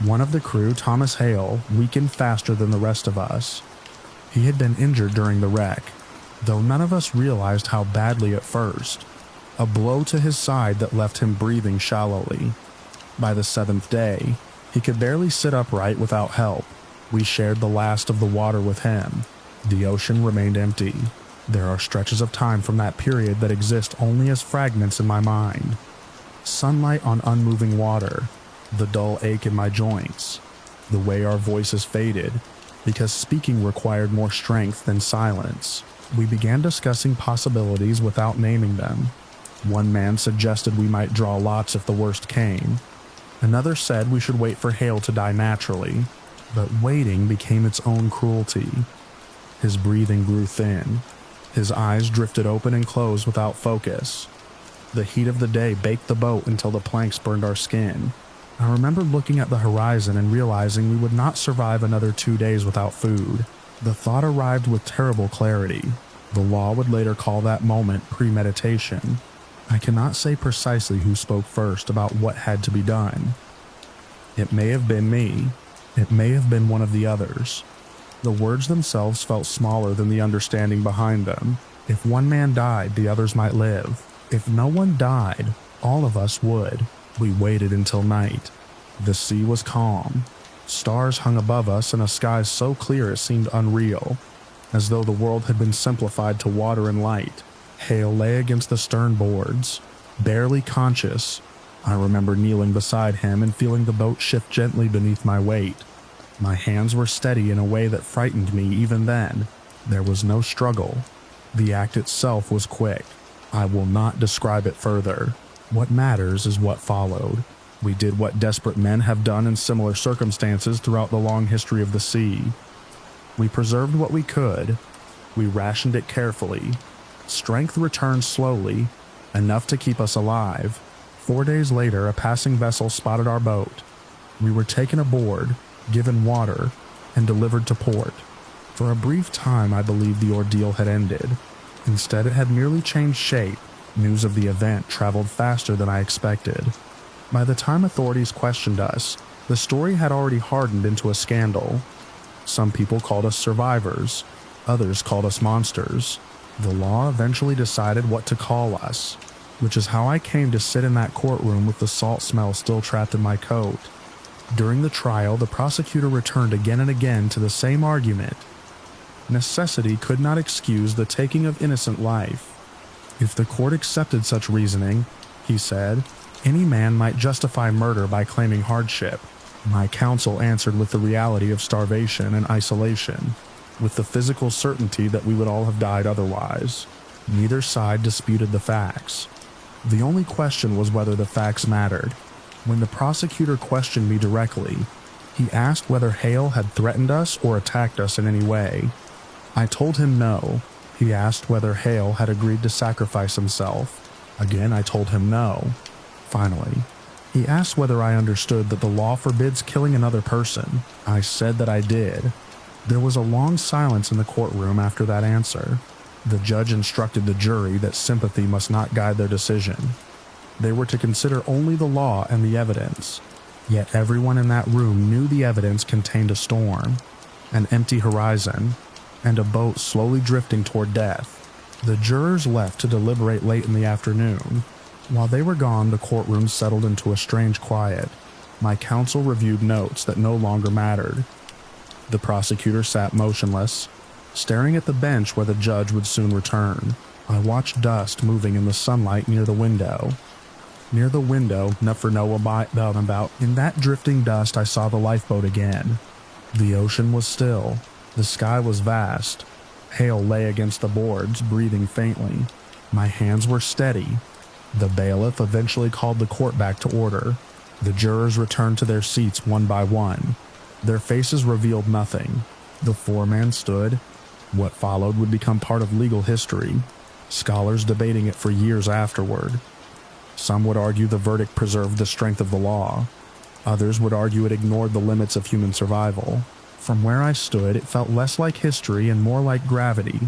One of the crew, Thomas Hale, weakened faster than the rest of us. He had been injured during the wreck, though none of us realized how badly at first. A blow to his side that left him breathing shallowly. By the 7th day, he could barely sit upright without help. We shared the last of the water with him. The ocean remained empty. There are stretches of time from that period that exist only as fragments in my mind. Sunlight on unmoving water, the dull ache in my joints, the way our voices faded, because speaking required more strength than silence. We began discussing possibilities without naming them. One man suggested we might draw lots if the worst came. Another said we should wait for Hale to die naturally, but waiting became its own cruelty. His breathing grew thin. His eyes drifted open and closed without focus. The heat of the day baked the boat until the planks burned our skin. I remember looking at the horizon and realizing we would not survive another 2 days without food. The thought arrived with terrible clarity. The law would later call that moment premeditation. I cannot say precisely who spoke first about what had to be done. It may have been me. It may have been one of the others. The words themselves felt smaller than the understanding behind them. If one man died, the others might live. If no one died, all of us would. We waited until night. The sea was calm. Stars hung above us in a sky so clear it seemed unreal, as though the world had been simplified to water and light. Hale lay against the stern boards, barely conscious. I remember kneeling beside him and feeling the boat shift gently beneath my weight. My hands were steady in a way that frightened me even then. There was no struggle. The act itself was quick. I will not describe it further. What matters is what followed. We did what desperate men have done in similar circumstances throughout the long history of the sea. We preserved what we could. We rationed it carefully. Strength returned slowly, enough to keep us alive. 4 days later, a passing vessel spotted our boat. We were taken aboard, given water, and delivered to port. For a brief time, I believed the ordeal had ended. Instead, it had merely changed shape. News of the event traveled faster than I expected. By the time authorities questioned us, the story had already hardened into a scandal. Some people called us survivors. Others called us monsters. The law eventually decided what to call us, which is how I came to sit in that courtroom with the salt smell still trapped in my coat. During the trial, the prosecutor returned again and again to the same argument. Necessity could not excuse the taking of innocent life. If the court accepted such reasoning, he said, any man might justify murder by claiming hardship. My counsel answered with the reality of starvation and isolation, with the physical certainty that we would all have died otherwise. Neither side disputed the facts. The only question was whether the facts mattered. When the prosecutor questioned me directly, he asked whether Hale had threatened us or attacked us in any way. I told him no. He asked whether Hale had agreed to sacrifice himself. Again, I told him no. Finally, he asked whether I understood that the law forbids killing another person. I said that I did. There was a long silence in the courtroom after that answer. The judge instructed the jury that sympathy must not guide their decision. They were to consider only the law and the evidence. Yet everyone in that room knew the evidence contained a storm, an empty horizon, and a boat slowly drifting toward death. The jurors left to deliberate late in the afternoon. While they were gone, the courtroom settled into a strange quiet. My counsel reviewed notes that no longer mattered. The prosecutor sat motionless, staring at the bench where the judge would soon return. I watched dust moving in the sunlight near the window. Near the window, in that drifting dust I saw the lifeboat again. The ocean was still. The sky was vast. Hale lay against the boards, breathing faintly. My hands were steady. The bailiff eventually called the court back to order. The jurors returned to their seats one by one. Their faces revealed nothing. The foreman stood. What followed would become part of legal history, scholars debating it for years afterward. Some would argue the verdict preserved the strength of the law. Others would argue it ignored the limits of human survival. From where I stood, it felt less like history and more like gravity.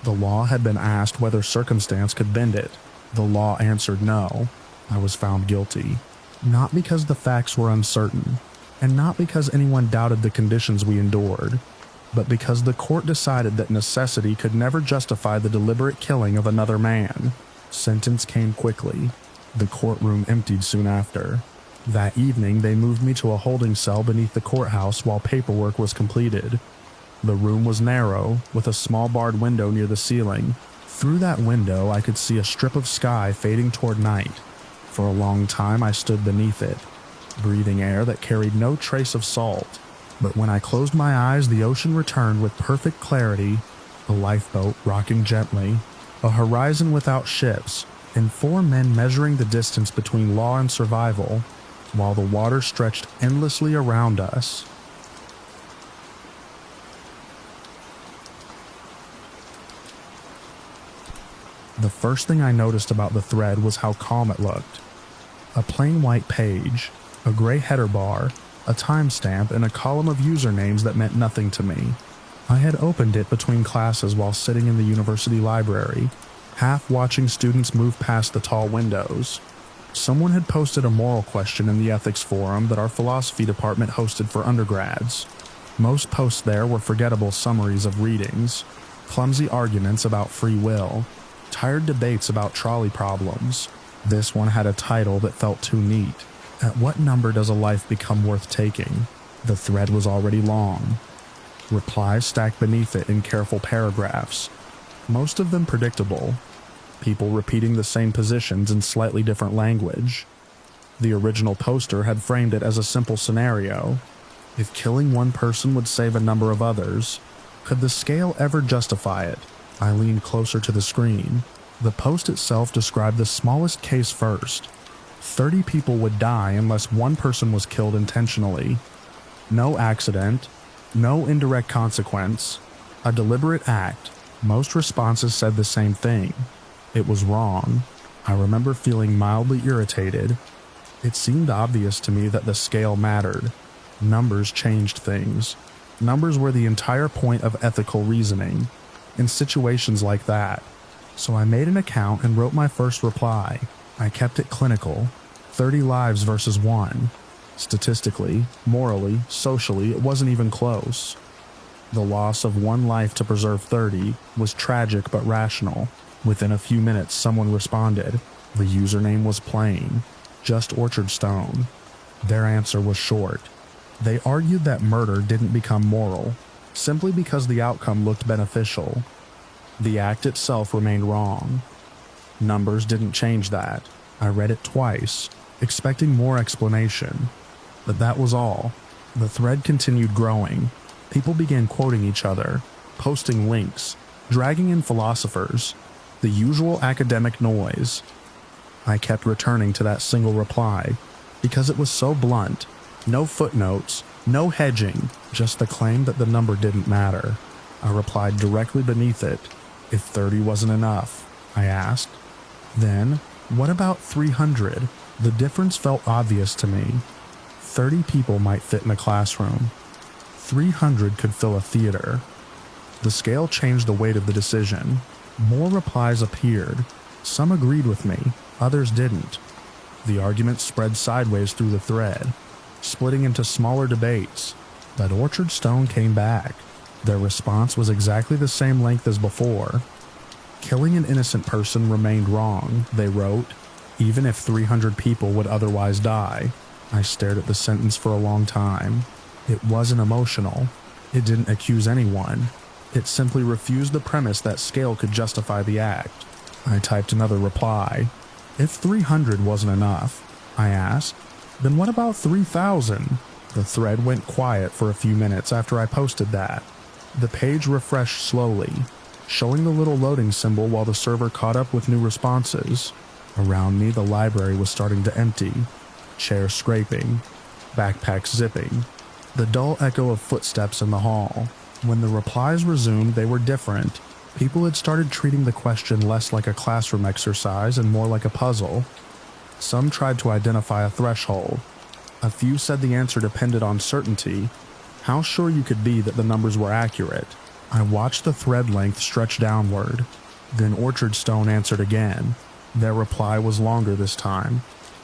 The law had been asked whether circumstance could bend it. The law answered no. I was found guilty. Not because the facts were uncertain, and not because anyone doubted the conditions we endured, but because the court decided that necessity could never justify the deliberate killing of another man. Sentence came quickly. The courtroom emptied soon after. That evening, they moved me to a holding cell beneath the courthouse while paperwork was completed. The room was narrow, with a small barred window near the ceiling. Through that window, I could see a strip of sky fading toward night. For a long time, I stood beneath it, breathing air that carried no trace of salt. But when I closed my eyes, the ocean returned with perfect clarity, a lifeboat rocking gently, a horizon without ships, and 4 men measuring the distance between law and survival, while the water stretched endlessly around us. The first thing I noticed about the thread was how calm it looked. A plain white page, a gray header bar, a timestamp, and a column of usernames that meant nothing to me. I had opened it between classes while sitting in the university library, half watching students move past the tall windows. Someone had posted a moral question in the ethics forum that our philosophy department hosted for undergrads. Most posts there were forgettable summaries of readings, clumsy arguments about free will, tired debates about trolley problems. This one had a title that felt too neat. At what number does a life become worth taking? The thread was already long. Replies stacked beneath it in careful paragraphs, most of them predictable. People repeating the same positions in slightly different language. The original poster had framed it as a simple scenario. If killing one person would save a number of others, could the scale ever justify it? I leaned closer to the screen. The post itself described the smallest case first. 30 people would die unless one person was killed intentionally. No accident, no indirect consequence, a deliberate act. Most responses said the same thing. It was wrong. I remember feeling mildly irritated. It seemed obvious to me that the scale mattered. Numbers changed things. Numbers were the entire point of ethical reasoning in situations like that. So I made an account and wrote my first reply. I kept it clinical. 30 lives versus 1. Statistically, morally, socially, it wasn't even close. The loss of 1 life to preserve 30 was tragic but rational. Within a few minutes, someone responded. The username was plain, just Orchard Stone. Their answer was short. They argued that murder didn't become moral, simply because the outcome looked beneficial. The act itself remained wrong. Numbers didn't change that. I read it twice, expecting more explanation. But that was all. The thread continued growing. People began quoting each other, posting links, dragging in philosophers, the usual academic noise. I kept returning to that single reply, because it was so blunt. No footnotes, no hedging, just the claim that the number didn't matter. I replied directly beneath it. If 30 wasn't enough, I asked. Then, what about 300? The difference felt obvious to me. 30 people might fit in a classroom. 300 could fill a theater. The scale changed the weight of the decision. More replies appeared. Some agreed with me, others didn't. The argument spread sideways through the thread, splitting into smaller debates. But Orchard Stone came back. Their response was exactly the same length as before. Killing an innocent person remained wrong, they wrote, even if 300 people would otherwise die. I stared at the sentence for a long time. It wasn't emotional. It didn't accuse anyone. It simply refused the premise that scale could justify the act. I typed another reply. If 300 wasn't enough, I asked, then what about 3,000? The thread went quiet for a few minutes after I posted that. The page refreshed slowly, showing the little loading symbol while the server caught up with new responses. Around me, the library was starting to empty. Chairs scraping, backpacks zipping, the dull echo of footsteps in the hall. When the replies resumed, they were different. People had started treating the question less like a classroom exercise and more like a puzzle. Some tried to identify a threshold. A few said the answer depended on certainty, how sure you could be that the numbers were accurate. I watched the thread length stretch downward. Then Orchard Stone answered again. Their reply was longer this time,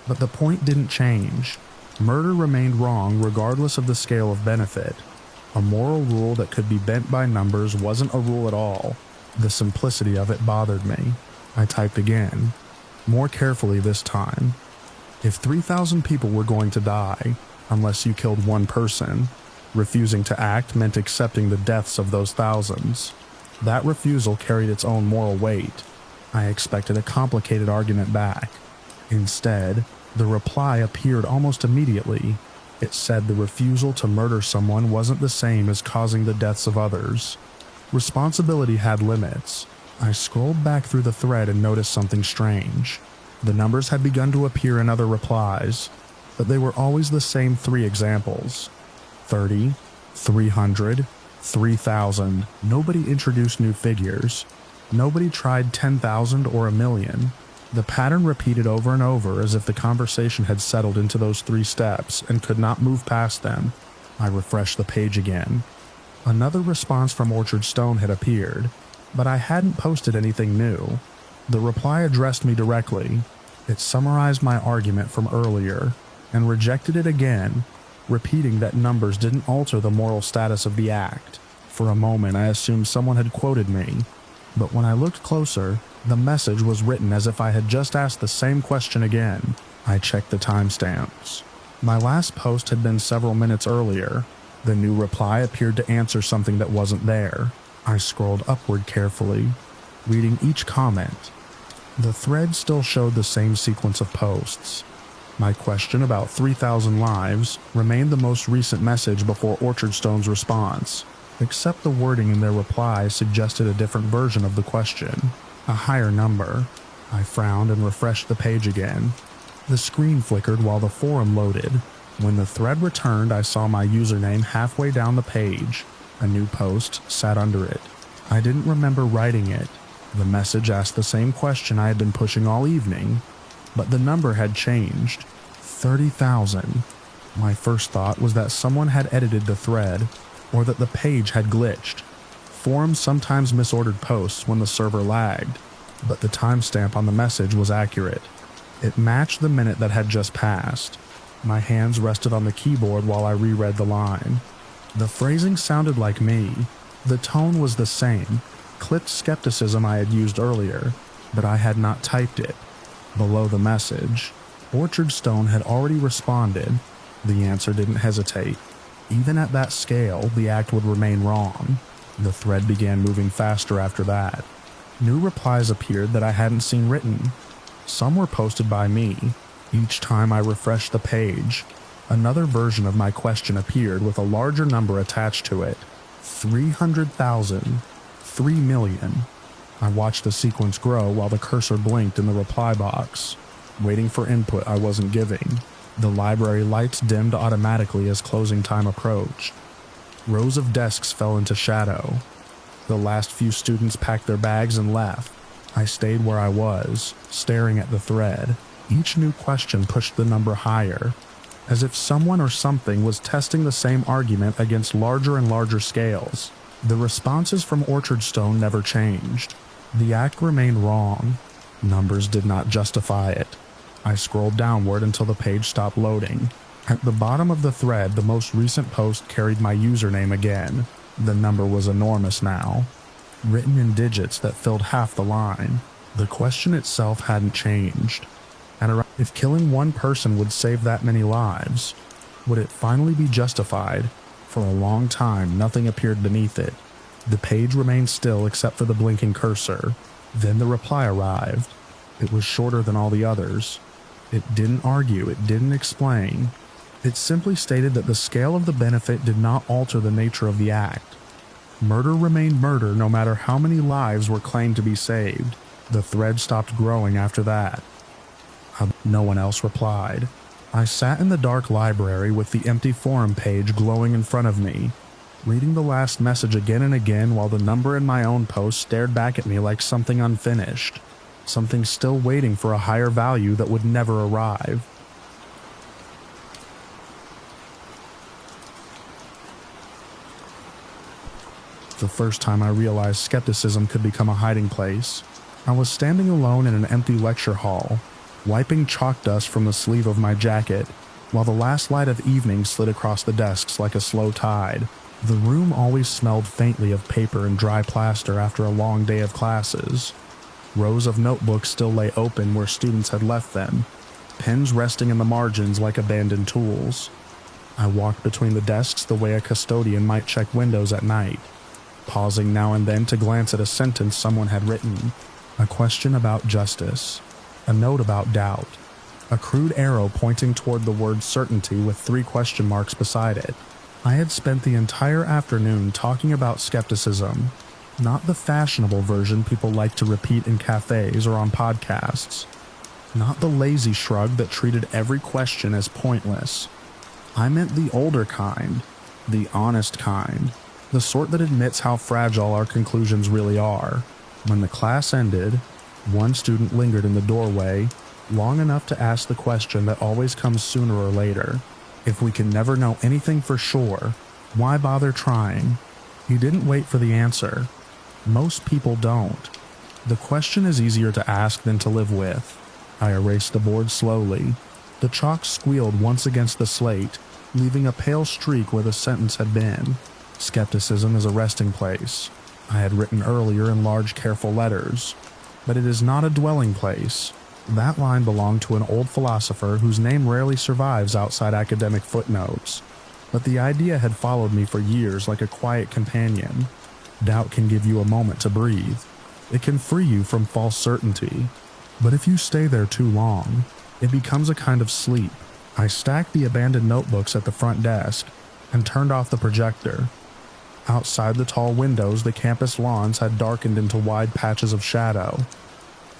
but the point didn't change. Murder remained wrong regardless of the scale of benefit. A moral rule that could be bent by numbers wasn't a rule at all. The simplicity of it bothered me. I typed again, more carefully this time. If 3,000 people were going to die, unless you killed one person, refusing to act meant accepting the deaths of those thousands. That refusal carried its own moral weight. I expected a complicated argument back. Instead, the reply appeared almost immediately. It said the refusal to murder someone wasn't the same as causing the deaths of others. Responsibility had limits. I scrolled back through the thread and noticed something strange. The numbers had begun to appear in other replies, but they were always the same 3 examples. 30, 300, 3,000. Nobody introduced new figures. Nobody tried 10,000 or 1,000,000. The pattern repeated over and over as if the conversation had settled into those 3 steps and could not move past them. I refreshed the page again. Another response from Orchard Stone had appeared, but I hadn't posted anything new. The reply addressed me directly. It summarized my argument from earlier and rejected it again, repeating that numbers didn't alter the moral status of the act. For a moment, I assumed someone had quoted me, but when I looked closer, the message was written as if I had just asked the same question again. I checked the timestamps. My last post had been several minutes earlier. The new reply appeared to answer something that wasn't there. I scrolled upward carefully, reading each comment. The thread still showed the same sequence of posts. My question about 3,000 lives remained the most recent message before Orchard Stone's response, except the wording in their reply suggested a different version of the question, a higher number. I frowned and refreshed the page again. The screen flickered while the forum loaded. When the thread returned, I saw my username halfway down the page. A new post sat under it. I didn't remember writing it. The message asked the same question I had been pushing all evening, but the number had changed. 30,000. My first thought was that someone had edited the thread, or that the page had glitched. Forums sometimes misordered posts when the server lagged, but the timestamp on the message was accurate. It matched the minute that had just passed. My hands rested on the keyboard while I reread the line. The phrasing sounded like me. The tone was the same, clipped skepticism I had used earlier, but I had not typed it. Below the message, Orchard Stone had already responded. The answer didn't hesitate. Even at that scale, the act would remain wrong. The thread began moving faster after that. New replies appeared that I hadn't seen written. Some were posted by me. Each time I refreshed the page, another version of my question appeared with a larger number attached to it. 300,000. 3,000,000. I watched the sequence grow while the cursor blinked in the reply box, waiting for input I wasn't giving. The library lights dimmed automatically as closing time approached. Rows of desks fell into shadow. The last few students packed their bags and left. I stayed where I was, staring at the thread. Each new question pushed the number higher, as if someone or something was testing the same argument against larger and larger scales. The responses from Orchard Stone never changed. The act remained wrong. Numbers did not justify it. I scrolled downward until the page stopped loading. At the bottom of the thread, the most recent post carried my username again. The number was enormous now, written in digits that filled half the line. The question itself hadn't changed. If killing one person would save that many lives, would it finally be justified? For a long time, nothing appeared beneath it. The page remained still except for the blinking cursor. Then the reply arrived. It was shorter than all the others. It didn't argue, it didn't explain. It simply stated that the scale of the benefit did not alter the nature of the act. Murder remained murder no matter how many lives were claimed to be saved. The thread stopped growing after that. No one else replied. I sat in the dark library with the empty forum page glowing in front of me, reading the last message again and again while the number in my own post stared back at me like something unfinished, something still waiting for a higher value that would never arrive. The first time I realized skepticism could become a hiding place, I was standing alone in an empty lecture hall, wiping chalk dust from the sleeve of my jacket, while the last light of evening slid across the desks like a slow tide. The room always smelled faintly of paper and dry plaster after a long day of classes. Rows of notebooks still lay open where students had left them, pens resting in the margins like abandoned tools. I walked between the desks the way a custodian might check windows at night, pausing now and then to glance at a sentence someone had written, a question about justice, a note about doubt, a crude arrow pointing toward the word certainty with 3 question marks beside it. I had spent the entire afternoon talking about skepticism, not the fashionable version people like to repeat in cafes or on podcasts, not the lazy shrug that treated every question as pointless. I meant the older kind, the honest kind, the sort that admits how fragile our conclusions really are. When the class ended, one student lingered in the doorway long enough to ask the question that always comes sooner or later. If we can never know anything for sure, why bother trying? He didn't wait for the answer. Most people don't. The question is easier to ask than to live with. I erased the board slowly. The chalk squealed once against the slate, leaving a pale streak where the sentence had been. Skepticism is a resting place, I had written earlier in large, careful letters. But it is not a dwelling place. That line belonged to an old philosopher whose name rarely survives outside academic footnotes. But the idea had followed me for years like a quiet companion. Doubt can give you a moment to breathe. It can free you from false certainty. But if you stay there too long, it becomes a kind of sleep. I stacked the abandoned notebooks at the front desk and turned off the projector. Outside the tall windows, the campus lawns had darkened into wide patches of shadow.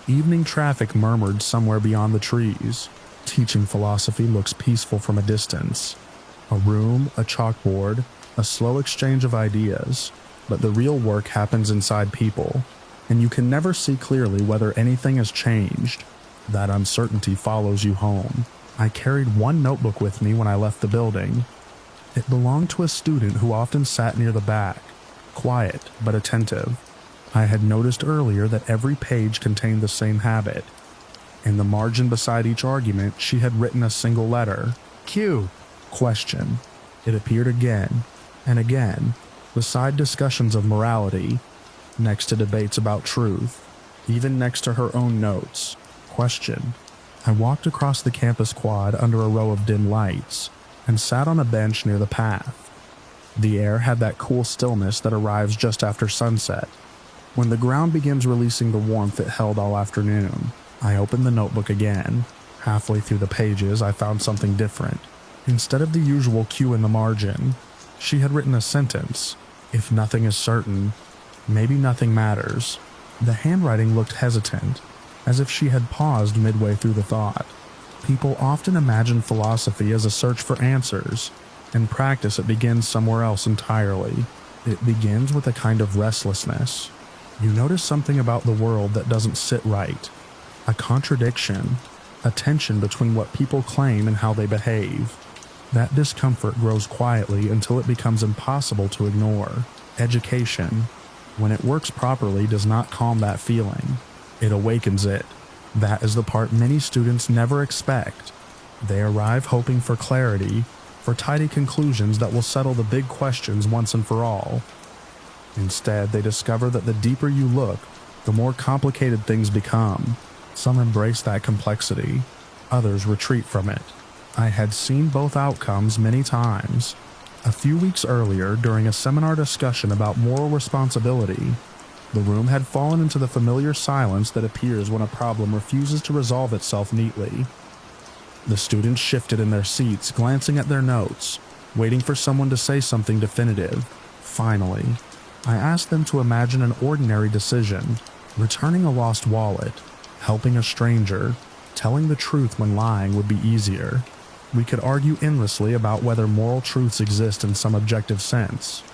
Evening traffic murmured somewhere beyond the trees. Teaching philosophy looks peaceful from a distance. A room, a chalkboard, a slow exchange of ideas. But the real work happens inside people, and you can never see clearly whether anything has changed. That uncertainty follows you home. I carried one notebook with me when I left the building. It belonged to a student who often sat near the back, quiet but attentive. I had noticed earlier that every page contained the same habit. In the margin beside each argument, she had written a single letter. Q. Question. It appeared again and again, beside discussions of morality, next to debates about truth, even next to her own notes. Question. I walked across the campus quad under a row of dim lights and sat on a bench near the path. The air had that cool stillness that arrives just after sunset, when the ground begins releasing the warmth it held all afternoon. I opened the notebook again. Halfway through the pages, I found something different. Instead of the usual Q in the margin, she had written a sentence. If nothing is certain, maybe nothing matters. The handwriting looked hesitant, as if she had paused midway through the thought. People often imagine philosophy as a search for answers. In practice, it begins somewhere else entirely. It begins with a kind of restlessness. You notice something about the world that doesn't sit right. A contradiction, a tension between what people claim and how they behave. That discomfort grows quietly until it becomes impossible to ignore. Education, when it works properly, does not calm that feeling. It awakens it. That is the part many students never expect. They arrive hoping for clarity, for tidy conclusions that will settle the big questions once and for all. Instead, they discover that the deeper you look, the more complicated things become. Some embrace that complexity, others retreat from it. I had seen both outcomes many times. A few weeks earlier, during a seminar discussion about moral responsibility, the room had fallen into the familiar silence that appears when a problem refuses to resolve itself neatly. The students shifted in their seats, glancing at their notes, waiting for someone to say something definitive. Finally, I asked them to imagine an ordinary decision: returning a lost wallet, helping a stranger, telling the truth when lying would be easier. We could argue endlessly about whether moral truths exist in some objective sense.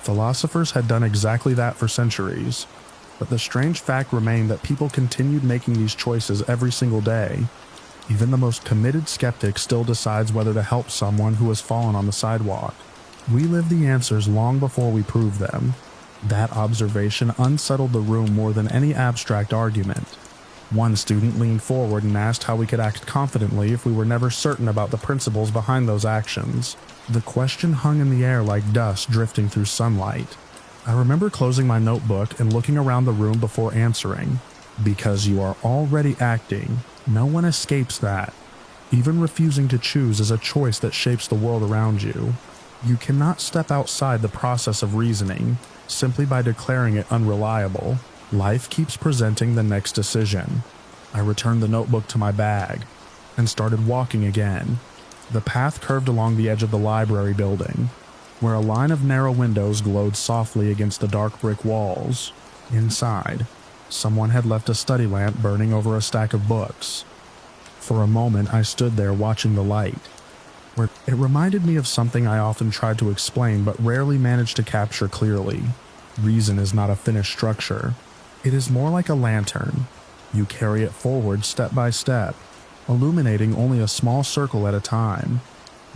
Philosophers had done exactly that for centuries, but the strange fact remained that people continued making these choices every single day. Even the most committed skeptic still decides whether to help someone who has fallen on the sidewalk. We live the answers long before we prove them. That observation unsettled the room more than any abstract argument. One student leaned forward and asked how we could act confidently if we were never certain about the principles behind those actions. The question hung in the air like dust drifting through sunlight. I remember closing my notebook and looking around the room before answering. Because you are already acting, no one escapes that. Even refusing to choose is a choice that shapes the world around you. You cannot step outside the process of reasoning simply by declaring it unreliable. Life keeps presenting the next decision. I returned the notebook to my bag and started walking again. The path curved along the edge of the library building, where a line of narrow windows glowed softly against the dark brick walls. Inside, someone had left a study lamp burning over a stack of books. For a moment, I stood there watching the light. It reminded me of something I often tried to explain but rarely managed to capture clearly. Reason is not a finished structure. It is more like a lantern. You carry it forward step by step, illuminating only a small circle at a time.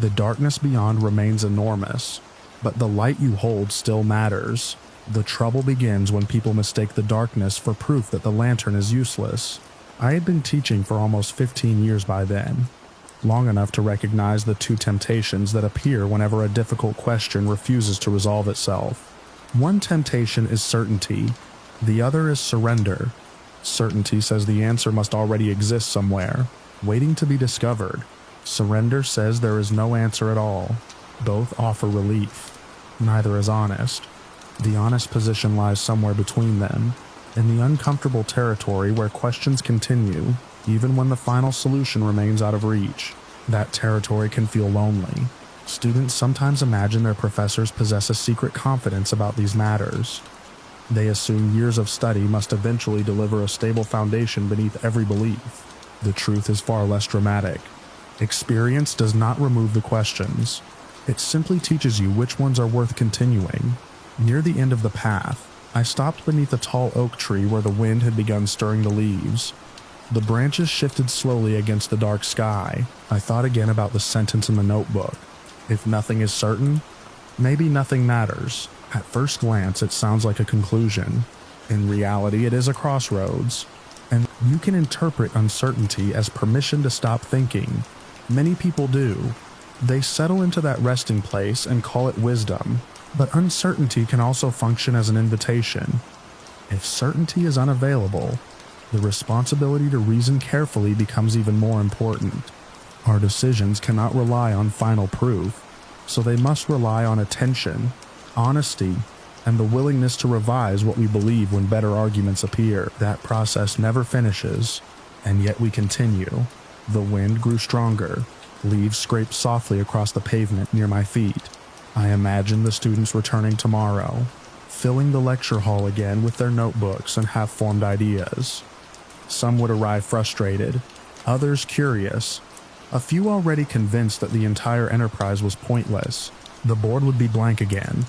The darkness beyond remains enormous, but the light you hold still matters. The trouble begins when people mistake the darkness for proof that the lantern is useless. I had been teaching for almost 15 years by then, long enough to recognize the two temptations that appear whenever a difficult question refuses to resolve itself. One temptation is certainty, the other is surrender. Certainty says the answer must already exist somewhere, waiting to be discovered. Surrender says there is no answer at all. Both offer relief. Neither is honest. The honest position lies somewhere between them, in the uncomfortable territory where questions continue, even when the final solution remains out of reach. That territory can feel lonely. Students sometimes imagine their professors possess a secret confidence about these matters. They assume years of study must eventually deliver a stable foundation beneath every belief. The truth is far less dramatic. Experience does not remove the questions. It simply teaches you which ones are worth continuing. Near the end of the path, I stopped beneath a tall oak tree where the wind had begun stirring the leaves. The branches shifted slowly against the dark sky. I thought again about the sentence in the notebook. If nothing is certain, maybe nothing matters. At first glance, it sounds like a conclusion. In reality, it is a crossroads. And you can interpret uncertainty as permission to stop thinking. Many people do. They settle into that resting place and call it wisdom. But uncertainty can also function as an invitation. If certainty is unavailable, the responsibility to reason carefully becomes even more important. Our decisions cannot rely on final proof, so they must rely on attention, honesty, and the willingness to revise what we believe when better arguments appear. That process never finishes, and yet we continue. The wind grew stronger. Leaves scraped softly across the pavement near my feet. I imagined the students returning tomorrow, filling the lecture hall again with their notebooks and half-formed ideas. Some would arrive frustrated, others curious, a few already convinced that the entire enterprise was pointless. The board would be blank again.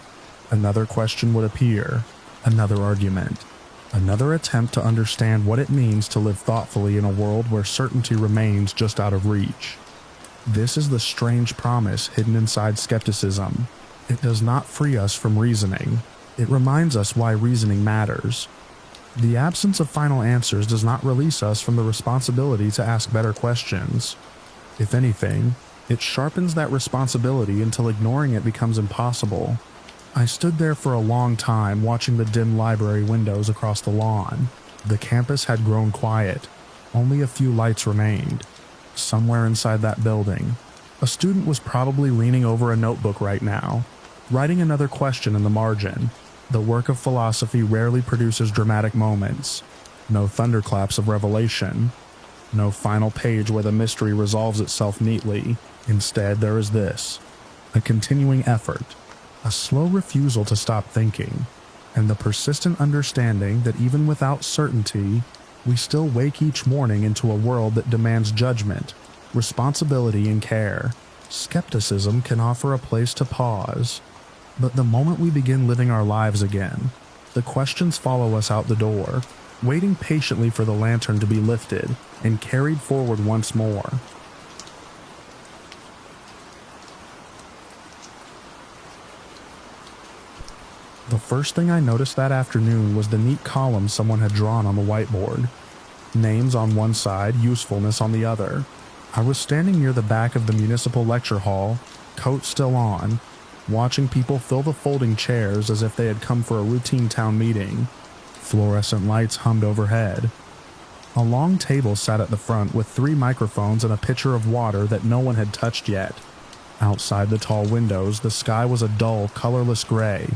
Another question would appear, another argument, another attempt to understand what it means to live thoughtfully in a world where certainty remains just out of reach. This is the strange promise hidden inside skepticism. It does not free us from reasoning. It reminds us why reasoning matters. The absence of final answers does not release us from the responsibility to ask better questions. If anything, it sharpens that responsibility until ignoring it becomes impossible. I stood there for a long time watching the dim library windows across the lawn. The campus had grown quiet. Only a few lights remained. Somewhere inside that building, a student was probably leaning over a notebook right now, writing another question in the margin. The work of philosophy rarely produces dramatic moments. No thunderclaps of revelation. No final page where the mystery resolves itself neatly. Instead, there is this: a continuing effort, a slow refusal to stop thinking, and the persistent understanding that even without certainty, we still wake each morning into a world that demands judgment, responsibility, and care. Skepticism can offer a place to pause, but the moment we begin living our lives again, the questions follow us out the door, waiting patiently for the lantern to be lifted and carried forward once more. The first thing I noticed that afternoon was the neat column someone had drawn on the whiteboard. Names on one side, usefulness on the other. I was standing near the back of the municipal lecture hall, coat still on, watching people fill the folding chairs as if they had come for a routine town meeting. Fluorescent lights hummed overhead. A long table sat at the front with 3 microphones and a pitcher of water that no one had touched yet. Outside the tall windows, the sky was a dull, colorless gray,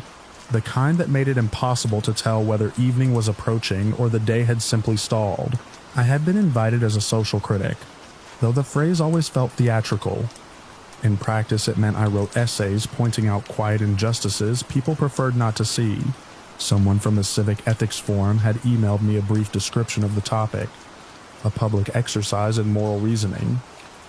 the kind that made it impossible to tell whether evening was approaching or the day had simply stalled. I had been invited as a social critic, though the phrase always felt theatrical. In practice, it meant I wrote essays pointing out quiet injustices people preferred not to see. Someone from the Civic Ethics Forum had emailed me a brief description of the topic, a public exercise in moral reasoning.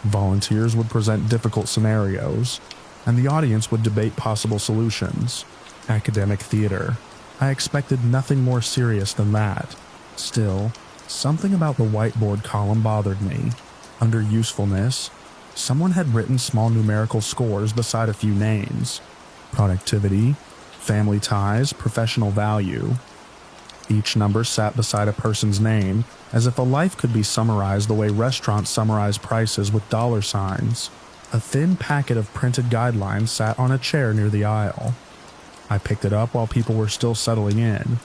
Volunteers would present difficult scenarios, and the audience would debate possible solutions. Academic theater. I expected nothing more serious than that. Still, something about the whiteboard column bothered me. Under usefulness, someone had written small numerical scores beside a few names. Productivity, family ties, professional value. Each number sat beside a person's name, as if a life could be summarized the way restaurants summarize prices with dollar signs. A thin packet of printed guidelines sat on a chair near the aisle. I picked it up while people were still settling in.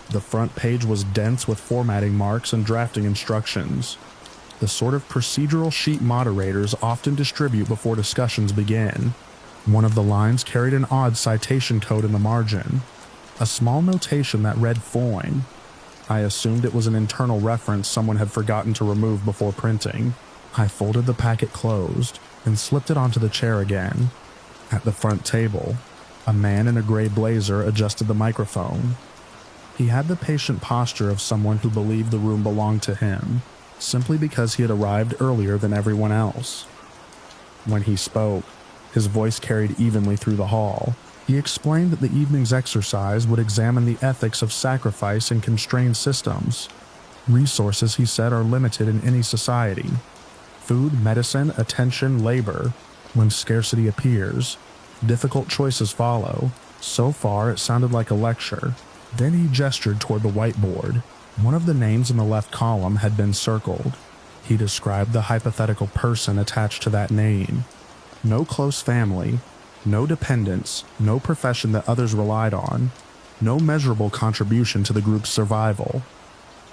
The front page was dense with formatting marks and drafting instructions, the sort of procedural sheet moderators often distribute before discussions begin. One of the lines carried an odd citation code in the margin, a small notation that read "foin." I assumed it was an internal reference someone had forgotten to remove before printing. I folded the packet closed and slipped it onto the chair again. At the front table, a man in a gray blazer adjusted the microphone. He had the patient posture of someone who believed the room belonged to him, simply because he had arrived earlier than everyone else. When he spoke, his voice carried evenly through the hall. He explained that the evening's exercise would examine the ethics of sacrifice in constrained systems. Resources, he said, are limited in any society. Food, medicine, attention, labor. When scarcity appears, difficult choices follow. So far, it sounded like a lecture. Then he gestured toward the whiteboard. One of the names in the left column had been circled. He described the hypothetical person attached to that name. No close family, no dependents, no profession that others relied on, no measurable contribution to the group's survival.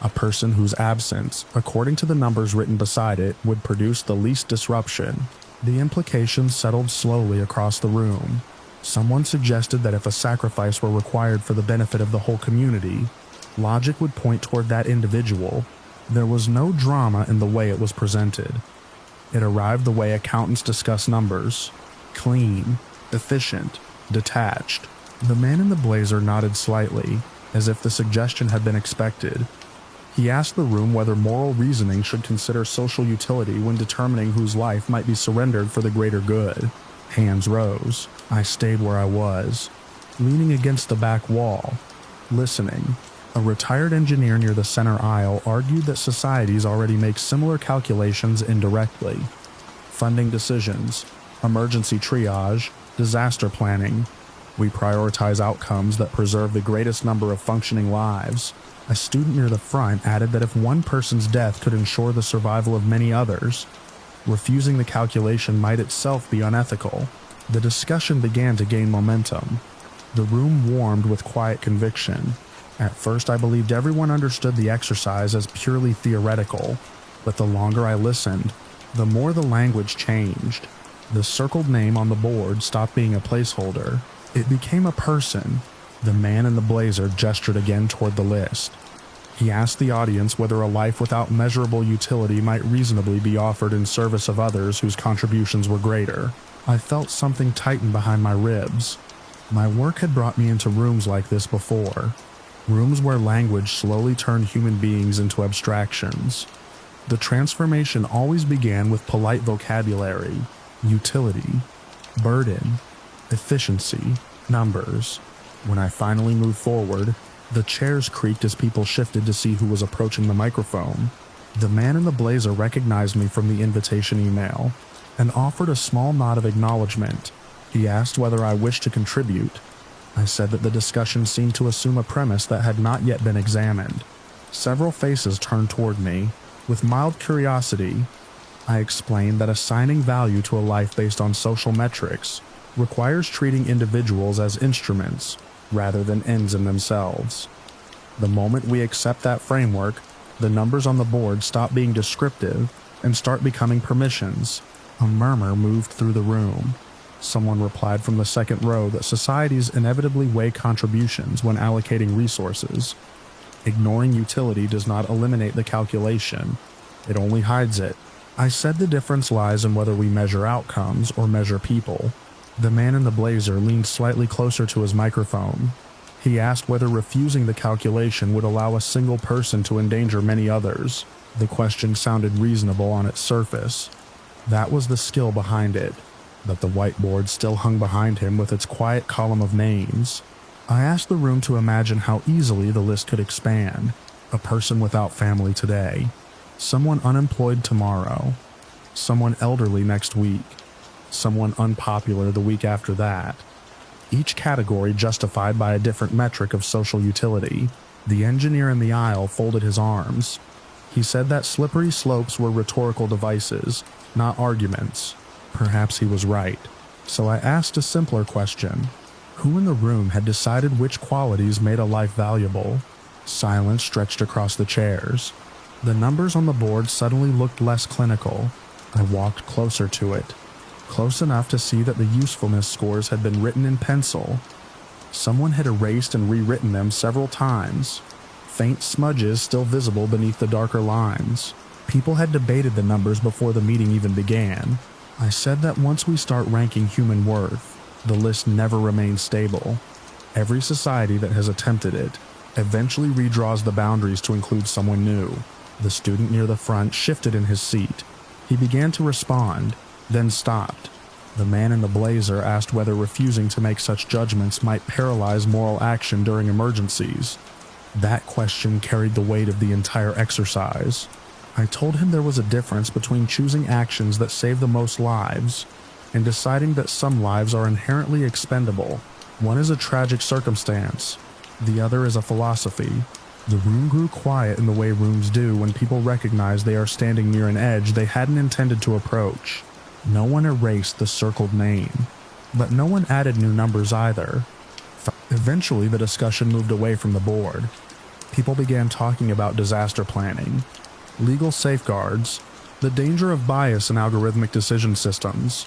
A person whose absence, according to the numbers written beside it, would produce the least disruption. The implications settled slowly across the room. Someone suggested that if a sacrifice were required for the benefit of the whole community, logic would point toward that individual. There was no drama in the way it was presented. It arrived the way accountants discuss numbers: clean, efficient, detached. The man in the blazer nodded slightly, as if the suggestion had been expected. He asked the room whether moral reasoning should consider social utility when determining whose life might be surrendered for the greater good. Hands rose. I stayed where I was, leaning against the back wall, listening. A retired engineer near the center aisle argued that societies already make similar calculations indirectly. Funding decisions, emergency triage, disaster planning. We prioritize outcomes that preserve the greatest number of functioning lives. A student near the front added that if one person's death could ensure the survival of many others, refusing the calculation might itself be unethical. The discussion began to gain momentum. The room warmed with quiet conviction. At first, I believed everyone understood the exercise as purely theoretical, but the longer I listened, the more the language changed. The circled name on the board stopped being a placeholder. It became a person. The man in the blazer gestured again toward the list. He asked the audience whether a life without measurable utility might reasonably be offered in service of others whose contributions were greater. I felt something tighten behind my ribs. My work had brought me into rooms like this before. Rooms where language slowly turned human beings into abstractions. The transformation always began with polite vocabulary, utility, burden, efficiency, numbers. When I finally moved forward, the chairs creaked as people shifted to see who was approaching the microphone. The man in the blazer recognized me from the invitation email and offered a small nod of acknowledgement. He asked whether I wished to contribute. I said that the discussion seemed to assume a premise that had not yet been examined. Several faces turned toward me. With mild curiosity, I explained that assigning value to a life based on social metrics requires treating individuals as instruments rather than ends in themselves. The moment we accept that framework, the numbers on the board stop being descriptive and start becoming permissions. A murmur moved through the room. Someone replied from the second row that societies inevitably weigh contributions when allocating resources. Ignoring utility does not eliminate the calculation, it only hides it. I said the difference lies in whether we measure outcomes or measure people. The man in the blazer leaned slightly closer to his microphone. He asked whether refusing the calculation would allow a single person to endanger many others. The question sounded reasonable on its surface. That was the skill behind it, but the whiteboard still hung behind him with its quiet column of names. I asked the room to imagine how easily the list could expand. A person without family today, someone unemployed tomorrow, someone elderly next week, someone unpopular the week after that. Each category justified by a different metric of social utility. The engineer in the aisle folded his arms. He said that slippery slopes were rhetorical devices, not arguments. Perhaps he was right. So I asked a simpler question. Who in the room had decided which qualities made a life valuable? Silence stretched across the chairs. The numbers on the board suddenly looked less clinical. I walked closer to it, close enough to see that the usefulness scores had been written in pencil. Someone had erased and rewritten them several times, faint smudges still visible beneath the darker lines. People had debated the numbers before the meeting even began. I said that once we start ranking human worth, the list never remains stable. Every society that has attempted it eventually redraws the boundaries to include someone new. The student near the front shifted in his seat. He began to respond, then stopped. The man in the blazer asked whether refusing to make such judgments might paralyze moral action during emergencies. That question carried the weight of the entire exercise. I told him there was a difference between choosing actions that save the most lives and deciding that some lives are inherently expendable. One is a tragic circumstance, the other is a philosophy. The room grew quiet in the way rooms do when people recognize they are standing near an edge they hadn't intended to approach. No one erased the circled name, but no one added new numbers either. Eventually, the discussion moved away from the board. People began talking about disaster planning, legal safeguards, the danger of bias in algorithmic decision systems.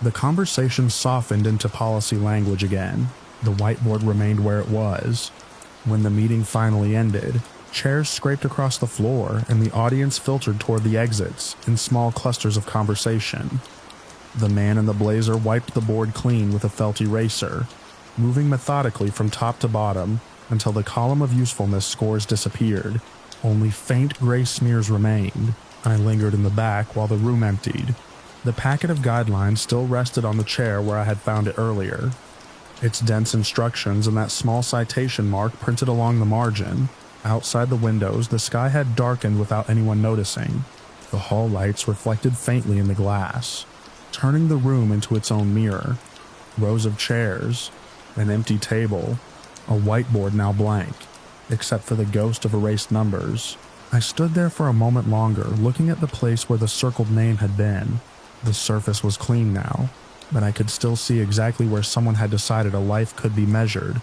The conversation softened into policy language again. The whiteboard remained where it was. When the meeting finally ended, chairs scraped across the floor and the audience filtered toward the exits in small clusters of conversation. The man in the blazer wiped the board clean with a felt eraser, moving methodically from top to bottom until the column of usefulness scores disappeared. Only faint gray smears remained. I lingered in the back while the room emptied. The packet of guidelines still rested on the chair where I had found it earlier. Its dense instructions and that small citation mark printed along the margin. Outside the windows, the sky had darkened without anyone noticing. The hall lights reflected faintly in the glass, turning the room into its own mirror. Rows of chairs, an empty table, a whiteboard now blank, except for the ghost of erased numbers. I stood there for a moment longer, looking at the place where the circled name had been. The surface was clean now, but I could still see exactly where someone had decided a life could be measured.